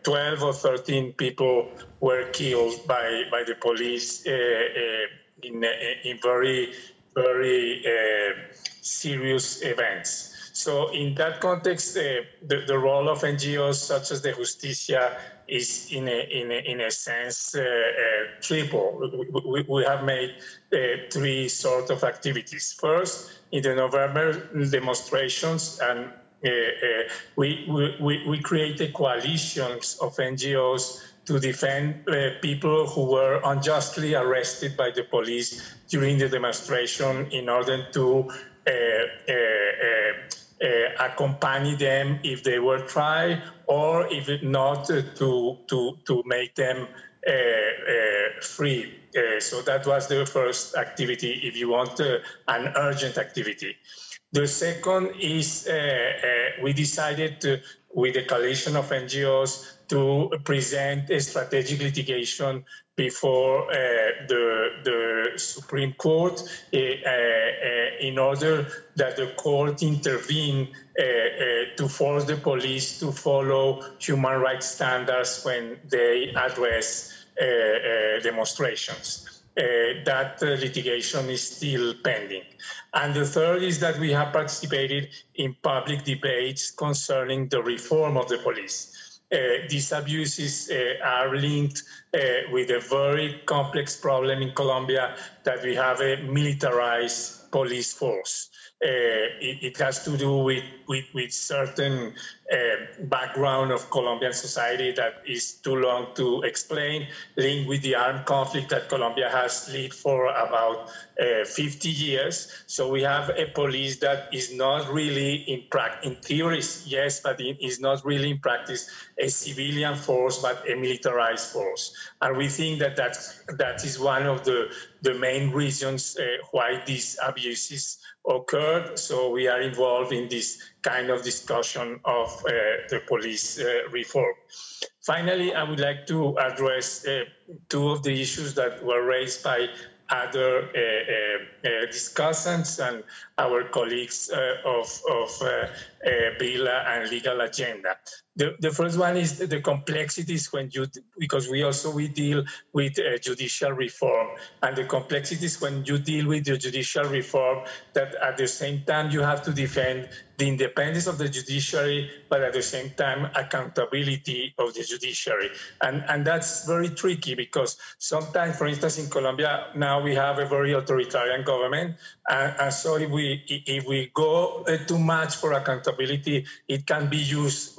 12 or 13 people were killed by the police in very, very serious events. So in that context, the role of NGOs such as the Justicia is in a sense triple. We have made three sort of activities. First, in the November demonstrations, and we created coalitions of NGOs to defend people who were unjustly arrested by the police during the demonstration in order to accompany them if they were tried, or if not, to make them free. So that was the first activity, if you want, an urgent activity. The second is we decided with a coalition of NGOs to present a strategic litigation before the Supreme Court in order that the court intervene to force the police to follow human rights standards when they address demonstrations. That litigation is still pending. And the third is that we have participated in public debates concerning the reform of the police. These abuses are linked with a very complex problem in Colombia, that we have a militarized police force. It has to do with certain background of Colombian society that is too long to explain, linked with the armed conflict that Colombia has lived for about 50 years. So we have a police that is not really in theory, yes, but it is not really in practice a civilian force, but a militarized force. And we think that that is one of the main reasons why these abuses occurred. So we are involved in this kind of discussion of the police reform. Finally, I would like to address two of the issues that were raised by other discussants and our colleagues of BILA and Legal Agenda. The first one is the complexities because we deal with judicial reform, and the complexities when you deal with the judicial reform, that at the same time you have to defend the independence of the judiciary, but at the same time accountability of the judiciary. And that's very tricky because sometimes, for instance, in Colombia, now we have a very authoritarian government. And so if we go too much for accountability, it can be used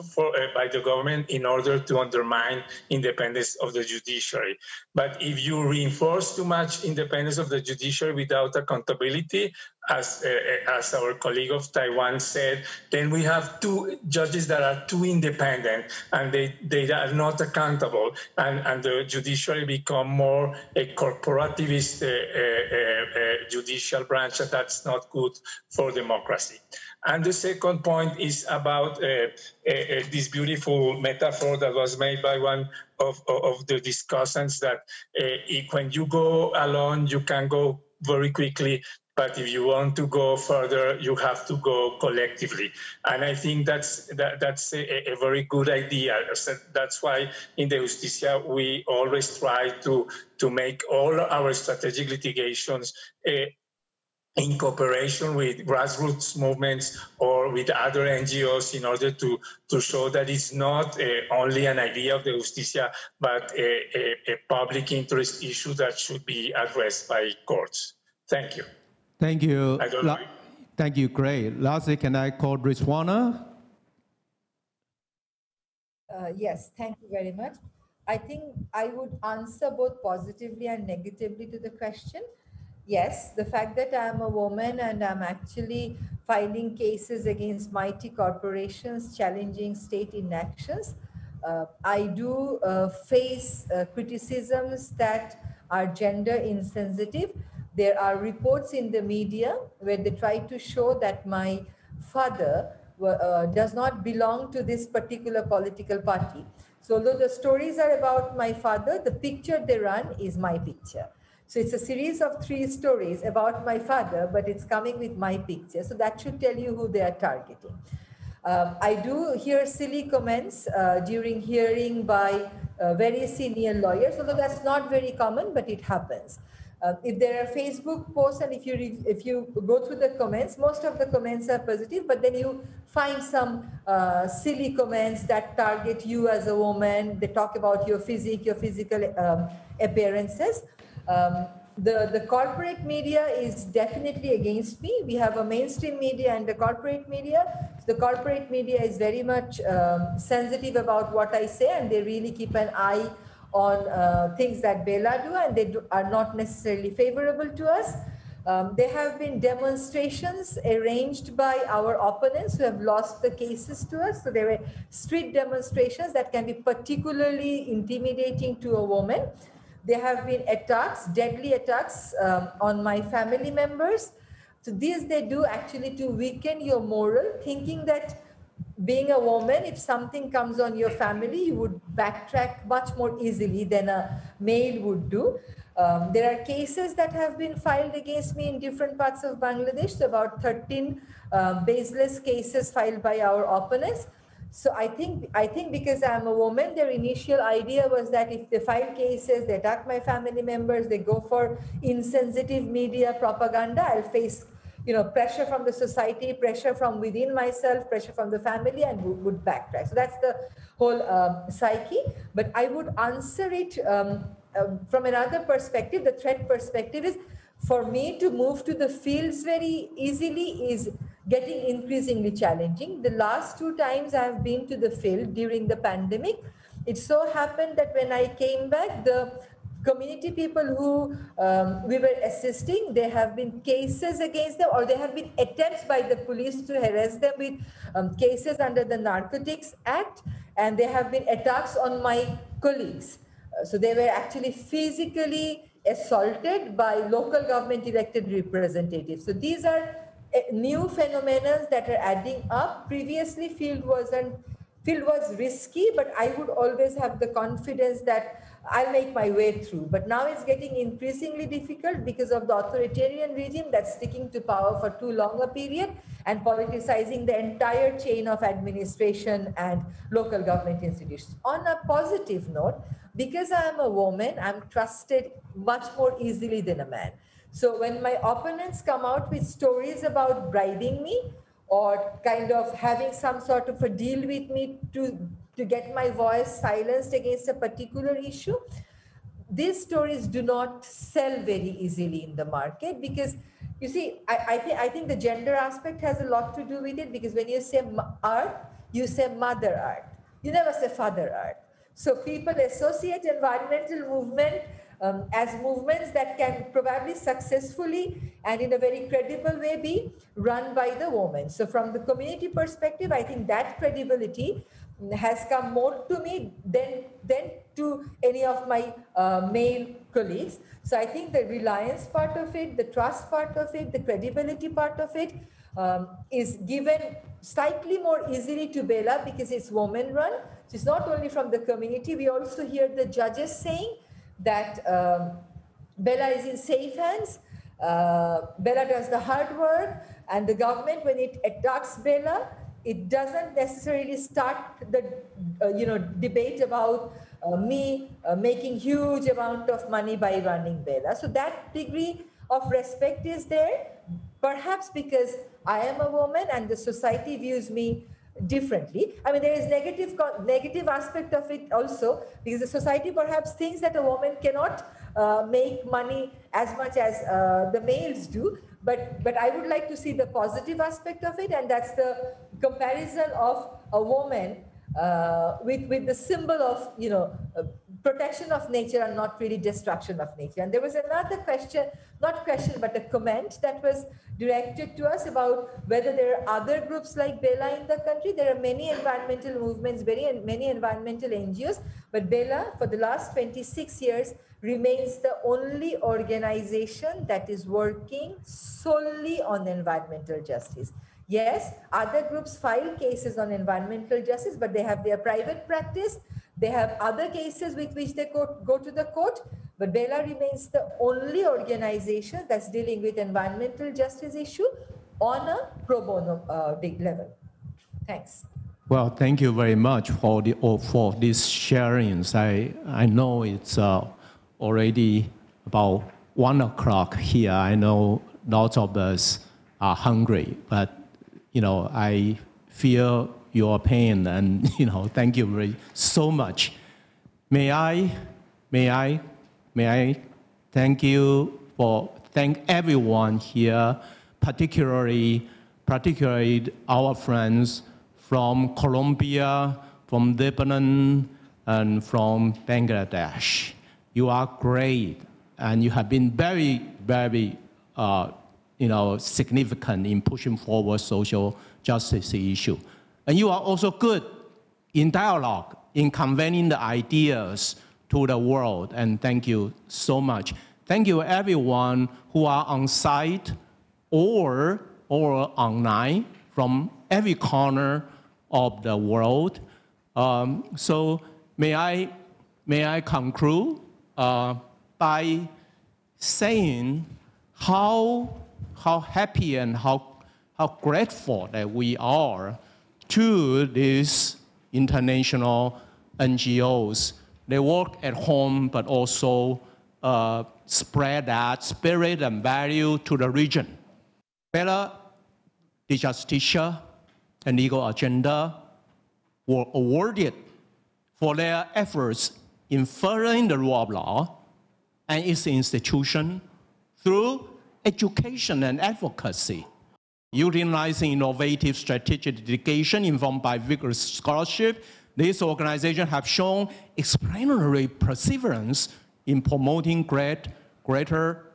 by the government in order to undermine independence of the judiciary. But if you reinforce too much independence of the judiciary without accountability, as our colleague of Taiwan said, then we have two judges that are too independent and they are not accountable, and the judiciary become more a corporativist judicial branch, and that's not good for democracy. And the second point is about this beautiful metaphor that was made by one of the discussants, that when you go alone, you can go very quickly, but if you want to go further, you have to go collectively. And I think that's a very good idea. That's why in the Justicia, we always try to make all our strategic litigations in cooperation with grassroots movements or with other NGOs in order to show that it's not only an idea of the Justicia, but a public interest issue that should be addressed by courts. Thank you. Thank you. Thank you, great. Lastly, can I call Rizwana? Yes, thank you very much. I think I would answer both positively and negatively to the question. Yes, the fact that I'm a woman and I'm actually filing cases against mighty corporations challenging state inactions, I do face criticisms that are gender insensitive. There are reports in the media where they try to show that my father does not belong to this particular political party. So although the stories are about my father, the picture they run is my picture. So it's a series of 3 stories about my father, but it's coming with my picture. So that should tell you who they are targeting. I do hear silly comments during hearing by very senior lawyers, although that's not very common, but it happens. If there are Facebook posts and if you go through the comments, most of the comments are positive, but then you find some silly comments that target you as a woman. They talk about your physique, your physical appearances. The corporate media is definitely against me. We have a mainstream media and the corporate media. The corporate media is very much sensitive about what I say, and they really keep an eye on things that Bella do, and they are not necessarily favorable to us. There have been demonstrations arranged by our opponents who have lost the cases to us. So there were street demonstrations that can be particularly intimidating to a woman. There have been attacks, deadly attacks on my family members. So these they do actually to weaken your moral, thinking that being a woman, if something comes on your family, you would backtrack much more easily than a male would do. There are cases that have been filed against me in different parts of Bangladesh, so about 13 baseless cases filed by our opponents. So I think because I'm a woman, their initial idea was that if they file cases, they attack my family members, they go for insensitive media propaganda, I'll face pressure from the society, pressure from within myself, pressure from the family, and would backtrack. So that's the whole psyche. But I would answer it from another perspective. The threat perspective is, for me to move to the fields very easily is getting increasingly challenging. The last 2 times I have been to the field during the pandemic, it so happened that when I came back, the community people who we were assisting, there have been cases against them, or there have been attempts by the police to harass them with cases under the Narcotics Act, and there have been attacks on my colleagues. So they were actually physically assaulted by local government elected representatives. So these are new phenomena that are adding up. Previously, field was risky, but I would always have the confidence that I'll make my way through. But now it's getting increasingly difficult because of the authoritarian regime that's sticking to power for too long a period and politicizing the entire chain of administration and local government institutions. On a positive note, because I am a woman, I'm trusted much more easily than a man. So when my opponents come out with stories about bribing me or kind of having some sort of a deal with me to get my voice silenced against a particular issue, these stories do not sell very easily in the market because, you see, I think the gender aspect has a lot to do with it, because when you say art, you say mother art. You never say father art. So people associate environmental movement as movements that can probably successfully and in a very credible way be run by the woman. So from the community perspective, I think that credibility has come more to me than to any of my male colleagues. So I think the reliance part of it, the trust part of it, the credibility part of it is given slightly more easily to Bella because it's woman run. So it's not only from the community, we also hear the judges saying that Bella is in safe hands, Bella does the hard work, and the government, when it attacks Bella, it doesn't necessarily start the debate about me making huge amount of money by running Bella. So that degree of respect is there, perhaps because I am a woman and the society views me differently. I mean, there is negative aspect of it also, because the society perhaps thinks that a woman cannot make money as much as the males do. But I would like to see the positive aspect of it, and that's the comparison of a woman with the symbol of, protection of nature and not really destruction of nature. And there was another question, not question, but a comment that was directed to us about whether there are other groups like Bella in the country. There are many environmental movements, many environmental NGOs, but Bella, for the last 26 years, remains the only organization that is working solely on environmental justice. Yes, other groups file cases on environmental justice, but they have their private practice. They have other cases with which they go to the court, but Bella remains the only organization that's dealing with environmental justice issue on a pro bono level. Thanks. Well, thank you very much for these sharings. I know it's already about 1 o'clock here. I know lots of us are hungry, but I feel your pain, and thank you so much. May I thank everyone here, particularly our friends from Colombia, from Lebanon, and from Bangladesh. You are great, and you have been very, very significant in pushing forward social justice issue. And you are also good in dialogue, in conveying the ideas to the world, and thank you so much. Thank you everyone who are on site or online from every corner of the world. So may I conclude by saying how happy and how grateful that we are to these international NGOs. They work at home, but also spread that spirit and value to the region. Bella DiGiusticia and Legal Agenda were awarded for their efforts in furthering the rule of law and its institution through education and advocacy, utilizing innovative strategic dedication informed by vigorous scholarship. These organizations have shown exemplary perseverance in promoting greater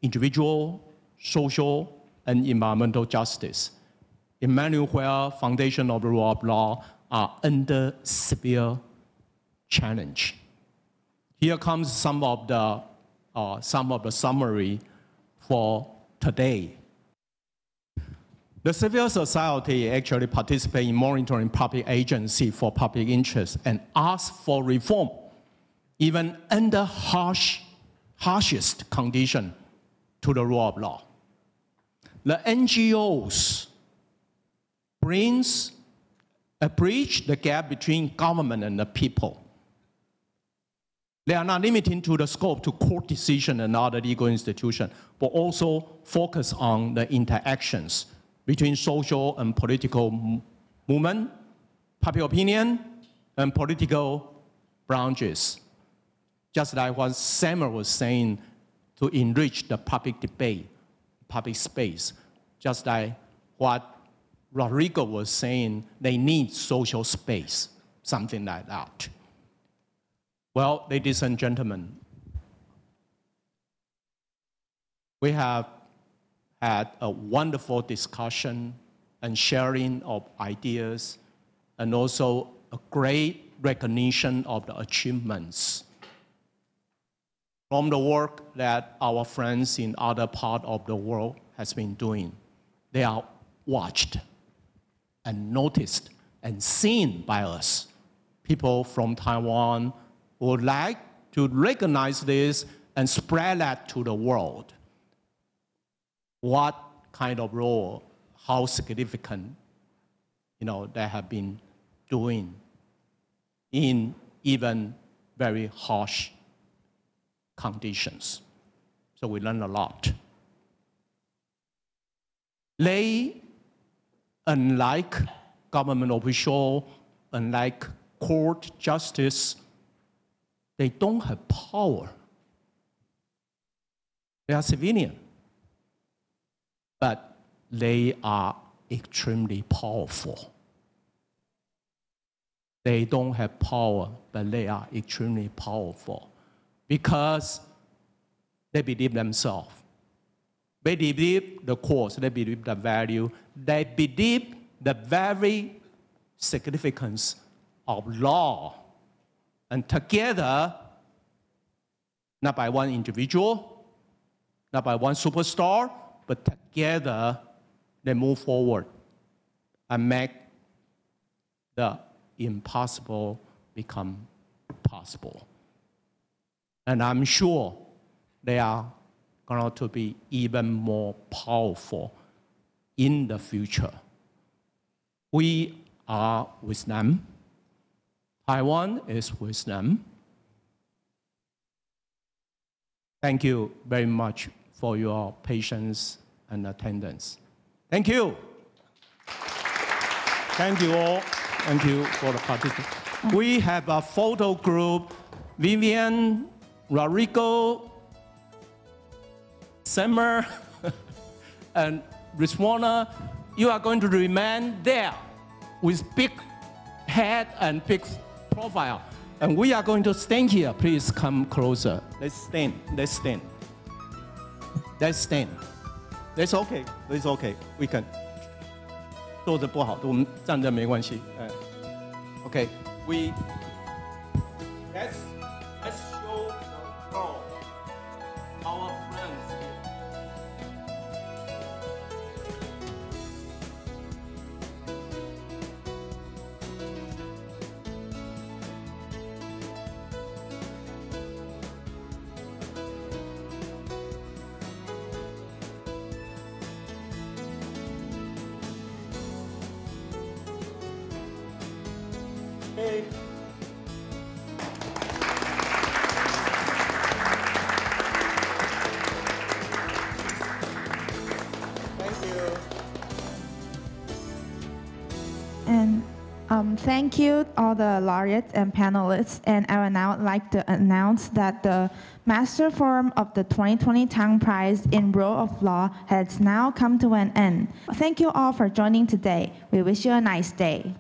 individual, social, and environmental justice. Emmanuel Foundation of the Rule of Law are under severe challenge. Here comes some of the summary for today. The civil society actually participates in monitoring public agency for public interest and asks for reform, even under harshest condition to the rule of law. The NGOs bridge the gap between government and the people. They are not limited to the scope to court decision and other legal institutions, but also focus on the interactions between social and political movement, public opinion, and political branches. Just like what Samuel was saying, to enrich the public debate, public space. Just like what Rodrigo was saying, they need social space, something like that. Well, ladies and gentlemen, we have had a wonderful discussion and sharing of ideas, and also a great recognition of the achievements from the work that our friends in other parts of the world has been doing. They are watched and noticed and seen by us. People from Taiwan would like to recognize this and spread that to the world. What kind of role, how significant, they have been doing in even very harsh conditions. So we learn a lot. They, unlike government official, unlike court justice, they don't have power. They are civilian, but they are extremely powerful. They don't have power, but they are extremely powerful because they believe themselves. They believe the cause, they believe the value, they believe the very significance of law. And together, not by one individual, not by one superstar, but together they move forward and make the impossible become possible. And I'm sure they are going to be even more powerful in the future. We are with them. Taiwan is with them. Thank you very much for your patience and attendance. Thank you. Thank you all. Thank you for the participation. We have a photo group. Vivian, Rodrigo, Summer, and Rizwana. You are going to remain there with big head and big profile. And we are going to stand here. Please come closer. Let's stand. Let's stand. Let's stand. That's okay. That's okay. We can. 坐着不好，我们站着没关系。Okay. Let's show our friends here. Hey. And thank you all the laureates and panelists. And I would now like to announce that the Master Forum of the 2020 Tang Prize in Rule of Law has now come to an end. Thank you all for joining today. We wish you a nice day.